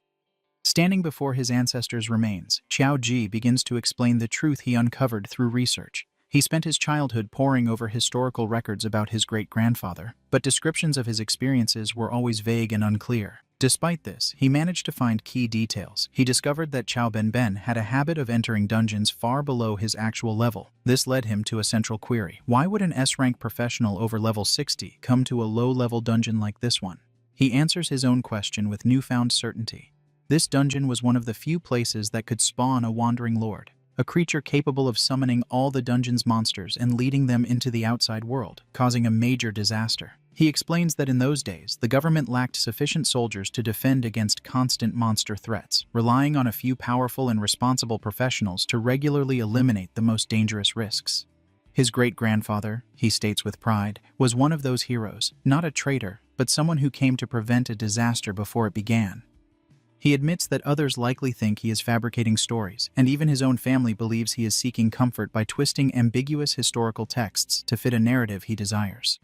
Speaker 1: Standing before his ancestors' remains, Qiao Ji begins to explain the truth he uncovered through research. He spent his childhood poring over historical records about his great-grandfather, but descriptions of his experiences were always vague and unclear. Despite this, he managed to find key details. He discovered that Qiao Benben had a habit of entering dungeons far below his actual level. This led him to a central query. Why would an S-rank professional over level 60 come to a low-level dungeon like this one? He answers his own question with newfound certainty. This dungeon was one of the few places that could spawn a wandering lord, a creature capable of summoning all the dungeon's monsters and leading them into the outside world, causing a major disaster. He explains that in those days, the government lacked sufficient soldiers to defend against constant monster threats, relying on a few powerful and responsible professionals to regularly eliminate the most dangerous risks. His great-grandfather, he states with pride, was one of those heroes, not a traitor, but someone who came to prevent a disaster before it began. He admits that others likely think he is fabricating stories, and even his own family believes he is seeking comfort by twisting ambiguous historical texts to fit a narrative he desires.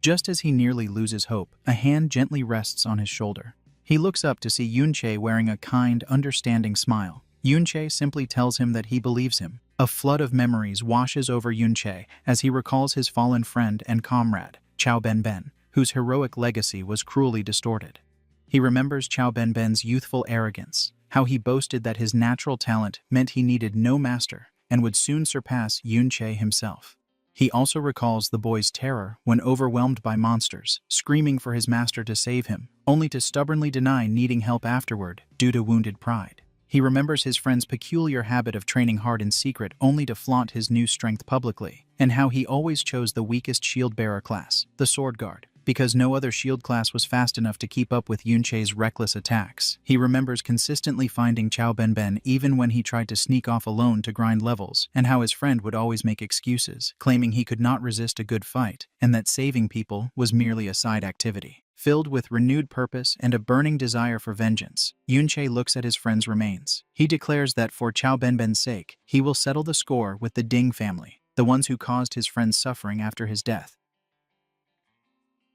Speaker 1: Just as he nearly loses hope, a hand gently rests on his shoulder. He looks up to see Yunche wearing a kind, understanding smile. Yunche simply tells him that he believes him. A flood of memories washes over Yunche as he recalls his fallen friend and comrade, Qiao Benben, whose heroic legacy was cruelly distorted. He remembers Qiao Benben's youthful arrogance, how he boasted that his natural talent meant he needed no master and would soon surpass Yunche himself. He also recalls the boy's terror when overwhelmed by monsters, screaming for his master to save him, only to stubbornly deny needing help afterward due to wounded pride. He remembers his friend's peculiar habit of training hard in secret only to flaunt his new strength publicly, and how he always chose the weakest shield-bearer class, the Sword Guard, because no other shield class was fast enough to keep up with Yunche's reckless attacks. He remembers consistently finding Qiao Benben even when he tried to sneak off alone to grind levels, and how his friend would always make excuses, claiming he could not resist a good fight, and that saving people was merely a side activity. Filled with renewed purpose and a burning desire for vengeance, Yunche looks at his friend's remains. He declares that for Qiao Benben's sake, he will settle the score with the Ding family, the ones who caused his friend's suffering after his death.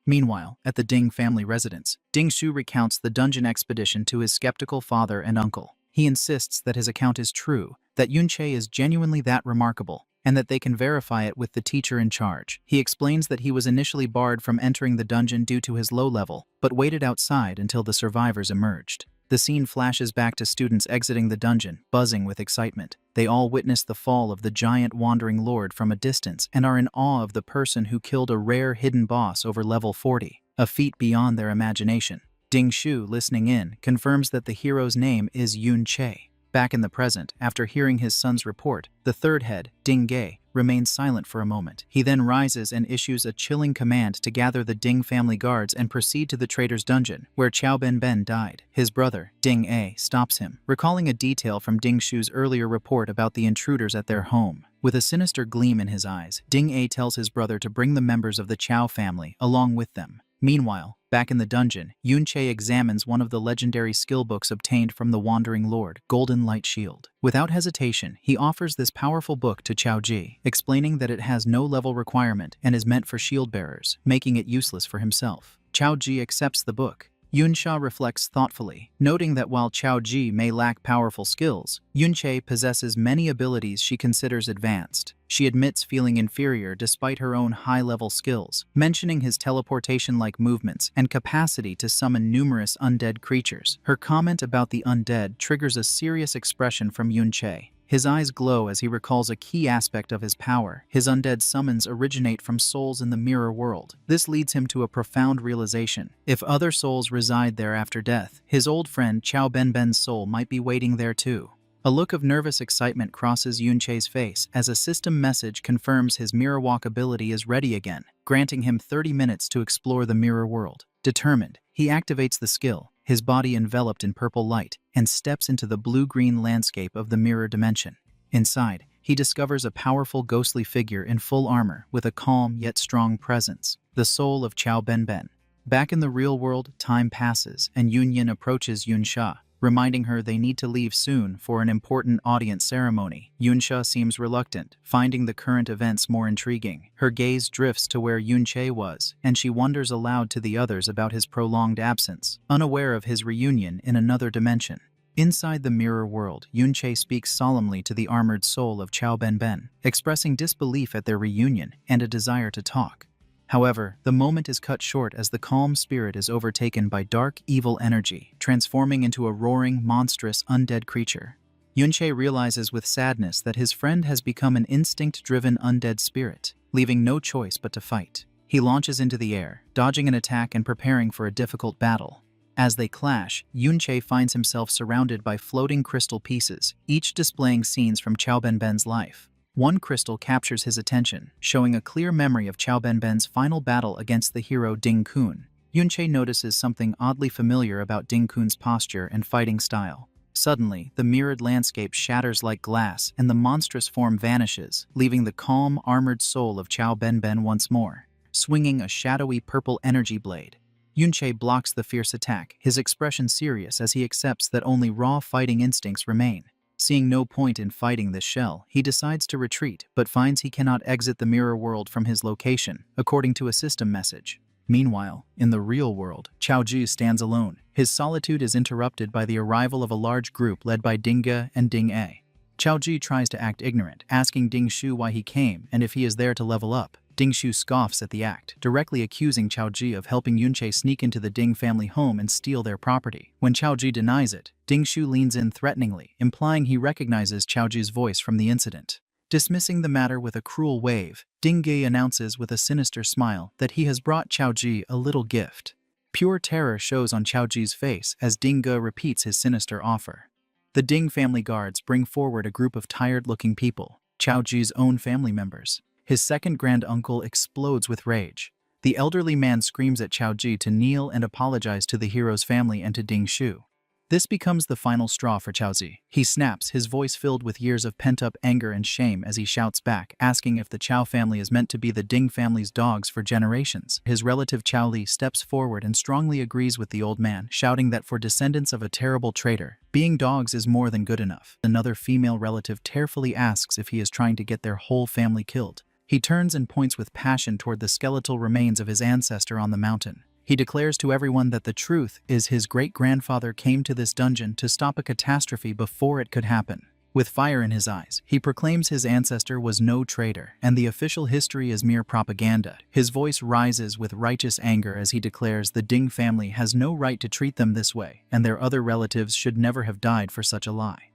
Speaker 1: Meanwhile, at the Ding family residence, Ding Shu recounts the dungeon expedition to his skeptical father and uncle. He insists that his account is true, that Yunche is genuinely that remarkable, and that they can verify it with the teacher in charge. He explains that he was initially barred from entering the dungeon due to his low level, but waited outside until the survivors emerged. The scene flashes back to students exiting the dungeon, buzzing with excitement. They all witness the fall of the giant wandering lord from a distance and are in awe of the person who killed a rare hidden boss over level 40, a feat beyond their imagination. Ding Shu, listening in, confirms that the hero's name is Yunche. Back in the present, after hearing his son's report, the third head, Ding Ge, remains silent for a moment. He then rises and issues a chilling command to gather the Ding family guards and proceed to the traitor's dungeon, where Qiao Benben died. His brother, Ding A, stops him, recalling a detail from Ding Shu's earlier report about the intruders at their home. With a sinister gleam in his eyes, Ding A tells his brother to bring the members of the Qiao family along with them. Meanwhile, back in the dungeon, Yunche examines one of the legendary skill books obtained from the Wandering Lord, Golden Light Shield. Without hesitation, he offers this powerful book to Qiao Ji, explaining that it has no level requirement and is meant for shield bearers, making it useless for himself. Qiao Ji accepts the book. Yunsha reflects thoughtfully, noting that while Qiao Ji may lack powerful skills, Yunche possesses many abilities she considers advanced. She admits feeling inferior despite her own high-level skills, mentioning his teleportation-like movements and capacity to summon numerous undead creatures. Her comment about the undead triggers a serious expression from Yunche. His eyes glow as he recalls a key aspect of his power. His undead summons originate from souls in the mirror world. This leads him to a profound realization. If other souls reside there after death, his old friend Qiao Benben's soul might be waiting there too. A look of nervous excitement crosses Yunche's face as a system message confirms his mirror walk ability is ready again, granting him 30 minutes to explore the mirror world. Determined, he activates the skill, his body enveloped in purple light, and steps into the blue-green landscape of the mirror dimension. Inside, he discovers a powerful ghostly figure in full armor with a calm yet strong presence, the soul of Qiao Benben. Back in the real world, time passes and Yunyin approaches Yunsha, reminding her they need to leave soon for an important audience ceremony. Yunsha seems reluctant, finding the current events more intriguing. Her gaze drifts to where Yunche was, and she wonders aloud to the others about his prolonged absence, unaware of his reunion in another dimension. Inside the mirror world, Yunche speaks solemnly to the armored soul of Chao Benben, expressing disbelief at their reunion and a desire to talk. However, the moment is cut short as the calm spirit is overtaken by dark, evil energy, transforming into a roaring, monstrous, undead creature. Yunche realizes with sadness that his friend has become an instinct-driven undead spirit, leaving no choice but to fight. He launches into the air, dodging an attack and preparing for a difficult battle. As they clash, Yunche finds himself surrounded by floating crystal pieces, each displaying scenes from Chao Benben's life. One crystal captures his attention, showing a clear memory of Chao Benben's final battle against the hero Ding Kun. Yunche notices something oddly familiar about Ding Kun's posture and fighting style. Suddenly, the mirrored landscape shatters like glass and the monstrous form vanishes, leaving the calm, armored soul of Chao Benben once more, swinging a shadowy purple energy blade. Yunche blocks the fierce attack, his expression serious as he accepts that only raw fighting instincts remain. Seeing no point in fighting this shell, he decides to retreat, but finds he cannot exit the mirror world from his location, according to a system message. Meanwhile, in the real world, Chao Ji stands alone. His solitude is interrupted by the arrival of a large group led by Ding Ge and Ding A. Chao Ji tries to act ignorant, asking Ding Shu why he came and if he is there to level up. Ding Shu scoffs at the act, directly accusing Chao Ji of helping Yunche sneak into the Ding family home and steal their property. When Chao Ji denies it, Ding Shu leans in threateningly, implying he recognizes Chao Ji's voice from the incident. Dismissing the matter with a cruel wave, Ding Ge announces with a sinister smile that he has brought Chao Ji a little gift. Pure terror shows on Chao Ji's face as Ding Ge repeats his sinister offer. The Ding family guards bring forward a group of tired-looking people, Chao Ji's own family members. His second grand-uncle explodes with rage. The elderly man screams at Chao Ji to kneel and apologize to the hero's family and to Ding Shu. This becomes the final straw for Chao Ji. He snaps, his voice filled with years of pent-up anger and shame as he shouts back, asking if the Chao family is meant to be the Ding family's dogs for generations. His relative Chao Li steps forward and strongly agrees with the old man, shouting that for descendants of a terrible traitor, being dogs is more than good enough. Another female relative tearfully asks if he is trying to get their whole family killed. He turns and points with passion toward the skeletal remains of his ancestor on the mountain. He declares to everyone that the truth is his great-grandfather came to this dungeon to stop a catastrophe before it could happen. With fire in his eyes, he proclaims his ancestor was no traitor, and the official history is mere propaganda. His voice rises with righteous anger as he declares the Ding family has no right to treat them this way, and their other relatives should never have died for such a lie.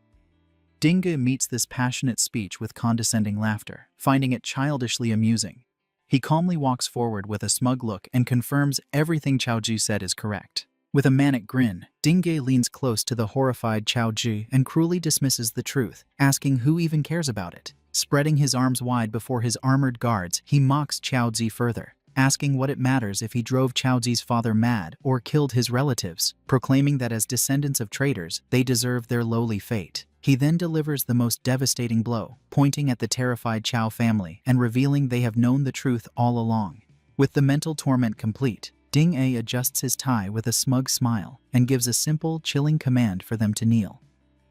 Speaker 1: Ding Ge meets this passionate speech with condescending laughter, finding it childishly amusing. He calmly walks forward with a smug look and confirms everything Chao Ji said is correct. With a manic grin, Ding Ge leans close to the horrified Chao Ji and cruelly dismisses the truth, asking who even cares about it. Spreading his arms wide before his armored guards, he mocks Chao Ji further, asking what it matters if he drove Chao Ji's father mad or killed his relatives, proclaiming that as descendants of traitors, they deserve their lowly fate. He then delivers the most devastating blow, pointing at the terrified Chao family and revealing they have known the truth all along. With the mental torment complete, Ding A adjusts his tie with a smug smile and gives a simple, chilling command for them to kneel.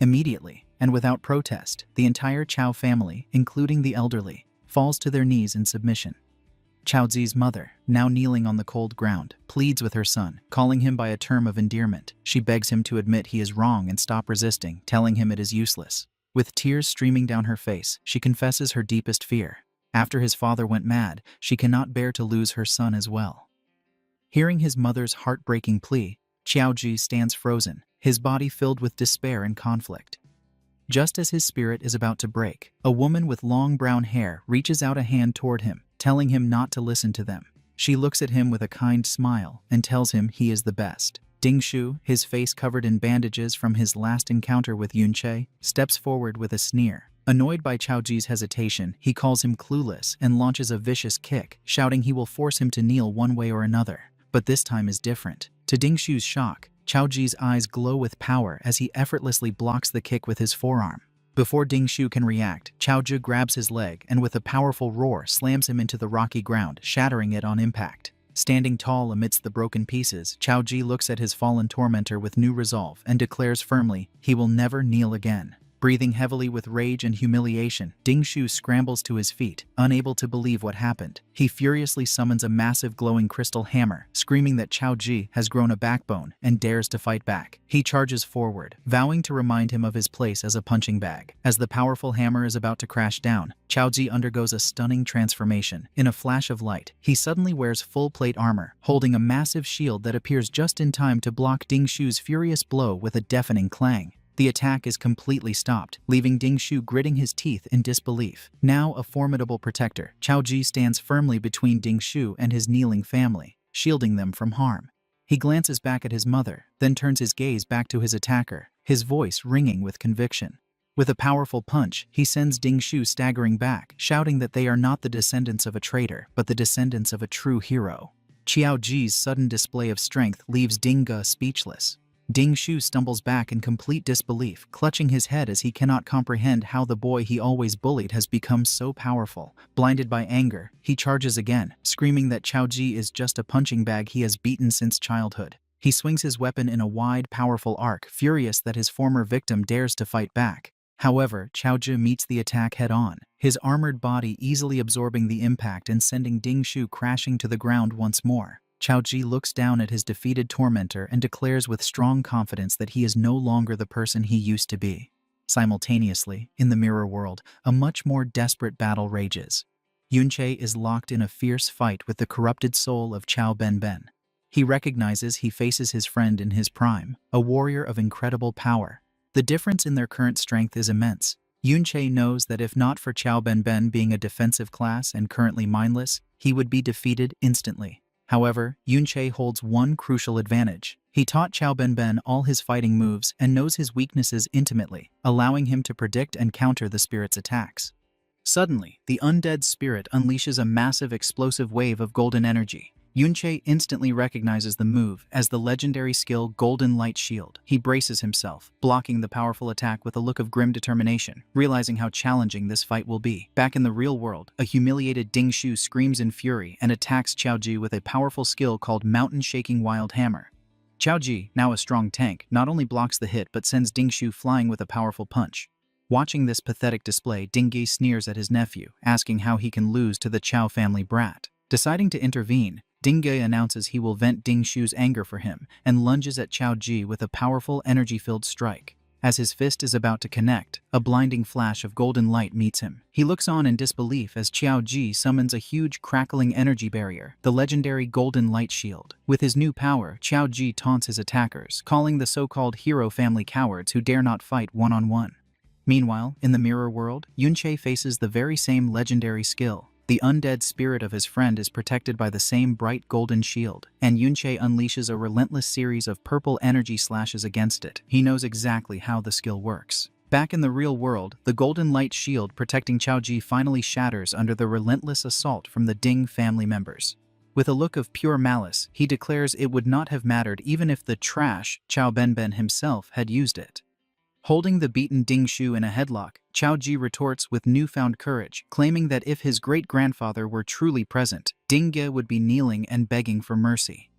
Speaker 1: Immediately, and without protest, the entire Chao family, including the elderly, falls to their knees in submission. Chao Zi's mother, now kneeling on the cold ground, pleads with her son, calling him by a term of endearment. She begs him to admit he is wrong and stop resisting, telling him it is useless. With tears streaming down her face, she confesses her deepest fear. After his father went mad, she cannot bear to lose her son as well. Hearing his mother's heartbreaking plea, Chao Ji stands frozen, his body filled with despair and conflict. Just as his spirit is about to break, a woman with long brown hair reaches out a hand toward him, telling him not to listen to them. She looks at him with a kind smile and tells him he is the best. Ding Shu, his face covered in bandages from his last encounter with Yunche, steps forward with a sneer. Annoyed by Chao Ji's hesitation, he calls him clueless and launches a vicious kick, shouting he will force him to kneel one way or another. But this time is different. To Ding Shu's shock, Chao Ji's eyes glow with power as he effortlessly blocks the kick with his forearm. Before Ding Shu can react, Chao Ji grabs his leg and with a powerful roar slams him into the rocky ground, shattering it on impact. Standing tall amidst the broken pieces, Chao Ji looks at his fallen tormentor with new resolve and declares firmly, he will never kneel again. Breathing heavily with rage and humiliation, Ding Shu scrambles to his feet, unable to believe what happened. He furiously summons a massive glowing crystal hammer, screaming that Chao Ji has grown a backbone and dares to fight back. He charges forward, vowing to remind him of his place as a punching bag. As the powerful hammer is about to crash down, Chao Ji undergoes a stunning transformation. In a flash of light, he suddenly wears full plate armor, holding a massive shield that appears just in time to block Ding Shu's furious blow with a deafening clang. The attack is completely stopped, leaving Ding Shu gritting his teeth in disbelief. Now a formidable protector, Chao Ji stands firmly between Ding Shu and his kneeling family, shielding them from harm. He glances back at his mother, then turns his gaze back to his attacker, his voice ringing with conviction. With a powerful punch, he sends Ding Shu staggering back, shouting that they are not the descendants of a traitor, but the descendants of a true hero. Chao Ji's sudden display of strength leaves Ding Ge speechless. Ding Shu stumbles back in complete disbelief, clutching his head as he cannot comprehend how the boy he always bullied has become so powerful. Blinded by anger, he charges again, screaming that Chao Ji is just a punching bag he has beaten since childhood. He swings his weapon in a wide, powerful arc, furious that his former victim dares to fight back. However, Chao Ji meets the attack head-on, his armored body easily absorbing the impact and sending Ding Shu crashing to the ground once more. Chao Ji looks down at his defeated tormentor and declares with strong confidence that he is no longer the person he used to be. Simultaneously, in the mirror world, a much more desperate battle rages. Yunche is locked in a fierce fight with the corrupted soul of Chao Benben. He recognizes he faces his friend in his prime, a warrior of incredible power. The difference in their current strength is immense. Yunche knows that if not for Chao Benben being a defensive class and currently mindless, he would be defeated instantly. However, Yunche holds one crucial advantage. He taught Chao Benben all his fighting moves and knows his weaknesses intimately, allowing him to predict and counter the spirit's attacks. Suddenly, the undead spirit unleashes a massive explosive wave of golden energy. Yunche instantly recognizes the move as the legendary skill Golden Light Shield. He braces himself, blocking the powerful attack with a look of grim determination, realizing how challenging this fight will be. Back in the real world, a humiliated Ding Shu screams in fury and attacks Chao Ji with a powerful skill called Mountain Shaking Wild Hammer. Chao Ji, now a strong tank, not only blocks the hit but sends Ding Shu flying with a powerful punch. Watching this pathetic display, Ding Ge sneers at his nephew, asking how he can lose to the Chao family brat. Deciding to intervene, Ding Ge announces he will vent Ding Shu's anger for him and lunges at Chao Ji with a powerful energy-filled strike. As his fist is about to connect, a blinding flash of golden light meets him. He looks on in disbelief as Chao Ji summons a huge crackling energy barrier, the legendary Golden Light Shield. With his new power, Chao Ji taunts his attackers, calling the so-called hero family cowards who dare not fight one-on-one. Meanwhile, in the mirror world, Yunche faces the very same legendary skill. The undead spirit of his friend is protected by the same bright golden shield, and Yunche unleashes a relentless series of purple energy slashes against it. He knows exactly how the skill works. Back in the real world, the golden light shield protecting Chao Ji finally shatters under the relentless assault from the Ding family members. With a look of pure malice, he declares it would not have mattered even if the trash Chao Benben himself had used it. Holding the beaten Ding Shu in a headlock, Chao Ji retorts with newfound courage, claiming that if his great-grandfather were truly present, Ding Ge would be kneeling and begging for mercy.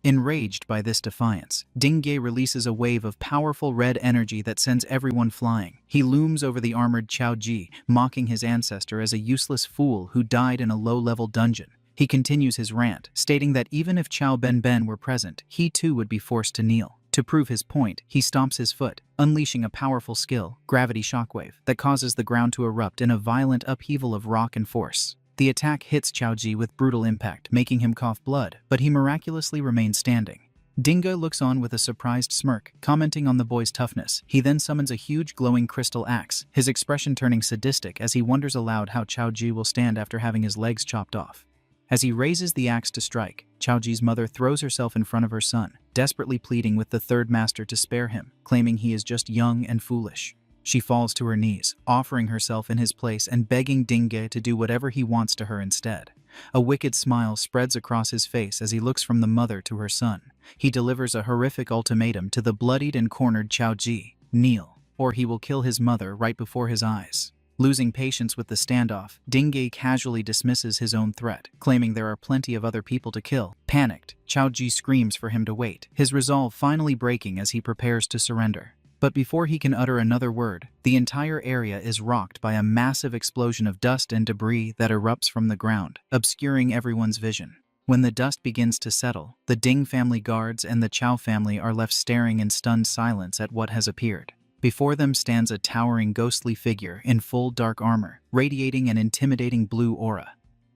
Speaker 1: Enraged by this defiance, Ding Ge releases a wave of powerful red energy that sends everyone flying. He looms over the armored Chao Ji, mocking his ancestor as a useless fool who died in a low-level dungeon. He continues his rant, stating that even if Chao Benben were present, he too would be forced to kneel. To prove his point, he stomps his foot, unleashing a powerful skill, Gravity Shockwave, that causes the ground to erupt in a violent upheaval of rock and force. The attack hits Chao Ji with brutal impact, making him cough blood, but he miraculously remains standing. Ding Ge looks on with a surprised smirk, commenting on the boy's toughness. He then summons a huge glowing crystal axe, his expression turning sadistic as he wonders aloud how Chao Ji will stand after having his legs chopped off. As he raises the axe to strike, Chao Ji's mother throws herself in front of her son, desperately pleading with the third master to spare him, claiming he is just young and foolish. She falls to her knees, offering herself in his place and begging Ding Ge to do whatever he wants to her instead. A wicked smile spreads across his face as he looks from the mother to her son. He delivers a horrific ultimatum to the bloodied and cornered Chao Ji: kneel, or he will kill his mother right before his eyes. Losing patience with the standoff, Dingge casually dismisses his own threat, claiming there are plenty of other people to kill. Panicked, Chao Ji screams for him to wait, his resolve finally breaking as he prepares to surrender. But before he can utter another word, the entire area is rocked by a massive explosion of dust and debris that erupts from the ground, obscuring everyone's vision. When the dust begins to settle, the Ding family guards and the Chao family are left staring in stunned silence at what has appeared. Before them stands a towering ghostly figure in full dark armor, radiating an intimidating blue aura.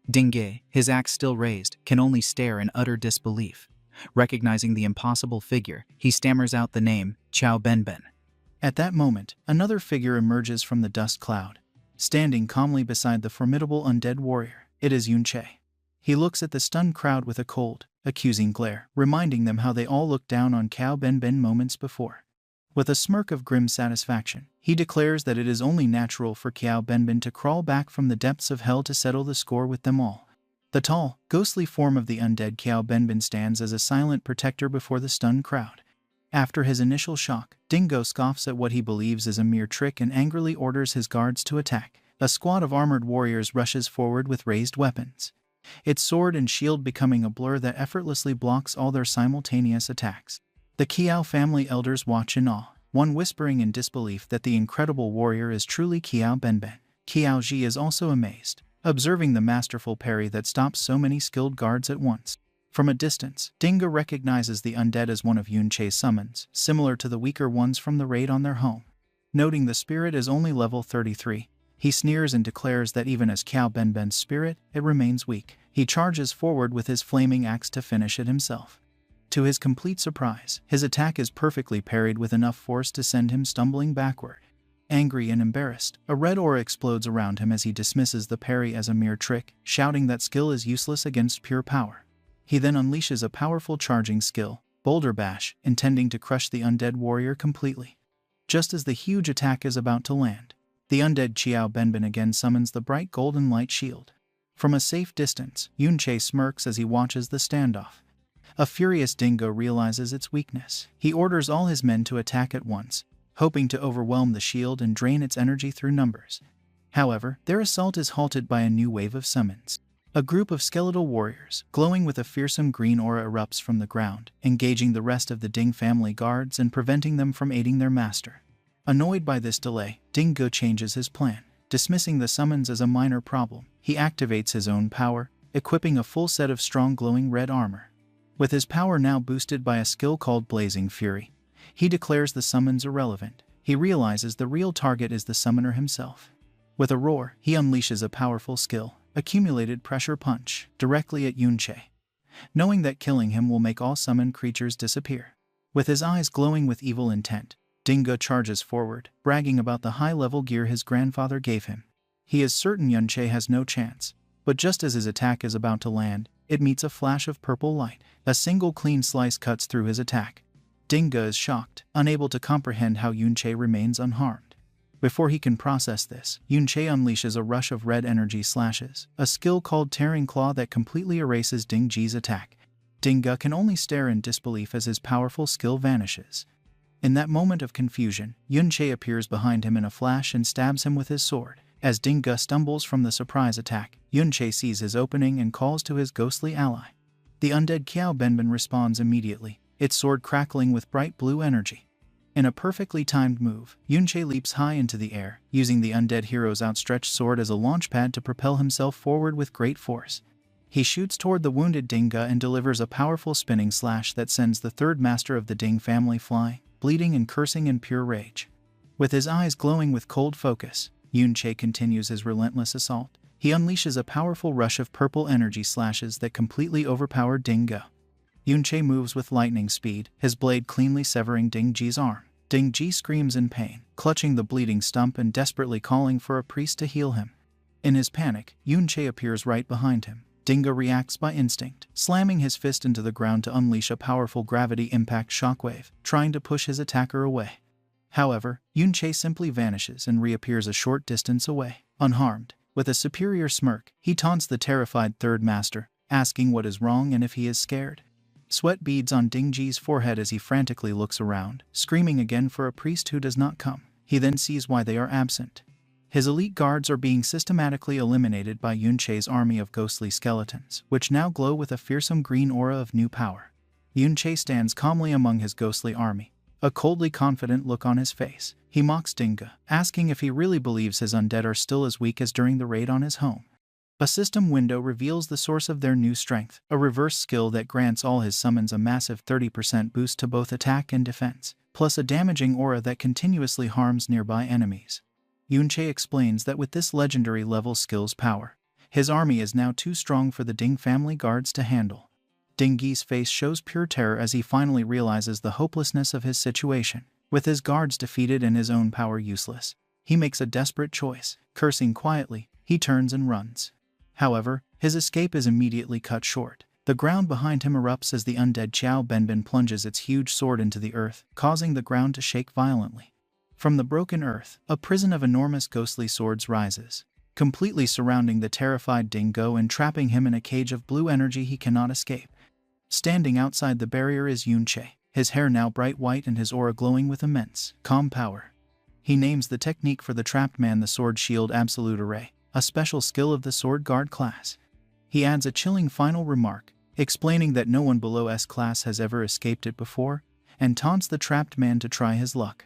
Speaker 1: Dingge, his axe still raised, can only stare in utter disbelief. Recognizing the impossible figure, he stammers out the name, Chao Benben. At that moment, another figure emerges from the dust cloud. Standing calmly beside the formidable undead warrior, it is Yunche. He looks at the stunned crowd with a cold, accusing glare, reminding them how they all looked down on Chao Benben moments before. With a smirk of grim satisfaction, he declares that it is only natural for Chao Benben to crawl back from the depths of hell to settle the score with them all. The tall, ghostly form of the undead Chao Benben stands as a silent protector before the stunned crowd. After his initial shock, Dingo scoffs at what he believes is a mere trick and angrily orders his guards to attack. A squad of armored warriors rushes forward with raised weapons, its sword and shield becoming a blur that effortlessly blocks all their simultaneous attacks. The Qiao family elders watch in awe, one whispering in disbelief that the incredible warrior is truly Chao Benben. Qiao Ji is also amazed, observing the masterful parry that stops so many skilled guards at once. From a distance, Dingo recognizes the undead as one of Yunche's summons, similar to the weaker ones from the raid on their home. Noting the spirit is only level 33, he sneers and declares that even as Chao Benben's spirit, it remains weak. He charges forward with his flaming axe to finish it himself. To his complete surprise, his attack is perfectly parried with enough force to send him stumbling backward. Angry and embarrassed, a red aura explodes around him as he dismisses the parry as a mere trick, shouting that skill is useless against pure power. He then unleashes a powerful charging skill, Boulder Bash, intending to crush the undead warrior completely. Just as the huge attack is about to land, the undead Chao Benben again summons the bright golden light shield. From a safe distance, Yunche smirks as he watches the standoff. A furious Dingo realizes its weakness. He orders all his men to attack at once, hoping to overwhelm the shield and drain its energy through numbers. However, their assault is halted by a new wave of summons. A group of skeletal warriors, glowing with a fearsome green aura, erupts from the ground, engaging the rest of the Ding family guards and preventing them from aiding their master. Annoyed by this delay, Dingo changes his plan. Dismissing the summons as a minor problem, he activates his own power, equipping a full set of strong glowing red armor. With his power now boosted by a skill called Blazing Fury, he declares the summons irrelevant. He realizes the real target is the summoner himself. With a roar, he unleashes a powerful skill, Accumulated Pressure Punch, directly at Yunche, knowing that killing him will make all summoned creatures disappear. With his eyes glowing with evil intent, Dingo charges forward, bragging about the high-level gear his grandfather gave him. He is certain Yunche has no chance, but just as his attack is about to land, it meets a flash of purple light. A single clean slice cuts through his attack. Dingo is shocked, unable to comprehend how Yunche remains unharmed. Before he can process this, Yunche unleashes a rush of red energy slashes, a skill called Tearing Claw that completely erases Dingji's attack. Dingo can only stare in disbelief as his powerful skill vanishes. In that moment of confusion, Yunche appears behind him in a flash and stabs him with his sword. As Dingo stumbles from the surprise attack, Yunche sees his opening and calls to his ghostly ally. The undead Chao Benben responds immediately, its sword crackling with bright blue energy. In a perfectly timed move, Yunche leaps high into the air, using the undead hero's outstretched sword as a launchpad to propel himself forward with great force. He shoots toward the wounded Dingo and delivers a powerful spinning slash that sends the third master of the Ding family flying, bleeding and cursing in pure rage. With his eyes glowing with cold focus, Yunche continues his relentless assault. He unleashes a powerful rush of purple energy slashes that completely overpower Dingo. Yunche moves with lightning speed, his blade cleanly severing Dingji's arm. Dingji screams in pain, clutching the bleeding stump and desperately calling for a priest to heal him. In his panic, Yunche appears right behind him. Dingo reacts by instinct, slamming his fist into the ground to unleash a powerful gravity impact shockwave, trying to push his attacker away. However, Yunche simply vanishes and reappears a short distance away, unharmed. With a superior smirk, he taunts the terrified third master, asking what is wrong and if he is scared. Sweat beads on Dingji's forehead as he frantically looks around, screaming again for a priest who does not come. He then sees why they are absent. His elite guards are being systematically eliminated by Yunche's army of ghostly skeletons, which now glow with a fearsome green aura of new power. Yunche stands calmly among his ghostly army, a coldly confident look on his face. He mocks Dingo, asking if he really believes his undead are still as weak as during the raid on his home. A system window reveals the source of their new strength, a reverse skill that grants all his summons a massive 30% boost to both attack and defense, plus a damaging aura that continuously harms nearby enemies. Yunche explains that with this legendary level skill's power, his army is now too strong for the Ding family guards to handle. Dingyi's face shows pure terror as he finally realizes the hopelessness of his situation. With his guards defeated and his own power useless, he makes a desperate choice. Cursing quietly, he turns and runs. However, his escape is immediately cut short. The ground behind him erupts as the undead Qiao Benbin plunges its huge sword into the earth, causing the ground to shake violently. From the broken earth, a prison of enormous ghostly swords rises, completely surrounding the terrified Dingo and trapping him in a cage of blue energy he cannot escape. Standing outside the barrier is Yunche, his hair now bright white and his aura glowing with immense, calm power. He names the technique for the trapped man the Sword Shield Absolute Array, a special skill of the Sword Guard class. He adds a chilling final remark, explaining that no one below S class has ever escaped it before, and taunts the trapped man to try his luck.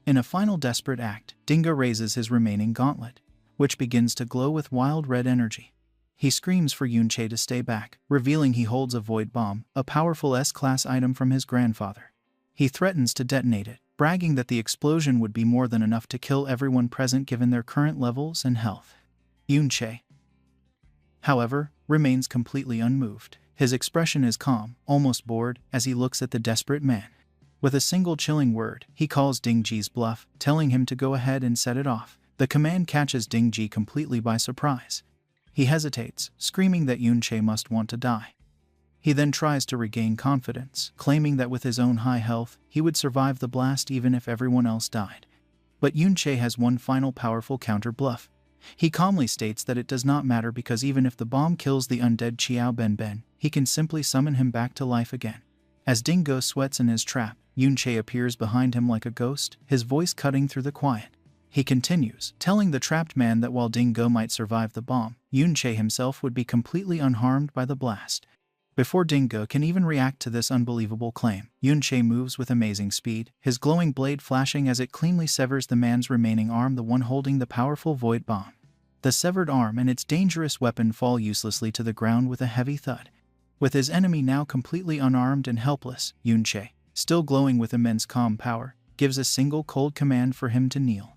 Speaker 1: In a final desperate act, Dingo raises his remaining gauntlet, which begins to glow with wild red energy. He screams for Yunche to stay back, revealing he holds a void bomb, a powerful S-class item from his grandfather. He threatens to detonate it, bragging that the explosion would be more than enough to kill everyone present given their current levels and health. Yunche, however, remains completely unmoved. His expression is calm, almost bored, as he looks at the desperate man. With a single chilling word, he calls Dingji's bluff, telling him to go ahead and set it off. The command catches Dingji completely by surprise. He hesitates, screaming that Yunche must want to die. He then tries to regain confidence, claiming that with his own high health, he would survive the blast even if everyone else died. But Yunche has one final powerful counter-bluff. He calmly states that it does not matter because even if the bomb kills the undead Qiao Benben, he can simply summon him back to life again. As Dingo sweats in his trap, Yunche appears behind him like a ghost, his voice cutting through the quiet. He continues, telling the trapped man that while Dingo might survive the bomb, Yunche himself would be completely unharmed by the blast. Before Dingo can even react to this unbelievable claim, Yunche moves with amazing speed, his glowing blade flashing as it cleanly severs the man's remaining arm, the one holding the powerful void bomb. The severed arm and its dangerous weapon fall uselessly to the ground with a heavy thud. With his enemy now completely unarmed and helpless, Yunche, still glowing with immense calm power, gives a single cold command for him to kneel.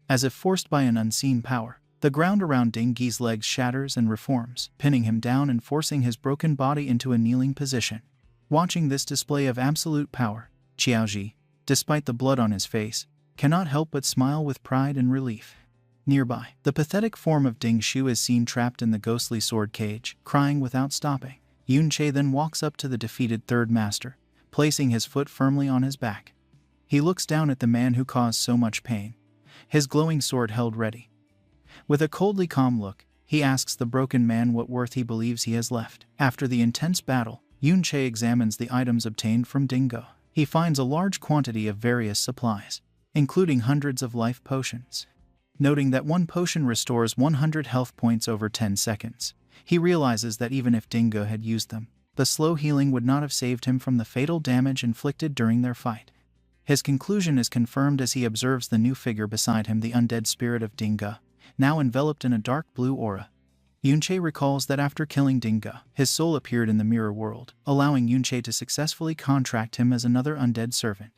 Speaker 1: As if forced by an unseen power, the ground around Dingyi's legs shatters and reforms, pinning him down and forcing his broken body into a kneeling position. Watching this display of absolute power, Qiaoji, despite the blood on his face, cannot help but smile with pride and relief. Nearby, the pathetic form of Ding Shu is seen trapped in the ghostly sword cage, crying without stopping. Yunche then walks up to the defeated third master, placing his foot firmly on his back. He looks down at the man who caused so much pain, his glowing sword held ready. With a coldly calm look, he asks the broken man what worth he believes he has left. After the intense battle, Yunche examines the items obtained from Dingo. He finds a large quantity of various supplies, including hundreds of life potions. Noting that one potion restores 100 health points over 10 seconds, he realizes that even if Dingo had used them, the slow healing would not have saved him from the fatal damage inflicted during their fight. His conclusion is confirmed as he observes the new figure beside him, the undead spirit of Dingo, now enveloped in a dark blue aura. Yunche recalls that after killing Dingo, his soul appeared in the mirror world, allowing Yunche to successfully contract him as another undead servant.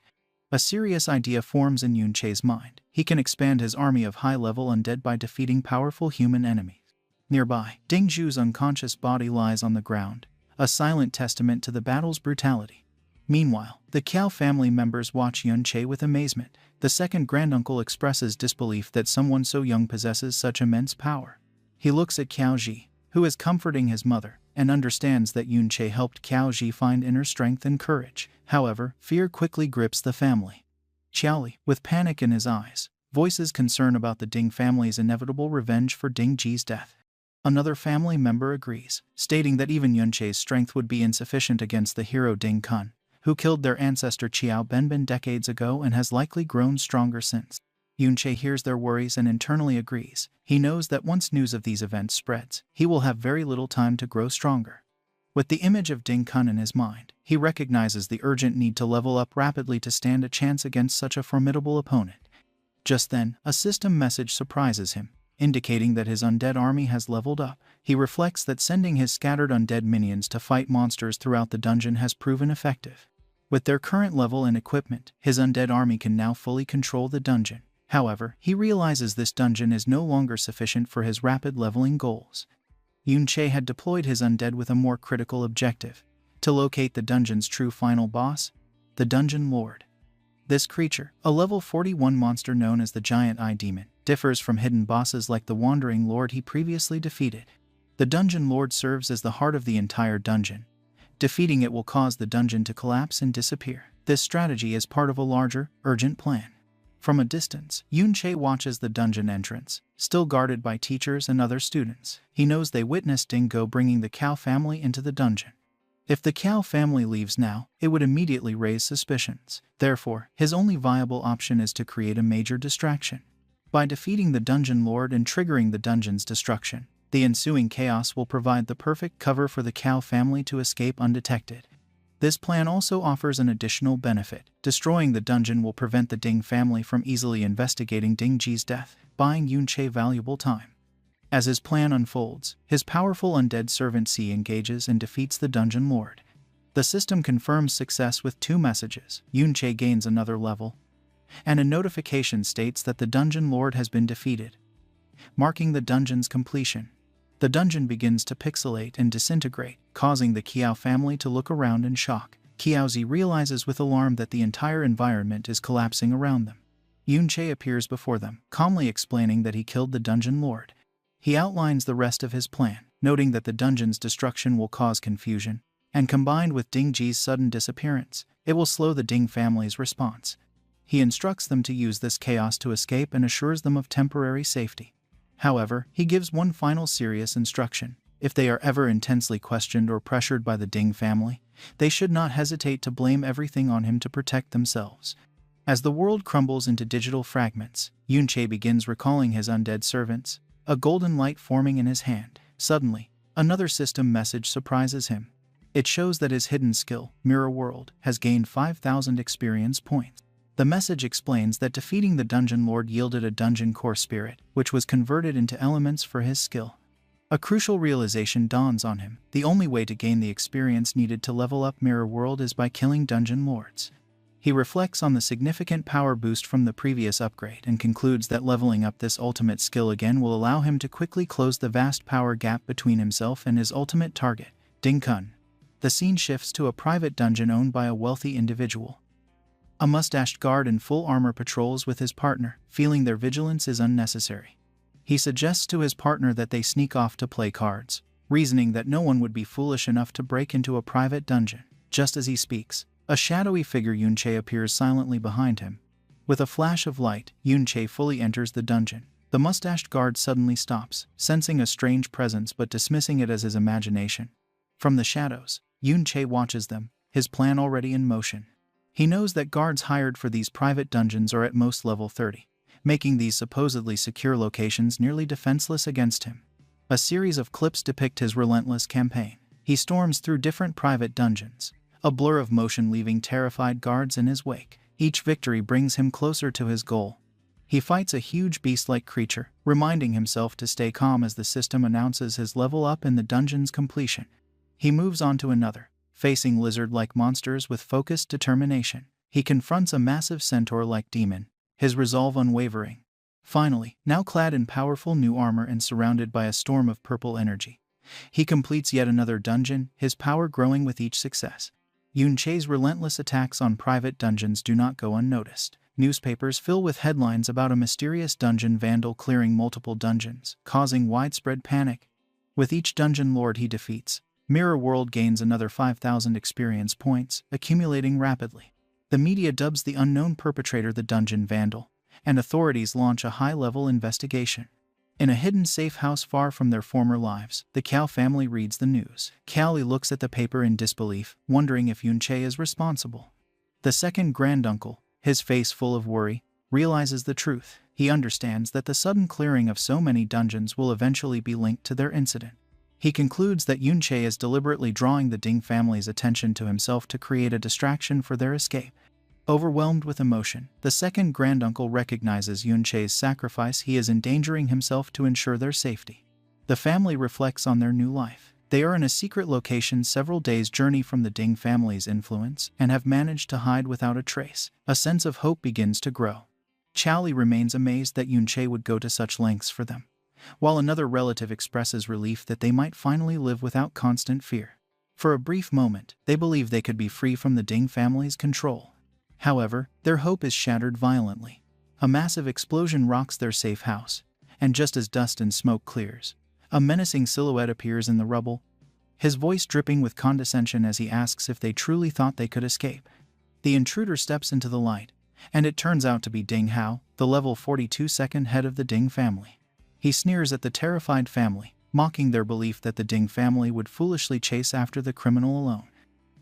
Speaker 1: A serious idea forms in Yunche's mind. He can expand his army of high-level undead by defeating powerful human enemies. Nearby, Dingzhu's unconscious body lies on the ground, a silent testament to the battle's brutality. Meanwhile, the Qiao family members watch Yunche with amazement. The second granduncle expresses disbelief that someone so young possesses such immense power. He looks at Qiaoji, who is comforting his mother, and understands that Yunche helped Qiaoji find inner strength and courage. However, fear quickly grips the family. Qiaoli, with panic in his eyes, voices concern about the Ding family's inevitable revenge for Dingji's death. Another family member agrees, stating that even Yunche's strength would be insufficient against the hero Ding Kun, who killed their ancestor Qiao Benbin decades ago and has likely grown stronger since. Yunche hears their worries and internally agrees. He knows that once news of these events spreads, he will have very little time to grow stronger. With the image of Ding Kun in his mind, he recognizes the urgent need to level up rapidly to stand a chance against such a formidable opponent. Just then, a system message surprises him, indicating that his undead army has leveled up. He reflects that sending his scattered undead minions to fight monsters throughout the dungeon has proven effective. With their current level and equipment, his undead army can now fully control the dungeon. However, he realizes this dungeon is no longer sufficient for his rapid leveling goals. Yunche had deployed his undead with a more critical objective: to locate the dungeon's true final boss, the Dungeon Lord. This creature, a level 41 monster known as the Giant Eye Demon, differs from hidden bosses like the Wandering Lord he previously defeated. The Dungeon Lord serves as the heart of the entire dungeon. Defeating it will cause the dungeon to collapse and disappear. This strategy is part of a larger, urgent plan. From a distance, Yunche watches the dungeon entrance, still guarded by teachers and other students. He knows they witnessed Dingo bringing the Cow family into the dungeon. If the Cow family leaves now, it would immediately raise suspicions. Therefore, his only viable option is to create a major distraction. By defeating the Dungeon Lord and triggering the dungeon's destruction, the ensuing chaos will provide the perfect cover for the Cow family to escape undetected. This plan also offers an additional benefit. Destroying the dungeon will prevent the Ding family from easily investigating Ding Ji's death, buying Yunche valuable time. As his plan unfolds, his powerful undead servant C engages and defeats the Dungeon Lord. The system confirms success with 2 messages. Yunche gains another level, and a notification states that the Dungeon Lord has been defeated, marking the dungeon's completion. The dungeon begins to pixelate and disintegrate, causing the Kiao family to look around in shock. Kiaozi realizes with alarm that the entire environment is collapsing around them. Yunche appears before them, calmly explaining that he killed the Dungeon Lord. He outlines the rest of his plan, noting that the dungeon's destruction will cause confusion, and combined with Ding Ji's sudden disappearance, it will slow the Ding family's response. He instructs them to use this chaos to escape and assures them of temporary safety. However, he gives one final serious instruction. If they are ever intensely questioned or pressured by the Ding family, they should not hesitate to blame everything on him to protect themselves. As the world crumbles into digital fragments, Yunche begins recalling his undead servants, a golden light forming in his hand. Suddenly, another system message surprises him. It shows that his hidden skill, Mirror World, has gained 5,000 experience points. The message explains that defeating the Dungeon Lord yielded a Dungeon Core Spirit, which was converted into elements for his skill. A crucial realization dawns on him. The only way to gain the experience needed to level up Mirror World is by killing Dungeon Lords. He reflects on the significant power boost from the previous upgrade and concludes that leveling up this ultimate skill again will allow him to quickly close the vast power gap between himself and his ultimate target, Ding Kun. The scene shifts to a private dungeon owned by a wealthy individual. A mustached guard in full armor patrols with his partner, feeling their vigilance is unnecessary. He suggests to his partner that they sneak off to play cards, reasoning that no one would be foolish enough to break into a private dungeon. Just as he speaks, a shadowy figure Yunche appears silently behind him. With a flash of light, Yunche fully enters the dungeon. The mustached guard suddenly stops, sensing a strange presence but dismissing it as his imagination. From the shadows, Yunche watches them, his plan already in motion. He knows that guards hired for these private dungeons are at most level 30, making these supposedly secure locations nearly defenseless against him. A series of clips depict his relentless campaign. He storms through different private dungeons, a blur of motion leaving terrified guards in his wake. Each victory brings him closer to his goal. He fights a huge beast-like creature, reminding himself to stay calm as the system announces his level up in the dungeon's completion. He moves on to another, facing lizard-like monsters with focused determination. He confronts a massive centaur-like demon, his resolve unwavering. Finally, now clad in powerful new armor and surrounded by a storm of purple energy, he completes yet another dungeon, his power growing with each success. Yunche's relentless attacks on private dungeons do not go unnoticed. Newspapers fill with headlines about a mysterious dungeon vandal clearing multiple dungeons, causing widespread panic. With each dungeon lord he defeats, Mirror World gains another 5,000 experience points, accumulating rapidly. The media dubs the unknown perpetrator the Dungeon Vandal, and authorities launch a high-level investigation. In a hidden safe house far from their former lives, the Cao family reads the news. Cao looks at the paper in disbelief, wondering if Yunche is responsible. The second granduncle, his face full of worry, realizes the truth. He understands that the sudden clearing of so many dungeons will eventually be linked to their incident. He concludes that Yunche is deliberately drawing the Ding family's attention to himself to create a distraction for their escape. Overwhelmed with emotion, the second granduncle recognizes Yunche's sacrifice. He is endangering himself to ensure their safety. The family reflects on their new life. They are in a secret location several days' journey from the Ding family's influence and have managed to hide without a trace. A sense of hope begins to grow. Chowli remains amazed that Yunche would go to such lengths for them, while another relative expresses relief that they might finally live without constant fear. For a brief moment, they believe they could be free from the Ding family's control. However, their hope is shattered violently. A massive explosion rocks their safe house, and just as dust and smoke clears, a menacing silhouette appears in the rubble, his voice dripping with condescension as he asks if they truly thought they could escape. The intruder steps into the light, and it turns out to be Ding Hao, the level 42 second head of the Ding family. He sneers at the terrified family, mocking their belief that the Ding family would foolishly chase after the criminal alone.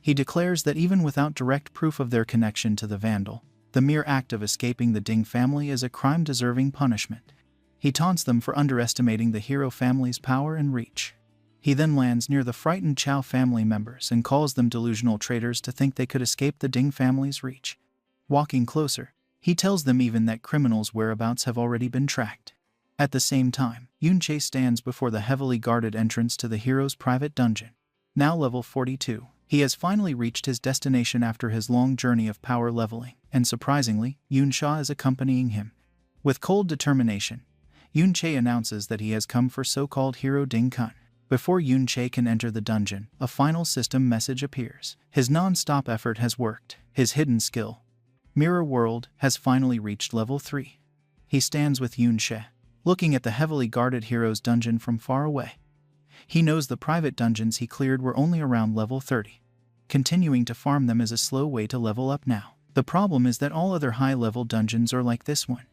Speaker 1: He declares that even without direct proof of their connection to the vandal, the mere act of escaping the Ding family is a crime deserving punishment. He taunts them for underestimating the hero family's power and reach. He then lands near the frightened Chao family members and calls them delusional traitors to think they could escape the Ding family's reach. Walking closer, he tells them even that criminals' whereabouts have already been tracked. At the same time, Yunche stands before the heavily guarded entrance to the hero's private dungeon. Now level 42, he has finally reached his destination after his long journey of power leveling, and surprisingly, Yunsha is accompanying him. With cold determination, Yunche announces that he has come for so-called hero Ding Kun. Before Yunche can enter the dungeon, a final system message appears. His non-stop effort has worked. His hidden skill, Mirror World, has finally reached level 3. He stands with Yunche, looking at the heavily guarded hero's dungeon from far away. He knows the private dungeons he cleared were only around level 30. Continuing to farm them is a slow way to level up now. The problem is that all other high-level dungeons are like this one.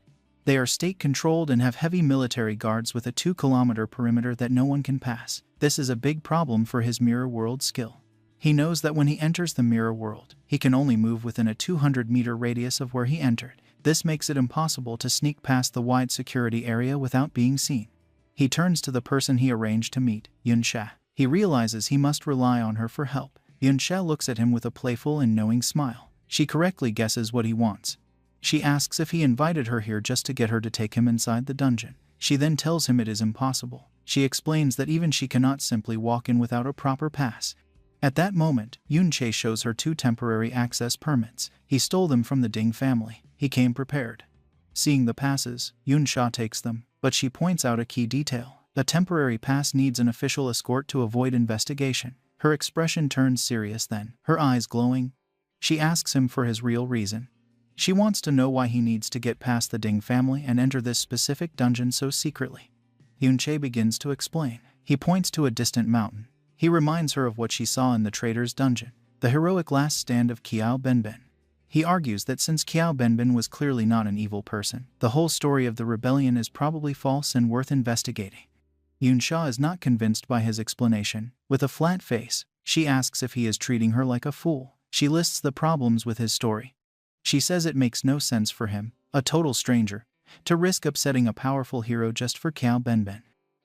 Speaker 1: They are state-controlled and have heavy military guards with a 2-kilometer perimeter that no one can pass. This is a big problem for his Mirror World skill. He knows that when he enters the Mirror World, he can only move within a 200-meter radius of where he entered. This makes it impossible to sneak past the wide security area without being seen. He turns to the person he arranged to meet, Yunsha. He realizes he must rely on her for help. Yunsha looks at him with a playful and knowing smile. She correctly guesses what he wants. She asks if he invited her here just to get her to take him inside the dungeon. She then tells him it is impossible. She explains that even she cannot simply walk in without a proper pass. At that moment, Yunche shows her 2 temporary access permits. He stole them from the Ding family. He came prepared. Seeing the passes, Yunsha takes them, but she points out a key detail. A temporary pass needs an official escort to avoid investigation. Her expression turns serious then, her eyes glowing. She asks him for his real reason. She wants to know why he needs to get past the Ding family and enter this specific dungeon so secretly. Yunche begins to explain. He points to a distant mountain. He reminds her of what she saw in the traitor's dungeon, the heroic last stand of Qiao Benben. He argues that since Qiao Benben was clearly not an evil person, the whole story of the rebellion is probably false and worth investigating. Yunsha is not convinced by his explanation. With a flat face, she asks if he is treating her like a fool. She lists the problems with his story. She says it makes no sense for him, a total stranger, to risk upsetting a powerful hero just for Qiao Benben.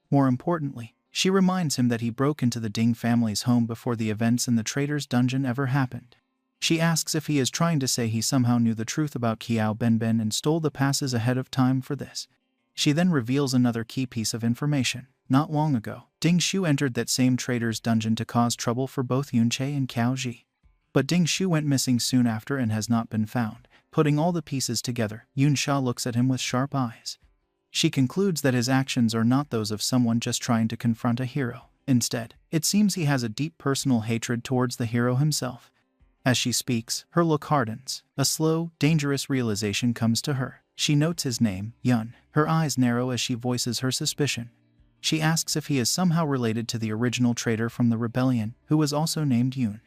Speaker 1: More importantly, she reminds him that he broke into the Ding family's home before the events in the traitor's dungeon ever happened. She asks if he is trying to say he somehow knew the truth about Qiao Benben and stole the passes ahead of time for this. She then reveals another key piece of information. Not long ago, Ding Shu entered that same traitor's dungeon to cause trouble for both Yunche and Cao Ji. But Ding Shu went missing soon after and has not been found. Putting all the pieces together, Yunsha looks at him with sharp eyes. She concludes that his actions are not those of someone just trying to confront a hero. Instead, it seems he has a deep personal hatred towards the hero himself. As she speaks, her look hardens. A slow, dangerous realization comes to her. She notes his name, Yun. Her eyes narrow as she voices her suspicion. She asks if he is somehow related to the original traitor from the rebellion, who was also named Yun.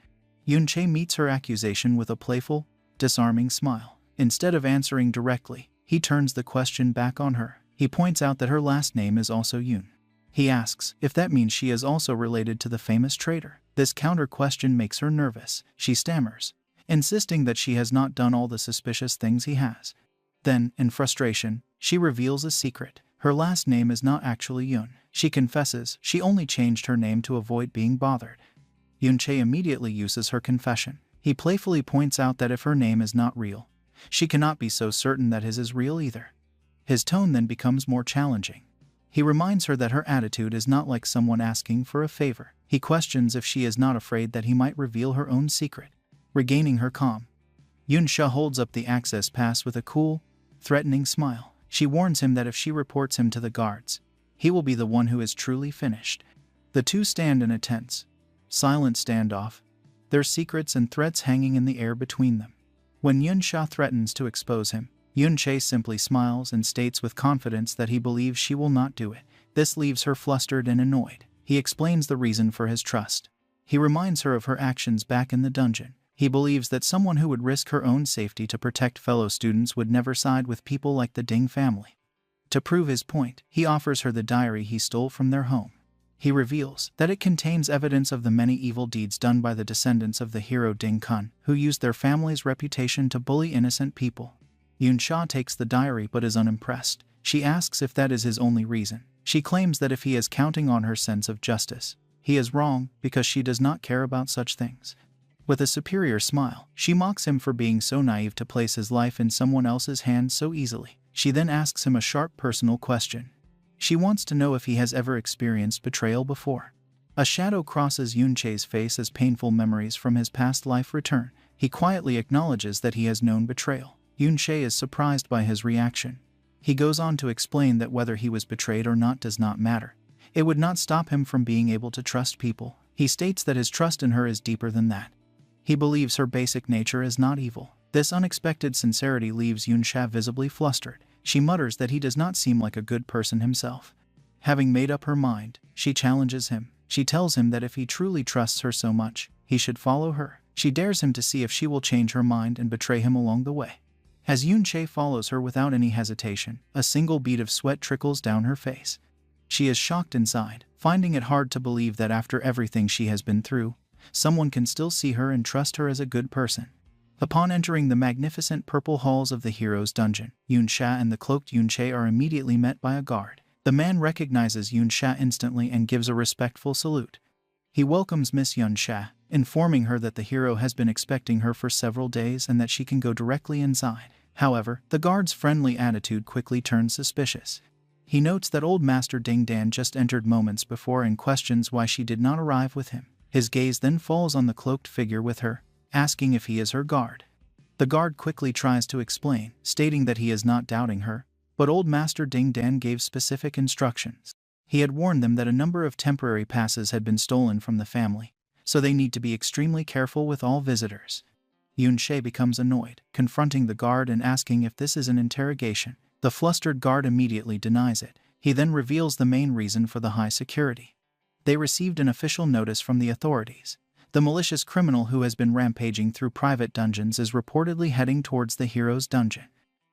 Speaker 1: Yunche meets her accusation with a playful, disarming smile. Instead of answering directly, he turns the question back on her. He points out that her last name is also Yun. He asks if that means she is also related to the famous traitor. This counter-question makes her nervous. She stammers, insisting that she has not done all the suspicious things he has. Then, in frustration, she reveals a secret. Her last name is not actually Yun. She confesses she only changed her name to avoid being bothered. Yun-chae immediately uses her confession. He playfully points out that if her name is not real, she cannot be so certain that his is real either. His tone then becomes more challenging. He reminds her that her attitude is not like someone asking for a favor. He questions if she is not afraid that he might reveal her own secret. Regaining her calm, Yun-sha holds up the access pass with a cool, threatening smile. She warns him that if she reports him to the guards, he will be the one who is truly finished. The two stand in a tense, silent standoff, their secrets and threats hanging in the air between them. When Yun-sha threatens to expose him, Yun-chae simply smiles and states with confidence that he believes she will not do it. This leaves her flustered and annoyed. He explains the reason for his trust. He reminds her of her actions back in the dungeon. He believes that someone who would risk her own safety to protect fellow students would never side with people like the Ding family. To prove his point, he offers her the diary he stole from their home. He reveals that it contains evidence of the many evil deeds done by the descendants of the hero Ding Kun, who used their family's reputation to bully innocent people. Yun-sha takes the diary but is unimpressed. She asks if that is his only reason. She claims that if he is counting on her sense of justice, he is wrong because she does not care about such things. With a superior smile, she mocks him for being so naive to place his life in someone else's hands so easily. She then asks him a sharp personal question. She wants to know if he has ever experienced betrayal before. A shadow crosses Yun-chae's face as painful memories from his past life return. He quietly acknowledges that he has known betrayal. Yun-chae is surprised by his reaction. He goes on to explain that whether he was betrayed or not does not matter. It would not stop him from being able to trust people. He states that his trust in her is deeper than that. He believes her basic nature is not evil. This unexpected sincerity leaves Yun-sha visibly flustered. She mutters that he does not seem like a good person himself. Having made up her mind, she challenges him. She tells him that if he truly trusts her so much, he should follow her. She dares him to see if she will change her mind and betray him along the way. As Yun-chae follows her without any hesitation, a single bead of sweat trickles down her face. She is shocked inside, finding it hard to believe that after everything she has been through, someone can still see her and trust her as a good person. Upon entering the magnificent purple halls of the hero's dungeon, Yun-sha and the cloaked Yun-chae are immediately met by a guard. The man recognizes Yun-sha instantly and gives a respectful salute. He welcomes Miss Yun-sha, informing her that the hero has been expecting her for several days and that she can go directly inside. However, the guard's friendly attitude quickly turns suspicious. He notes that old Master Ding Dan just entered moments before and questions why she did not arrive with him. His gaze then falls on the cloaked figure with her, asking if he is her guard. The guard quickly tries to explain, stating that he is not doubting her, but old Master Ding Dan gave specific instructions. He had warned them that a number of temporary passes had been stolen from the family, so they need to be extremely careful with all visitors. Yun-chae becomes annoyed, confronting the guard and asking if this is an interrogation. The flustered guard immediately denies it. He then reveals the main reason for the high security. They received an official notice from the authorities. The malicious criminal who has been rampaging through private dungeons is reportedly heading towards the hero's dungeon.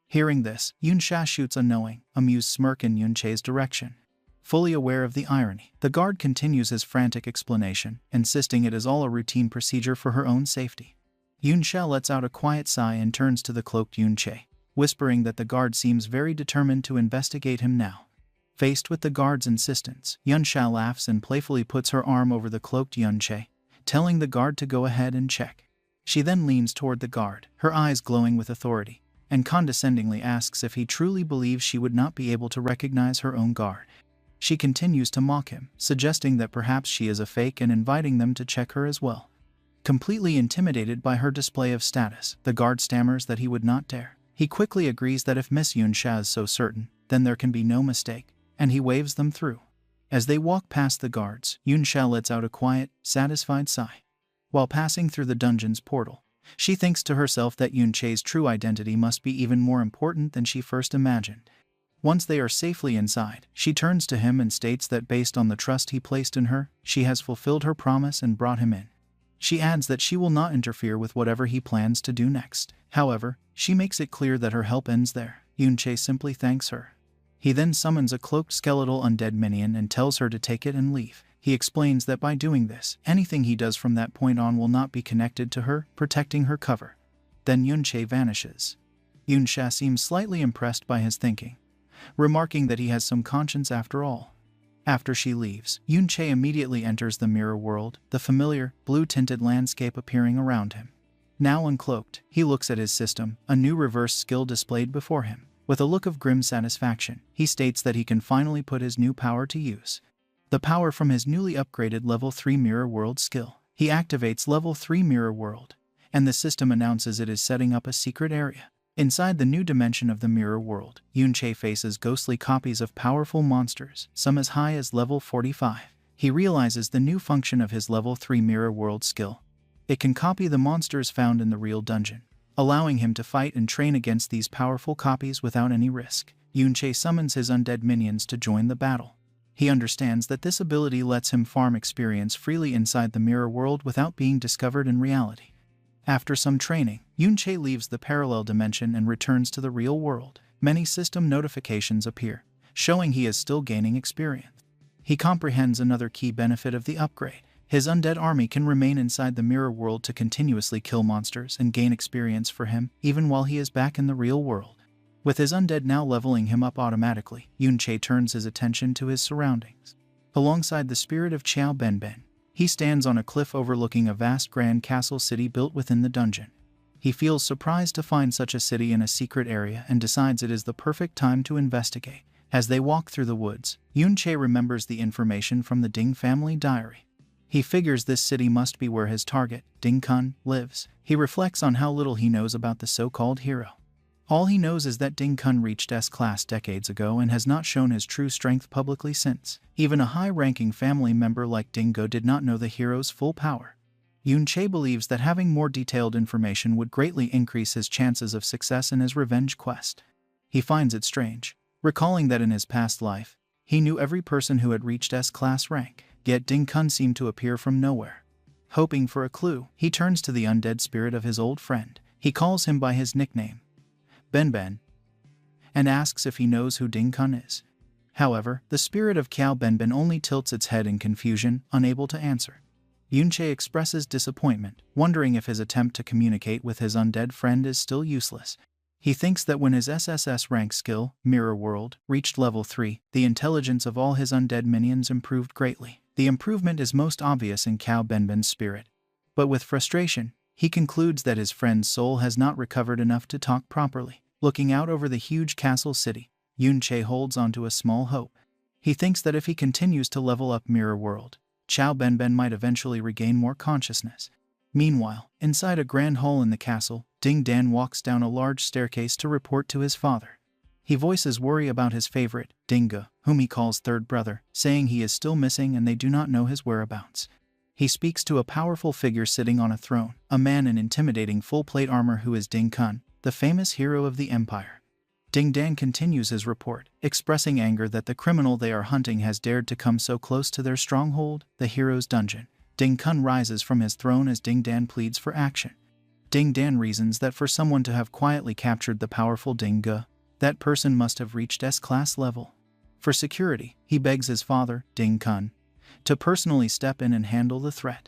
Speaker 1: Hearing this, Yun-sha shoots a knowing, amused smirk in Yun-chae's direction. Fully aware of the irony, the guard continues his frantic explanation, insisting it is all a routine procedure for her own safety. Yun-sha lets out a quiet sigh and turns to the cloaked Yun-chae, whispering that the guard seems very determined to investigate him now. Faced with the guard's insistence, Yun-sha laughs and playfully puts her arm over the cloaked Yun-chae, telling the guard to go ahead and check. She then leans toward the guard, her eyes glowing with authority, and condescendingly asks if he truly believes she would not be able to recognize her own guard. She continues to mock him, suggesting that perhaps she is a fake and inviting them to check her as well. Completely intimidated by her display of status, the guard stammers that he would not dare. He quickly agrees that if Miss Yun-sha is so certain, then there can be no mistake, and he waves them through. As they walk past the guards, Yun-sha lets out a quiet, satisfied sigh. While passing through the dungeon's portal, she thinks to herself that Yun-chae's true identity must be even more important than she first imagined. Once they are safely inside, she turns to him and states that based on the trust he placed in her, she has fulfilled her promise and brought him in. She adds that she will not interfere with whatever he plans to do next. However, she makes it clear that her help ends there. Yun-chae simply thanks her. He then summons a cloaked skeletal undead minion and tells her to take it and leave. He explains that by doing this, anything he does from that point on will not be connected to her, protecting her cover. Then Yun-chae vanishes. Yunsha seems slightly impressed by his thinking, remarking that he has some conscience after all. After she leaves, Yunche immediately enters the mirror world, the familiar, blue-tinted landscape appearing around him. Now uncloaked, he looks at his system, a new reverse skill displayed before him. With a look of grim satisfaction, he states that he can finally put his new power to use. The power from his newly upgraded Level 3 Mirror World skill. He activates Level 3 Mirror World, and the system announces it is setting up a secret area. Inside the new dimension of the Mirror World, Yunche faces ghostly copies of powerful monsters, some as high as Level 45. He realizes the new function of his Level 3 Mirror World skill. It can copy the monsters found in the real dungeon, allowing him to fight and train against these powerful copies without any risk. Yunche summons his undead minions to join the battle. He understands that this ability lets him farm experience freely inside the Mirror World without being discovered in reality. After some training, Yunche leaves the parallel dimension and returns to the real world. Many system notifications appear, showing he is still gaining experience. He comprehends another key benefit of the upgrade. His undead army can remain inside the mirror world to continuously kill monsters and gain experience for him, even while he is back in the real world. With his undead now leveling him up automatically, Yunche turns his attention to his surroundings. Alongside the spirit of Qiao Benben, he stands on a cliff overlooking a vast grand castle city built within the dungeon. He feels surprised to find such a city in a secret area and decides it is the perfect time to investigate. As they walk through the woods, Yunche remembers the information from the Ding family diary. He figures this city must be where his target, Ding Kun, lives. He reflects on how little he knows about the so-called hero. All he knows is that Ding Kun reached S-class decades ago and has not shown his true strength publicly since. Even a high-ranking family member like Dingo did not know the hero's full power. Yunche believes that having more detailed information would greatly increase his chances of success in his revenge quest. He finds it strange, recalling that in his past life, he knew every person who had reached S-class rank, yet Ding Kun seemed to appear from nowhere. Hoping for a clue, he turns to the undead spirit of his old friend. He calls him by his nickname, Benben, and asks if he knows who Ding Kun is. However, the spirit of Qiao Benben only tilts its head in confusion, unable to answer. Yunche expresses disappointment, wondering if his attempt to communicate with his undead friend is still useless. He thinks that when his SSS rank skill, Mirror World, reached level 3, the intelligence of all his undead minions improved greatly. The improvement is most obvious in Qiao Benben's spirit. But with frustration, he concludes that his friend's soul has not recovered enough to talk properly. Looking out over the huge castle city, Yunche holds onto a small hope. He thinks that if he continues to level up Mirror World, Qiao Benben might eventually regain more consciousness. Meanwhile, inside a grand hall in the castle, Ding Dan walks down a large staircase to report to his father. He voices worry about his favorite, Dingo, whom he calls third brother, saying he is still missing and they do not know his whereabouts. He speaks to a powerful figure sitting on a throne, a man in intimidating full-plate armor who is Ding Kun, the famous hero of the empire. Ding Dan continues his report, expressing anger that the criminal they are hunting has dared to come so close to their stronghold, the hero's dungeon. Ding Kun rises from his throne as Ding Dan pleads for action. Ding Dan reasons that for someone to have quietly captured the powerful Dingo, that person must have reached S-class level. For security, he begs his father, Ding Kun, to personally step in and handle the threat.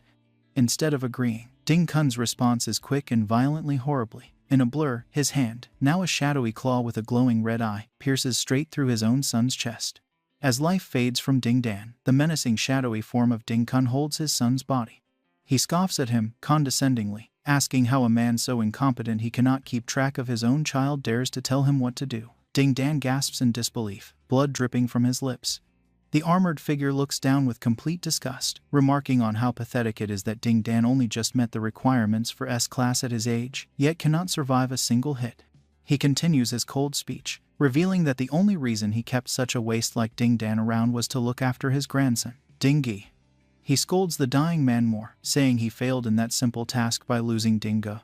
Speaker 1: Instead of agreeing, Ding Kun's response is quick and violently horribly. In a blur, his hand, now a shadowy claw with a glowing red eye, pierces straight through his own son's chest. As life fades from Ding Dan, the menacing shadowy form of Ding Kun holds his son's body. He scoffs at him, condescendingly, asking how a man so incompetent he cannot keep track of his own child dares to tell him what to do. Ding Dan gasps in disbelief, blood dripping from his lips. The armored figure looks down with complete disgust, remarking on how pathetic it is that Ding Dan only just met the requirements for S-class at his age, yet cannot survive a single hit. He continues his cold speech, revealing that the only reason he kept such a waste like Ding Dan around was to look after his grandson, Dingy. He scolds the dying man more, saying he failed in that simple task by losing Dingo,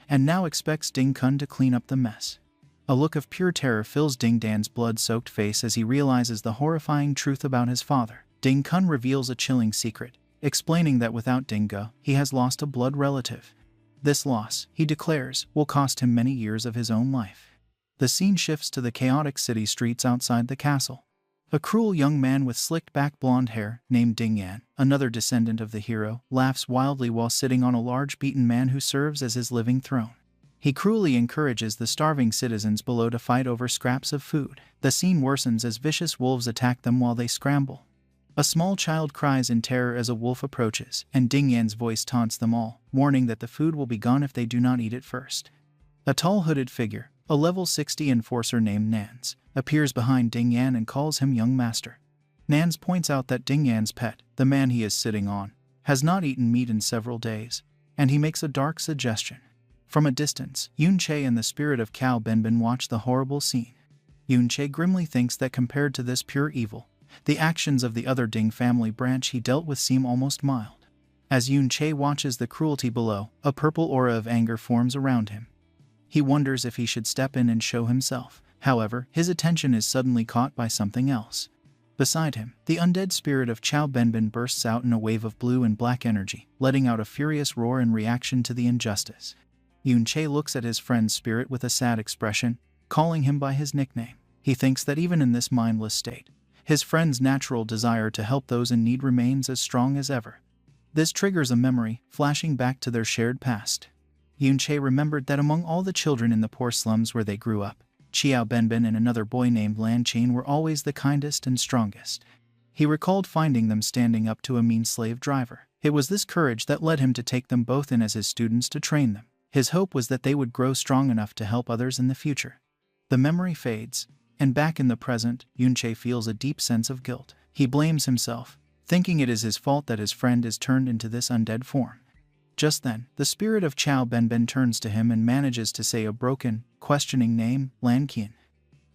Speaker 1: and now expects Ding Kun to clean up the mess. A look of pure terror fills Ding Dan's blood-soaked face as he realizes the horrifying truth about his father. Ding Kun reveals a chilling secret, explaining that without Dingo, he has lost a blood relative. This loss, he declares, will cost him many years of his own life. The scene shifts to the chaotic city streets outside the castle. A cruel young man with slicked-back blonde hair, named Ding Yan, another descendant of the hero, laughs wildly while sitting on a large beaten man who serves as his living throne. He cruelly encourages the starving citizens below to fight over scraps of food. The scene worsens as vicious wolves attack them while they scramble. A small child cries in terror as a wolf approaches, and Ding Yan's voice taunts them all, warning that the food will be gone if they do not eat it first. A tall hooded figure, a level 60 enforcer named Nans, appears behind Ding Yan and calls him young master. Nans points out that Ding Yan's pet, the man he is sitting on, has not eaten meat in several days, and he makes a dark suggestion. From a distance, Yun Che and the spirit of Cao Benben watch the horrible scene. Yun Che grimly thinks that compared to this pure evil, the actions of the other Ding family branch he dealt with seem almost mild. As Yun Che watches the cruelty below, a purple aura of anger forms around him. He wonders if he should step in and show himself. However, his attention is suddenly caught by something else. Beside him, the undead spirit of Cao Benben bursts out in a wave of blue and black energy, letting out a furious roar in reaction to the injustice. Yun Che looks at his friend's spirit with a sad expression, calling him by his nickname. He thinks that even in this mindless state, his friend's natural desire to help those in need remains as strong as ever. This triggers a memory, flashing back to their shared past. Yun Che remembered that among all the children in the poor slums where they grew up, Qiao Benben and another boy named Lan Qin were always the kindest and strongest. He recalled finding them standing up to a mean slave driver. It was this courage that led him to take them both in as his students to train them. His hope was that they would grow strong enough to help others in the future. The memory fades, and back in the present, Yun Che feels a deep sense of guilt. He blames himself, thinking it is his fault that his friend is turned into this undead form. Just then, the spirit of Cao Benben turns to him and manages to say a broken, questioning name, Lan Qian.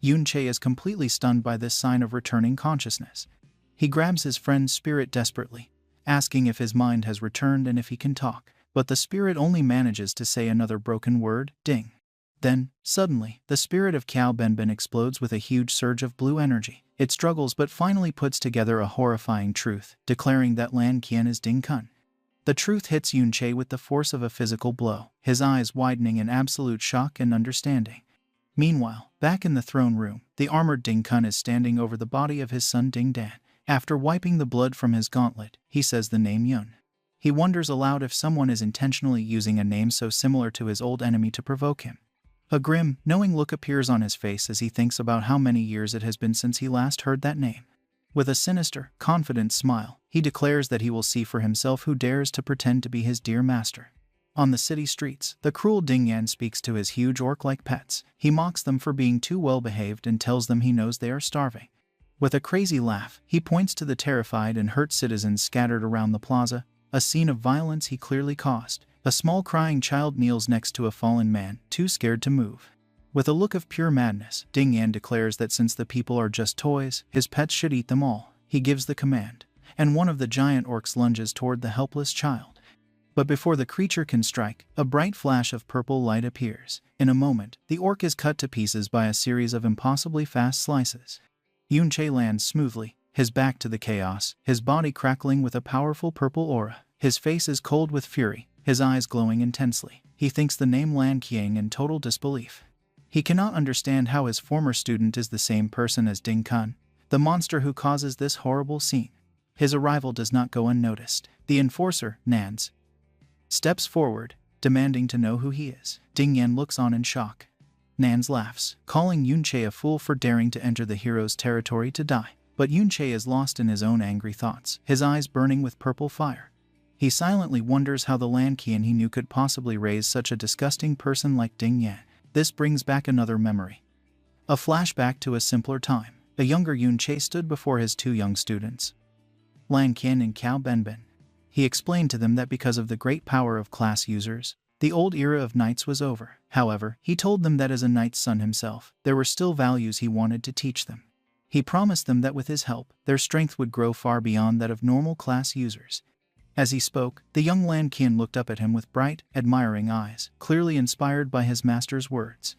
Speaker 1: Yun Che is completely stunned by this sign of returning consciousness. He grabs his friend's spirit desperately, asking if his mind has returned and if he can talk. But the spirit only manages to say another broken word, Ding. Then, suddenly, the spirit of Cao Benben explodes with a huge surge of blue energy. It struggles but finally puts together a horrifying truth, declaring that Lan Qian is Ding Kun. The truth hits Yun Che with the force of a physical blow, his eyes widening in absolute shock and understanding. Meanwhile, back in the throne room, the armored Ding Kun is standing over the body of his son Ding Dan. After wiping the blood from his gauntlet, he says the name Yun. He wonders aloud if someone is intentionally using a name so similar to his old enemy to provoke him. A grim, knowing look appears on his face as he thinks about how many years it has been since he last heard that name. With a sinister, confident smile, he declares that he will see for himself who dares to pretend to be his dear master. On the city streets, the cruel Ding Yan speaks to his huge orc-like pets. He mocks them for being too well-behaved and tells them he knows they are starving. With a crazy laugh, he points to the terrified and hurt citizens scattered around the plaza, a scene of violence he clearly caused. A small crying child kneels next to a fallen man, too scared to move. With a look of pure madness, Ding Yan declares that since the people are just toys, his pets should eat them all. He gives the command, and one of the giant orcs lunges toward the helpless child. But before the creature can strike, a bright flash of purple light appears. In a moment, the orc is cut to pieces by a series of impossibly fast slices. Yun Che lands smoothly, his back to the chaos, his body crackling with a powerful purple aura. His face is cold with fury, his eyes glowing intensely. He thinks the name Lan Qian in total disbelief. He cannot understand how his former student is the same person as Ding Kun, the monster who causes this horrible scene. His arrival does not go unnoticed. The enforcer, Nans, steps forward, demanding to know who he is. Ding Yan looks on in shock. Nans laughs, calling Yun Che a fool for daring to enter the hero's territory to die. But Yun Che is lost in his own angry thoughts, his eyes burning with purple fire. He silently wonders how the Lan Qian he knew could possibly raise such a disgusting person like Ding Yan. This brings back another memory. A flashback to a simpler time. A younger Yun Che stood before his two young students, Lan Qian and Cao Benben. He explained to them that because of the great power of class users, the old era of knights was over. However, he told them that as a knight's son himself, there were still values he wanted to teach them. He promised them that with his help, their strength would grow far beyond that of normal class users. As he spoke, the young Lan Qian looked up at him with bright, admiring eyes, clearly inspired by his master's words.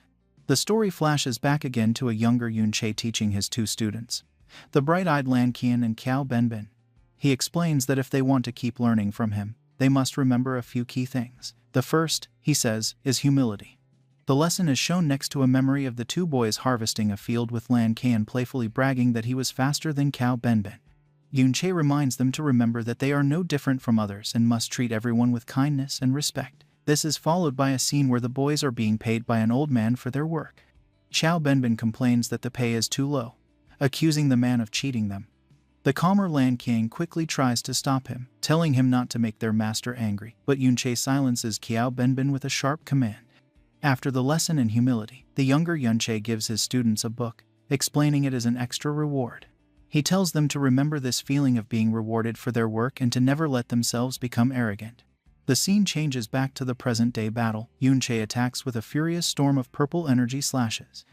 Speaker 1: The story flashes back again to a younger Yun Che teaching his two students, the bright-eyed Lan Qian and Cao Benben. He explains that if they want to keep learning from him, they must remember a few key things. The first, he says, is humility. The lesson is shown next to a memory of the two boys harvesting a field with Lan Qian playfully bragging that he was faster than Cao Benben. Yun Che reminds them to remember that they are no different from others and must treat everyone with kindness and respect. This is followed by a scene where the boys are being paid by an old man for their work. Xiao Benbin complains that the pay is too low, accusing the man of cheating them. The calmer Lan Qiang quickly tries to stop him, telling him not to make their master angry, but Yunche silences Xiao Benbin with a sharp command. After the lesson in humility, the younger Yunche gives his students a book, explaining it as an extra reward. He tells them to remember this feeling of being rewarded for their work and to never let themselves become arrogant. The scene changes back to the present-day battle. Yunche attacks with a furious storm of purple energy slashes.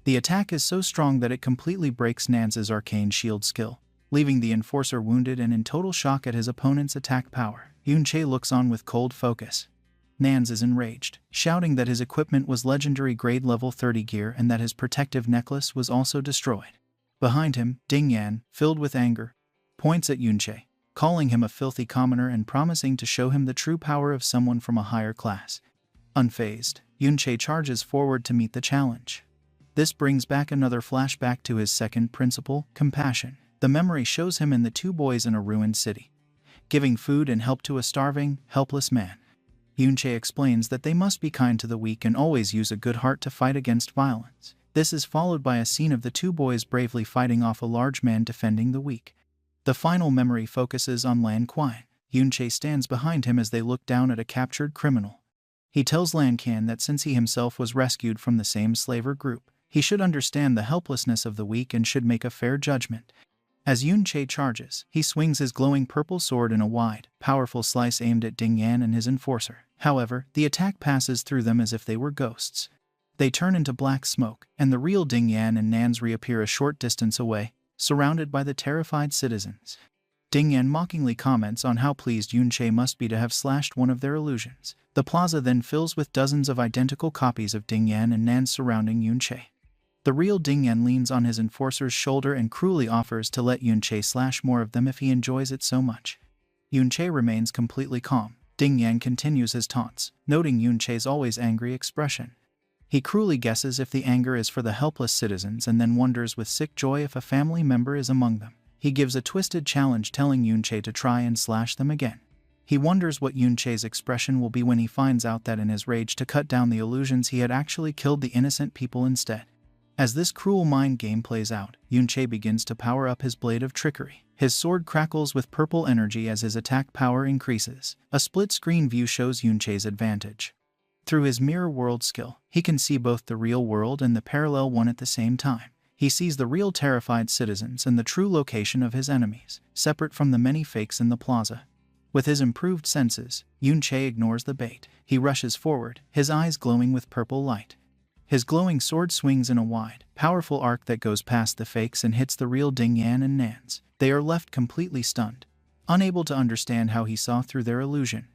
Speaker 1: The attack is so strong that it completely breaks Nan's arcane shield skill, leaving the enforcer wounded and in total shock at his opponent's attack power. Yunche looks on with cold focus. Nans is enraged, shouting that his equipment was legendary grade level 30 gear and that his protective necklace was also destroyed. Behind him, Ding Yan, filled with anger, points at Yunche, calling him a filthy commoner and promising to show him the true power of someone from a higher class. Unfazed, Yunche charges forward to meet the challenge. This brings back another flashback to his second principle, compassion. The memory shows him and the two boys in a ruined city, giving food and help to a starving, helpless man. Yunche explains that they must be kind to the weak and always use a good heart to fight against violence. This is followed by a scene of the two boys bravely fighting off a large man defending the weak. The final memory focuses on Lan Qiang. Yunche stands behind him as they look down at a captured criminal. He tells Lan Qiang that since he himself was rescued from the same slaver group, he should understand the helplessness of the weak and should make a fair judgment. As Yunche charges, he swings his glowing purple sword in a wide, powerful slice aimed at Ding Yan and his enforcer. However, the attack passes through them as if they were ghosts. They turn into black smoke, and the real Ding Yan and Nans reappear a short distance away, surrounded by the terrified citizens. Ding Yan mockingly comments on how pleased Yunche must be to have slashed one of their illusions. The plaza then fills with dozens of identical copies of Ding Yan and Nans surrounding Yunche. The real Ding Yan leans on his enforcer's shoulder and cruelly offers to let Yunche slash more of them if he enjoys it so much. Yunche remains completely calm. Ding Yan continues his taunts, noting Yunche's always angry expression. He cruelly guesses if the anger is for the helpless citizens and then wonders with sick joy if a family member is among them. He gives a twisted challenge telling Yunche to try and slash them again. He wonders what Yunche's expression will be when he finds out that in his rage to cut down the illusions he had actually killed the innocent people instead. As this cruel mind game plays out, Yunche begins to power up his blade of trickery. His sword crackles with purple energy as his attack power increases. A split-screen view shows Yunche's advantage. Through his mirror world skill, he can see both the real world and the parallel one at the same time. He sees the real terrified citizens and the true location of his enemies, separate from the many fakes in the plaza. With his improved senses, Yunche ignores the bait. He rushes forward, his eyes glowing with purple light. His glowing sword swings in a wide, powerful arc that goes past the fakes and hits the real Ding Yan and Nans. They are left completely stunned, unable to understand how he saw through their illusion.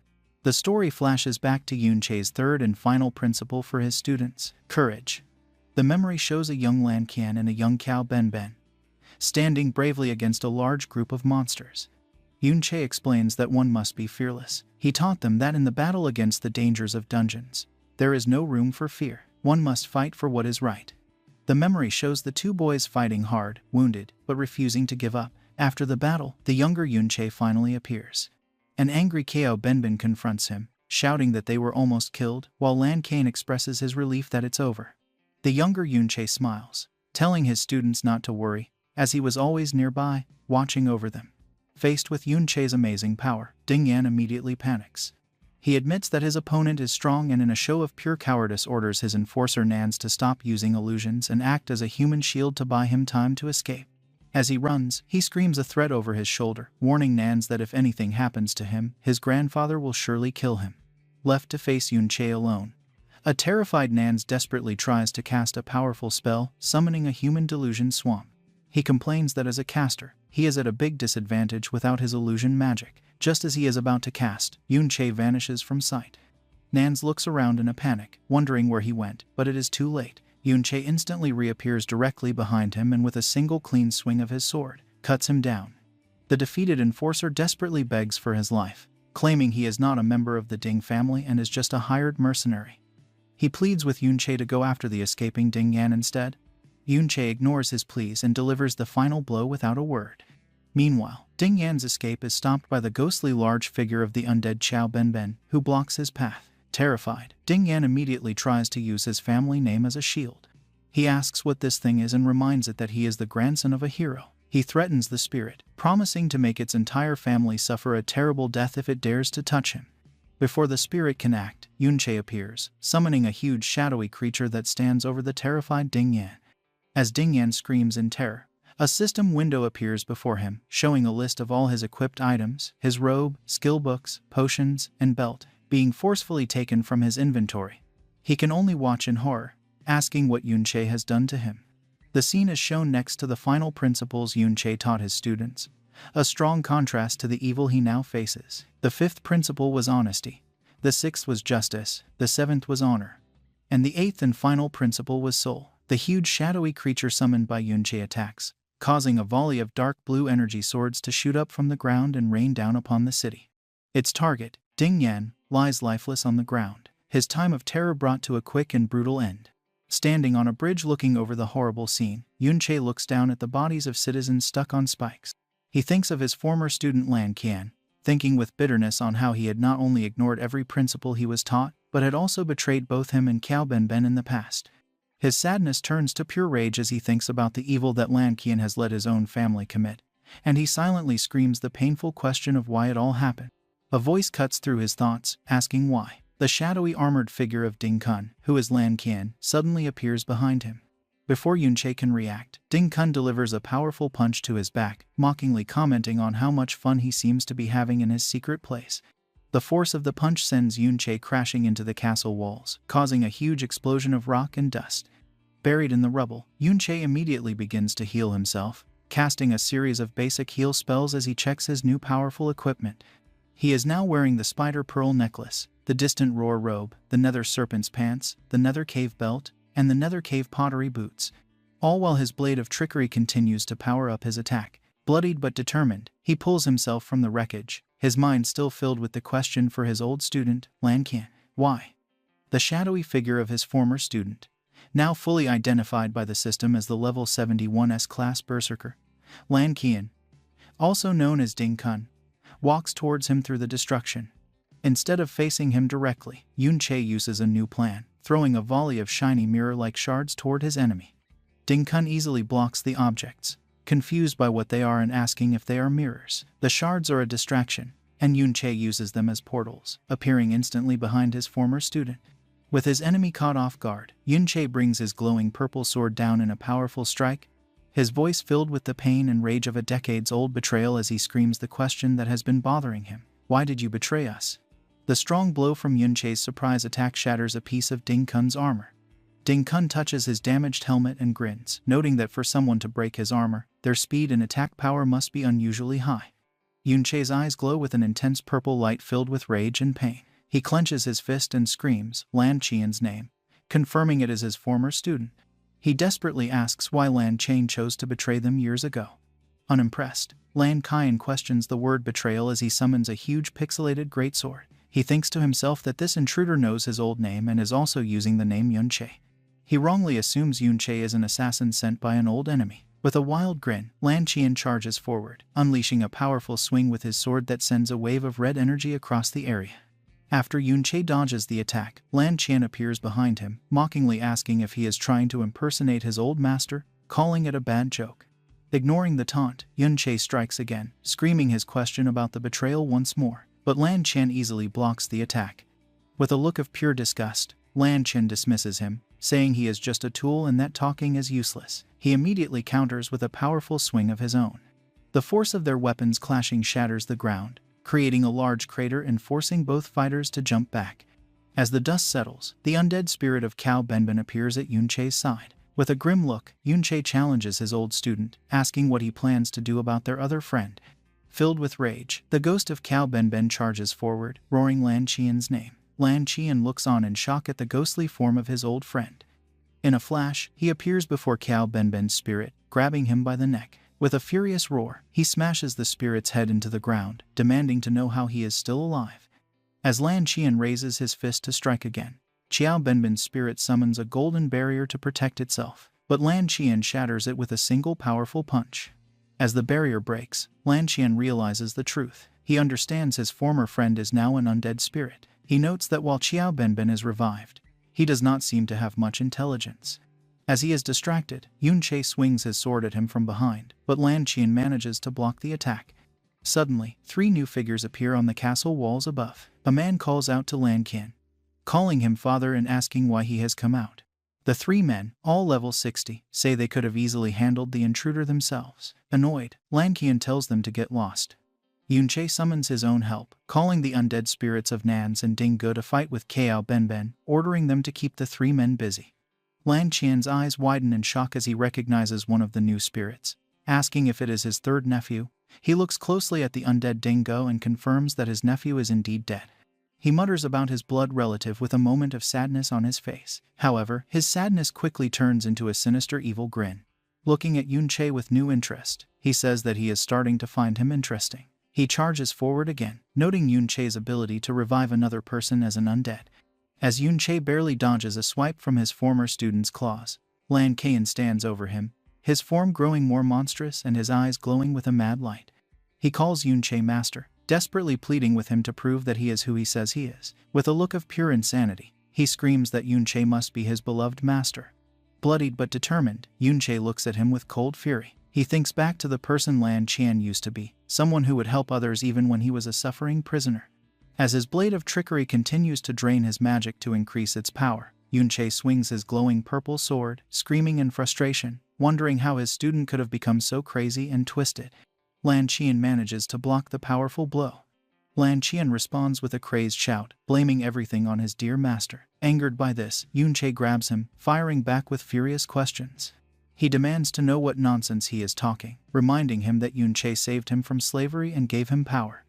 Speaker 1: The story flashes back to Yunche's third and final principle for his students, courage. The memory shows a young Lan Qiang and a young Xiao Benbin, standing bravely against a large group of monsters. Yunche explains that one must be fearless. He taught them that in the battle against the dangers of dungeons, there is no room for fear. One must fight for what is right. The memory shows the two boys fighting hard, wounded, but refusing to give up. After the battle, the younger Yunche finally appears. An angry Xiao Benbin confronts him, shouting that they were almost killed, while Lan Qiang expresses his relief that it's over. The younger Yunche smiles, telling his students not to worry, as he was always nearby, watching over them. Faced with Yunche's amazing power, Ding Yan immediately panics. He admits that his opponent is strong and in a show of pure cowardice orders his enforcer Nans to stop using illusions and act as a human shield to buy him time to escape. As he runs, he screams a threat over his shoulder, warning Nans that if anything happens to him, his grandfather will surely kill him. Left to face Yunche alone, a terrified Nans desperately tries to cast a powerful spell, summoning a human delusion swamp. He complains that as a caster, he is at a big disadvantage without his illusion magic. Just as he is about to cast, Yunche vanishes from sight. Nans looks around in a panic, wondering where he went, but it is too late. Yunche instantly reappears directly behind him and with a single clean swing of his sword, cuts him down. The defeated enforcer desperately begs for his life, claiming he is not a member of the Ding family and is just a hired mercenary. He pleads with Yunche to go after the escaping Ding Yan instead. Yunche ignores his pleas and delivers the final blow without a word. Meanwhile, Ding Yan's escape is stopped by the ghostly large figure of the undead Xiao Benbin, who blocks his path. Terrified, Ding Yan immediately tries to use his family name as a shield. He asks what this thing is and reminds it that he is the grandson of a hero. He threatens the spirit, promising to make its entire family suffer a terrible death if it dares to touch him. Before the spirit can act, Yunche appears, summoning a huge shadowy creature that stands over the terrified Ding Yan. As Ding Yan screams in terror, a system window appears before him, showing a list of all his equipped items, his robe, skill books, potions, and belt, being forcefully taken from his inventory. He can only watch in horror, asking what Yunche has done to him. The scene is shown next to the final principles Yunche taught his students, a strong contrast to the evil he now faces. The fifth principle was honesty, the sixth was justice, the seventh was honor, and the eighth and final principle was soul. The huge shadowy creature summoned by Yunche attacks, causing a volley of dark blue energy swords to shoot up from the ground and rain down upon the city. Its target, Ding Yan, lies lifeless on the ground, his time of terror brought to a quick and brutal end. Standing on a bridge looking over the horrible scene, Yunche looks down at the bodies of citizens stuck on spikes. He thinks of his former student Lan Qian, thinking with bitterness on how he had not only ignored every principle he was taught, but had also betrayed both him and Qiao Benben in the past. His sadness turns to pure rage as he thinks about the evil that Lan Qian has let his own family commit, and he silently screams the painful question of why it all happened. A voice cuts through his thoughts, asking why. The shadowy armored figure of Ding Kun, who is Lan Qian, suddenly appears behind him. Before Yunche can react, Ding Kun delivers a powerful punch to his back, mockingly commenting on how much fun he seems to be having in his secret place. The force of the punch sends Yunche crashing into the castle walls, causing a huge explosion of rock and dust. Buried in the rubble, Yunche immediately begins to heal himself, casting a series of basic heal spells as he checks his new powerful equipment. He is now wearing the spider pearl necklace, the distant roar robe, the nether serpent's pants, the nether cave belt, and the nether cave pottery boots, all while his blade of trickery continues to power up his attack. Bloodied but determined, he pulls himself from the wreckage, his mind still filled with the question for his old student, Lan Qian. Why? The shadowy figure of his former student, now fully identified by the system as the level 71 S-class berserker, Lan Qian, also known as Ding Kun, walks towards him through the destruction. Instead of facing him directly, Yunche uses a new plan, throwing a volley of shiny mirror-like shards toward his enemy. Ding Kun easily blocks the objects, confused by what they are and asking if they are mirrors. The shards are a distraction, and Yunche uses them as portals, appearing instantly behind his former student. With his enemy caught off guard, Yunche brings his glowing purple sword down in a powerful strike, his voice filled with the pain and rage of a decades-old betrayal as he screams the question that has been bothering him. Why did you betray us? The strong blow from Yunche's surprise attack shatters a piece of Ding Kun's armor. Ding Kun touches his damaged helmet and grins, noting that for someone to break his armor, their speed and attack power must be unusually high. Yunche's eyes glow with an intense purple light filled with rage and pain. He clenches his fist and screams Lan Qian's name, confirming it as his former student. He desperately asks why Lan Qian chose to betray them years ago. Unimpressed, Lan Qian questions the word betrayal as he summons a huge pixelated greatsword. He thinks to himself that this intruder knows his old name and is also using the name Yunche. He wrongly assumes Yunche is an assassin sent by an old enemy. With a wild grin, Lan Qian charges forward, unleashing a powerful swing with his sword that sends a wave of red energy across the area. After Yunche dodges the attack, Lan Qian appears behind him, mockingly asking if he is trying to impersonate his old master, calling it a bad joke. Ignoring the taunt, Yunche strikes again, screaming his question about the betrayal once more. But Lan Qian easily blocks the attack. With a look of pure disgust, Lan Qian dismisses him, saying he is just a tool and that talking is useless. He immediately counters with a powerful swing of his own. The force of their weapons clashing shatters the ground, creating a large crater and forcing both fighters to jump back. As the dust settles, the undead spirit of Qiao Benben appears at Yunche's side. With a grim look, Yunche challenges his old student, asking what he plans to do about their other friend. Filled with rage, the ghost of Qiao Benben charges forward, roaring Lan Qian's name. Lan Qian looks on in shock at the ghostly form of his old friend. In a flash, he appears before Qiao Benben's spirit, grabbing him by the neck. With a furious roar, he smashes the spirit's head into the ground, demanding to know how he is still alive. As Lan Qian raises his fist to strike again, Qiao Benben's spirit summons a golden barrier to protect itself, but Lan Qian shatters it with a single powerful punch. As the barrier breaks, Lan Qian realizes the truth. He understands his former friend is now an undead spirit. He notes that while Qiao Benben is revived, he does not seem to have much intelligence. As he is distracted, Yun Che swings his sword at him from behind, but Lan Qian manages to block the attack. Suddenly, 3 new figures appear on the castle walls above. A man calls out to Lan Qian, calling him father and asking why he has come out. The 3 men, all level 60, say they could have easily handled the intruder themselves. Annoyed, Lan Qian tells them to get lost. Yun Che summons his own help, calling the undead spirits of Nans and Ding Ge to fight with Qiao Benben, ordering them to keep the 3 men busy. Lan Qian's eyes widen in shock as he recognizes one of the new spirits. Asking if it is his 3rd nephew, he looks closely at the undead Ding Ge and confirms that his nephew is indeed dead. He mutters about his blood relative with a moment of sadness on his face. However, his sadness quickly turns into a sinister evil grin. Looking at Yun Che with new interest, he says that he is starting to find him interesting. He charges forward again, noting Yun Che's ability to revive another person as an undead. As Yun Che barely dodges a swipe from his former student's claws, Lan Qian stands over him, his form growing more monstrous and his eyes glowing with a mad light. He calls Yun Che master, desperately pleading with him to prove that he is who he says he is. With a look of pure insanity, he screams that Yun Che must be his beloved master. Bloodied but determined, Yun Che looks at him with cold fury. He thinks back to the person Lan Qian used to be, someone who would help others even when he was a suffering prisoner. As his blade of trickery continues to drain his magic to increase its power, Yun Che swings his glowing purple sword, screaming in frustration, wondering how his student could have become so crazy and twisted. Lan Qian manages to block the powerful blow. Lan Qian responds with a crazed shout, blaming everything on his dear master. Angered by this, Yun Che grabs him, firing back with furious questions. He demands to know what nonsense he is talking, reminding him that Yun Che saved him from slavery and gave him power.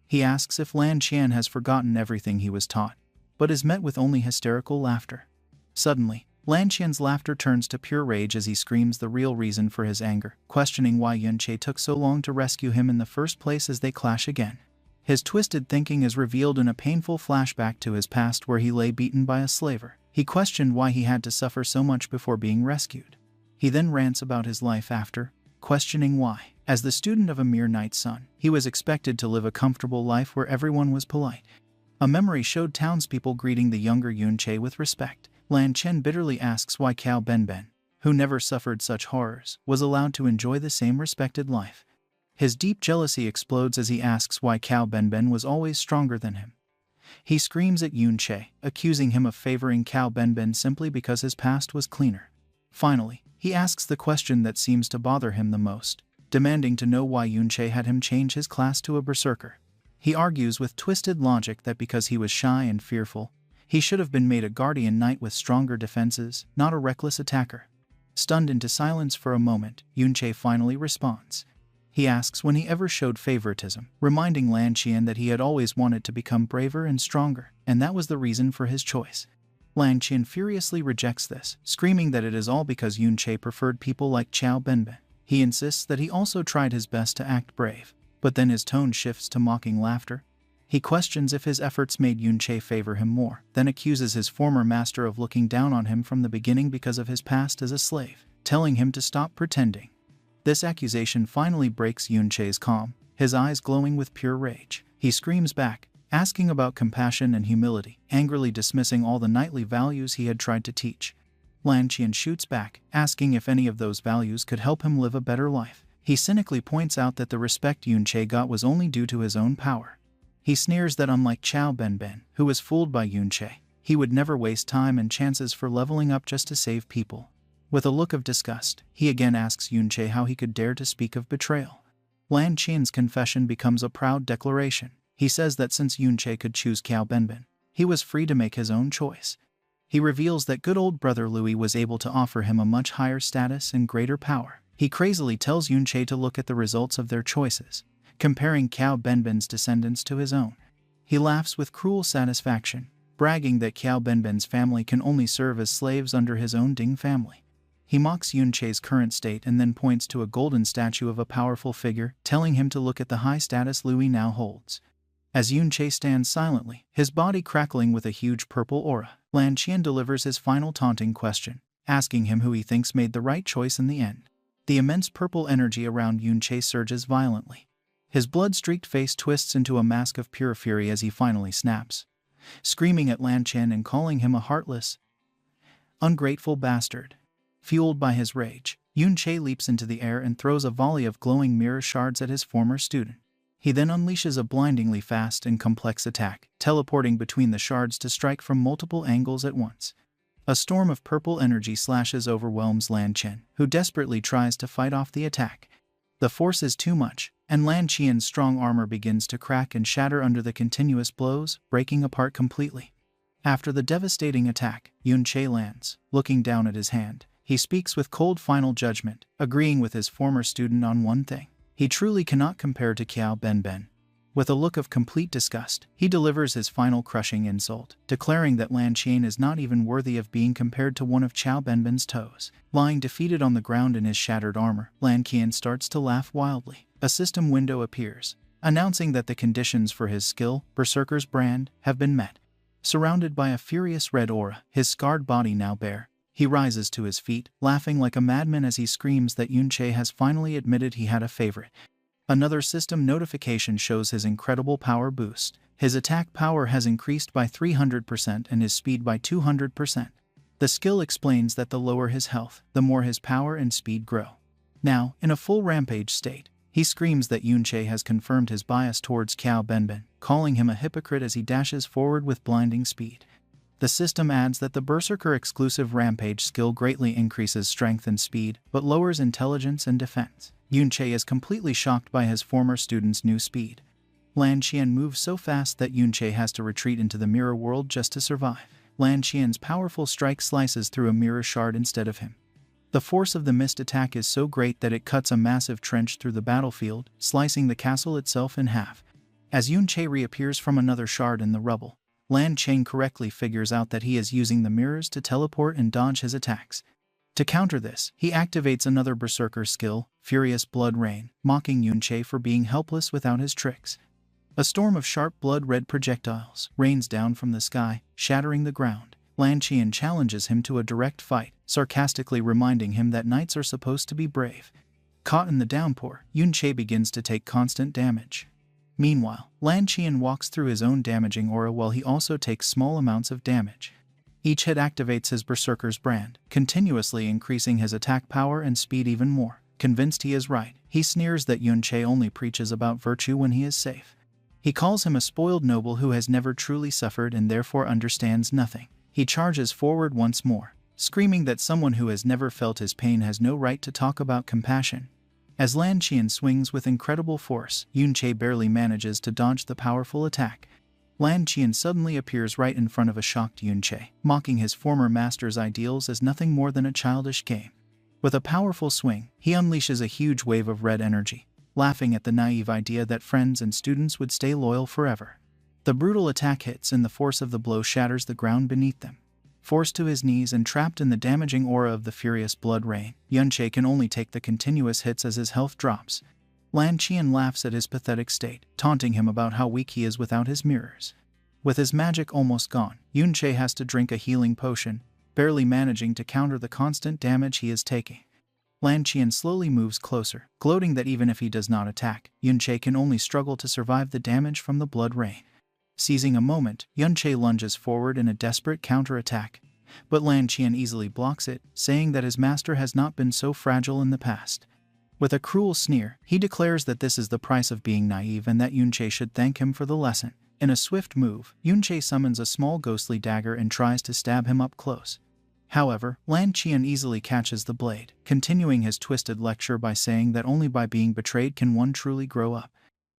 Speaker 1: He asks if Lan Qian has forgotten everything he was taught, but is met with only hysterical laughter. Suddenly, Lan Qian's laughter turns to pure rage as he screams the real reason for his anger, questioning why Yun Che took so long to rescue him in the first place as they clash again. His twisted thinking is revealed in a painful flashback to his past where he lay beaten by a slaver. He questioned why he had to suffer so much before being rescued. He then rants about his life after, questioning why. As the student of a mere knight's son, he was expected to live a comfortable life where everyone was polite. A memory showed townspeople greeting the younger Yun Che with respect. Lan Qian bitterly asks why Qiao Benben, who never suffered such horrors, was allowed to enjoy the same respected life. His deep jealousy explodes as he asks why Qiao Benben was always stronger than him. He screams at Yun Che, accusing him of favoring Qiao Benben simply because his past was cleaner. Finally, he asks the question that seems to bother him the most, demanding to know why Yun Che had him change his class to a berserker. He argues with twisted logic that because he was shy and fearful, he should have been made a guardian knight with stronger defenses, not a reckless attacker. Stunned into silence for a moment, Yun Che finally responds. He asks when he ever showed favoritism, reminding Lan Qian that he had always wanted to become braver and stronger, and that was the reason for his choice. Lan Qian furiously rejects this, screaming that it is all because Yun Che preferred people like Qiao Benben. He insists that he also tried his best to act brave, but then his tone shifts to mocking laughter. He questions if his efforts made Yun Che favor him more, then accuses his former master of looking down on him from the beginning because of his past as a slave, telling him to stop pretending. This accusation finally breaks Yun Che's calm, his eyes glowing with pure rage. He screams back, asking about compassion and humility, angrily dismissing all the knightly values he had tried to teach. Lan Qian shoots back, asking if any of those values could help him live a better life. He cynically points out that the respect Yun Che got was only due to his own power. He sneers that unlike Qiao Benben, who was fooled by Yun Che, he would never waste time and chances for leveling up just to save people. With a look of disgust, he again asks Yun Che how he could dare to speak of betrayal. Lan Qian's confession becomes a proud declaration. He says that since Yun Che could choose Qiao Benben, he was free to make his own choice. He reveals that good old brother Louis was able to offer him a much higher status and greater power. He crazily tells Yun Che to look at the results of their choices, comparing Qiao Benben's descendants to his own. He laughs with cruel satisfaction, bragging that Qiao Benben's family can only serve as slaves under his own Ding family. He mocks Yun Che's current state and then points to a golden statue of a powerful figure, telling him to look at the high status Louis now holds. As Yun Che stands silently, his body crackling with a huge purple aura, Lan Qian delivers his final taunting question, asking him who he thinks made the right choice in the end. The immense purple energy around Yun Che surges violently. His blood-streaked face twists into a mask of pure fury as he finally snaps, screaming at Lan Qian and calling him a heartless, ungrateful bastard. Fueled by his rage, Yun Che leaps into the air and throws a volley of glowing mirror shards at his former student. He then unleashes a blindingly fast and complex attack, teleporting between the shards to strike from multiple angles at once. A storm of purple energy slashes overwhelms Lan Qian, who desperately tries to fight off the attack. The force is too much, and Lan Qian's strong armor begins to crack and shatter under the continuous blows, breaking apart completely. After the devastating attack, Yun Che lands, looking down at his hand. He speaks with cold final judgment, agreeing with his former student on one thing. He truly cannot compare to Qiao Benben. With a look of complete disgust, he delivers his final crushing insult, declaring that Lan Qian is not even worthy of being compared to one of Qiao Benben's toes. Lying defeated on the ground in his shattered armor, Lan Qian starts to laugh wildly. A system window appears, announcing that the conditions for his skill, Berserker's Brand, have been met. Surrounded by a furious red aura, his scarred body now bare, he rises to his feet, laughing like a madman as he screams that Yun Che has finally admitted he had a favorite. Another system notification shows his incredible power boost. His attack power has increased by 300% and his speed by 200%. The skill explains that the lower his health, the more his power and speed grow. Now, in a full rampage state, he screams that Yun Che has confirmed his bias towards Qiao Benben, calling him a hypocrite as he dashes forward with blinding speed. The system adds that the Berserker exclusive Rampage skill greatly increases strength and speed, but lowers intelligence and defense. Yun Che is completely shocked by his former student's new speed. Lan Qian moves so fast that Yun Che has to retreat into the mirror world just to survive. Lan Qian's powerful strike slices through a mirror shard instead of him. The force of the missed attack is so great that it cuts a massive trench through the battlefield, slicing the castle itself in half. As Yun Che reappears from another shard in the rubble, Lan Qian correctly figures out that he is using the mirrors to teleport and dodge his attacks. To counter this, he activates another Berserker skill, Furious Blood Rain, mocking Yun Che for being helpless without his tricks. A storm of sharp blood-red projectiles rains down from the sky, shattering the ground. Lan Qian challenges him to a direct fight, sarcastically reminding him that knights are supposed to be brave. Caught in the downpour, Yun Che begins to take constant damage. Meanwhile, Lan Qian walks through his own damaging aura while he also takes small amounts of damage. Each hit activates his Berserker's Brand, continuously increasing his attack power and speed even more. Convinced he is right, he sneers that Yun Che only preaches about virtue when he is safe. He calls him a spoiled noble who has never truly suffered and therefore understands nothing. He charges forward once more, screaming that someone who has never felt his pain has no right to talk about compassion. As Lan Qian swings with incredible force, Yun Che barely manages to dodge the powerful attack. Lan Qian suddenly appears right in front of a shocked Yun Che, mocking his former master's ideals as nothing more than a childish game. With a powerful swing, he unleashes a huge wave of red energy, laughing at the naive idea that friends and students would stay loyal forever. The brutal attack hits and the force of the blow shatters the ground beneath them. Forced to his knees and trapped in the damaging aura of the furious blood rain, Yun Che can only take the continuous hits as his health drops. Lan Qian laughs at his pathetic state, taunting him about how weak he is without his mirrors. With his magic almost gone, Yun Che has to drink a healing potion, barely managing to counter the constant damage he is taking. Lan Qian slowly moves closer, gloating that even if he does not attack, Yun Che can only struggle to survive the damage from the blood rain. Seizing a moment, Yun Che lunges forward in a desperate counterattack, but Lan Qian easily blocks it, saying that his master has not been so fragile in the past. With a cruel sneer, he declares that this is the price of being naive and that Yun Che should thank him for the lesson. In a swift move, Yun Che summons a small ghostly dagger and tries to stab him up close. However, Lan Qian easily catches the blade, continuing his twisted lecture by saying that only by being betrayed can one truly grow up.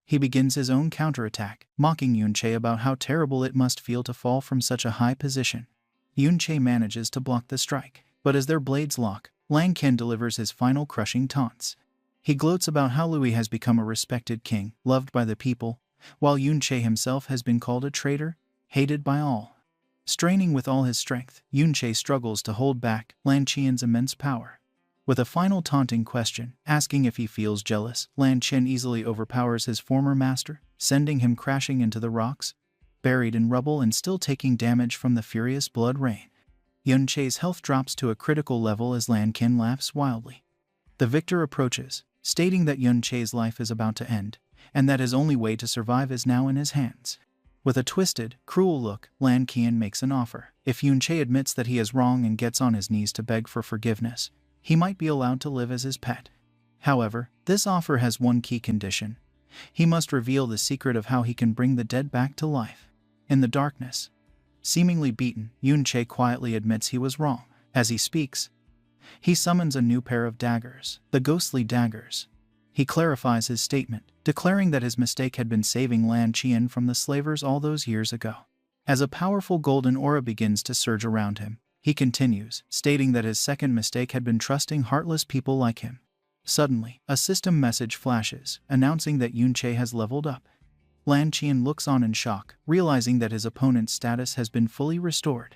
Speaker 1: He begins his own counterattack, mocking Yun Che about how terrible it must feel to fall from such a high position. Yun Che manages to block the strike, but as their blades lock, Lan Qian delivers his final crushing taunts. He gloats about how Louis has become a respected king, loved by the people, while Yun Che himself has been called a traitor, hated by all. Straining with all his strength, Yun Che struggles to hold back Lan Qian's immense power. With a final taunting question, asking if he feels jealous, Lan Qian easily overpowers his former master, sending him crashing into the rocks, buried in rubble and still taking damage from the furious blood rain. Yun Che's health drops to a critical level as Lan Qian laughs wildly. The victor approaches, stating that Yun Che's life is about to end, and that his only way to survive is now in his hands. With a twisted, cruel look, Lan Qian makes an offer. If Yunche admits that he is wrong and gets on his knees to beg for forgiveness, he might be allowed to live as his pet. However, this offer has one key condition. He must reveal the secret of how he can bring the dead back to life. In the darkness, seemingly beaten, Yunche quietly admits he was wrong. As he speaks, he summons a new pair of daggers, the ghostly daggers. He clarifies his statement, declaring that his mistake had been saving Lan Qian from the slavers all those years ago. As a powerful golden aura begins to surge around him, he continues, stating that his second mistake had been trusting heartless people like him. Suddenly, a system message flashes, announcing that Yunche has leveled up. Lan Qian looks on in shock, realizing that his opponent's status has been fully restored.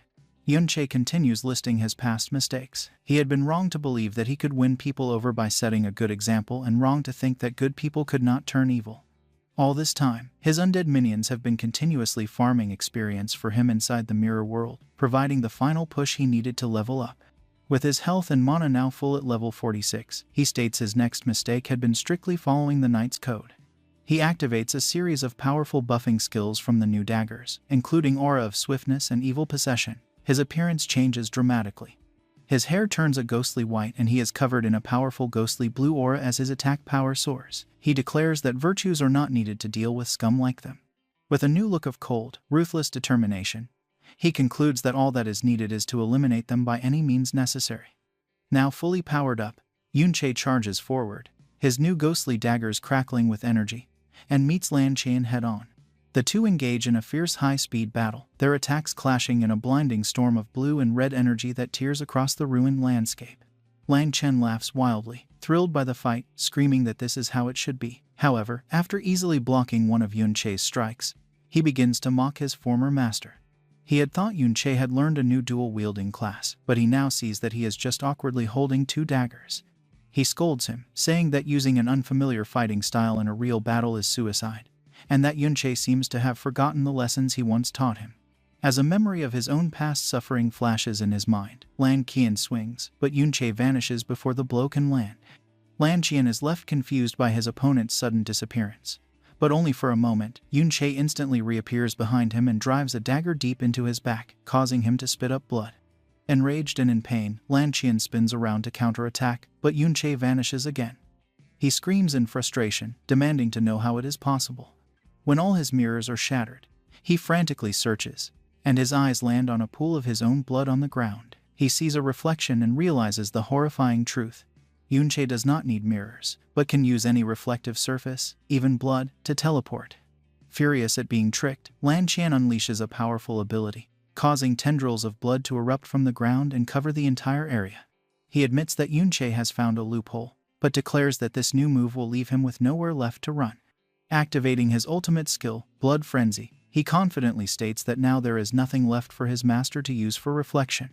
Speaker 1: Yunche continues listing his past mistakes. He had been wrong to believe that he could win people over by setting a good example and wrong to think that good people could not turn evil. All this time, his undead minions have been continuously farming experience for him inside the mirror world, providing the final push he needed to level up. With his health and mana now full at level 46, he states his next mistake had been strictly following the Knight's Code. He activates a series of powerful buffing skills from the new daggers, including Aura of Swiftness and Evil Possession. His appearance changes dramatically. His hair turns a ghostly white and he is covered in a powerful ghostly blue aura as his attack power soars. He declares that virtues are not needed to deal with scum like them. With a new look of cold, ruthless determination, he concludes that all that is needed is to eliminate them by any means necessary. Now fully powered up, Yunche charges forward, his new ghostly daggers crackling with energy, and meets Lan Qian head-on. The two engage in a fierce high-speed battle, their attacks clashing in a blinding storm of blue and red energy that tears across the ruined landscape. Lan Qian laughs wildly, thrilled by the fight, screaming that this is how it should be. However, after easily blocking one of Yunche's strikes, he begins to mock his former master. He had thought Yunche had learned a new dual-wielding class, but he now sees that he is just awkwardly holding two daggers. He scolds him, saying that using an unfamiliar fighting style in a real battle is suicide, and that Yunche seems to have forgotten the lessons he once taught him. As a memory of his own past suffering flashes in his mind, Lan Qian swings, but Yunche vanishes before the blow can land. Lan Qian is left confused by his opponent's sudden disappearance. But only for a moment, Yunche instantly reappears behind him and drives a dagger deep into his back, causing him to spit up blood. Enraged and in pain, Lan Qian spins around to counterattack, but Yunche vanishes again. He screams in frustration, demanding to know how it is possible. When all his mirrors are shattered, he frantically searches, and his eyes land on a pool of his own blood on the ground. He sees a reflection and realizes the horrifying truth. Yunche does not need mirrors, but can use any reflective surface, even blood, to teleport. Furious at being tricked, Lan Qian unleashes a powerful ability, causing tendrils of blood to erupt from the ground and cover the entire area. He admits that Yunche has found a loophole, but declares that this new move will leave him with nowhere left to run. Activating his ultimate skill, Blood Frenzy, he confidently states that now there is nothing left for his master to use for reflection.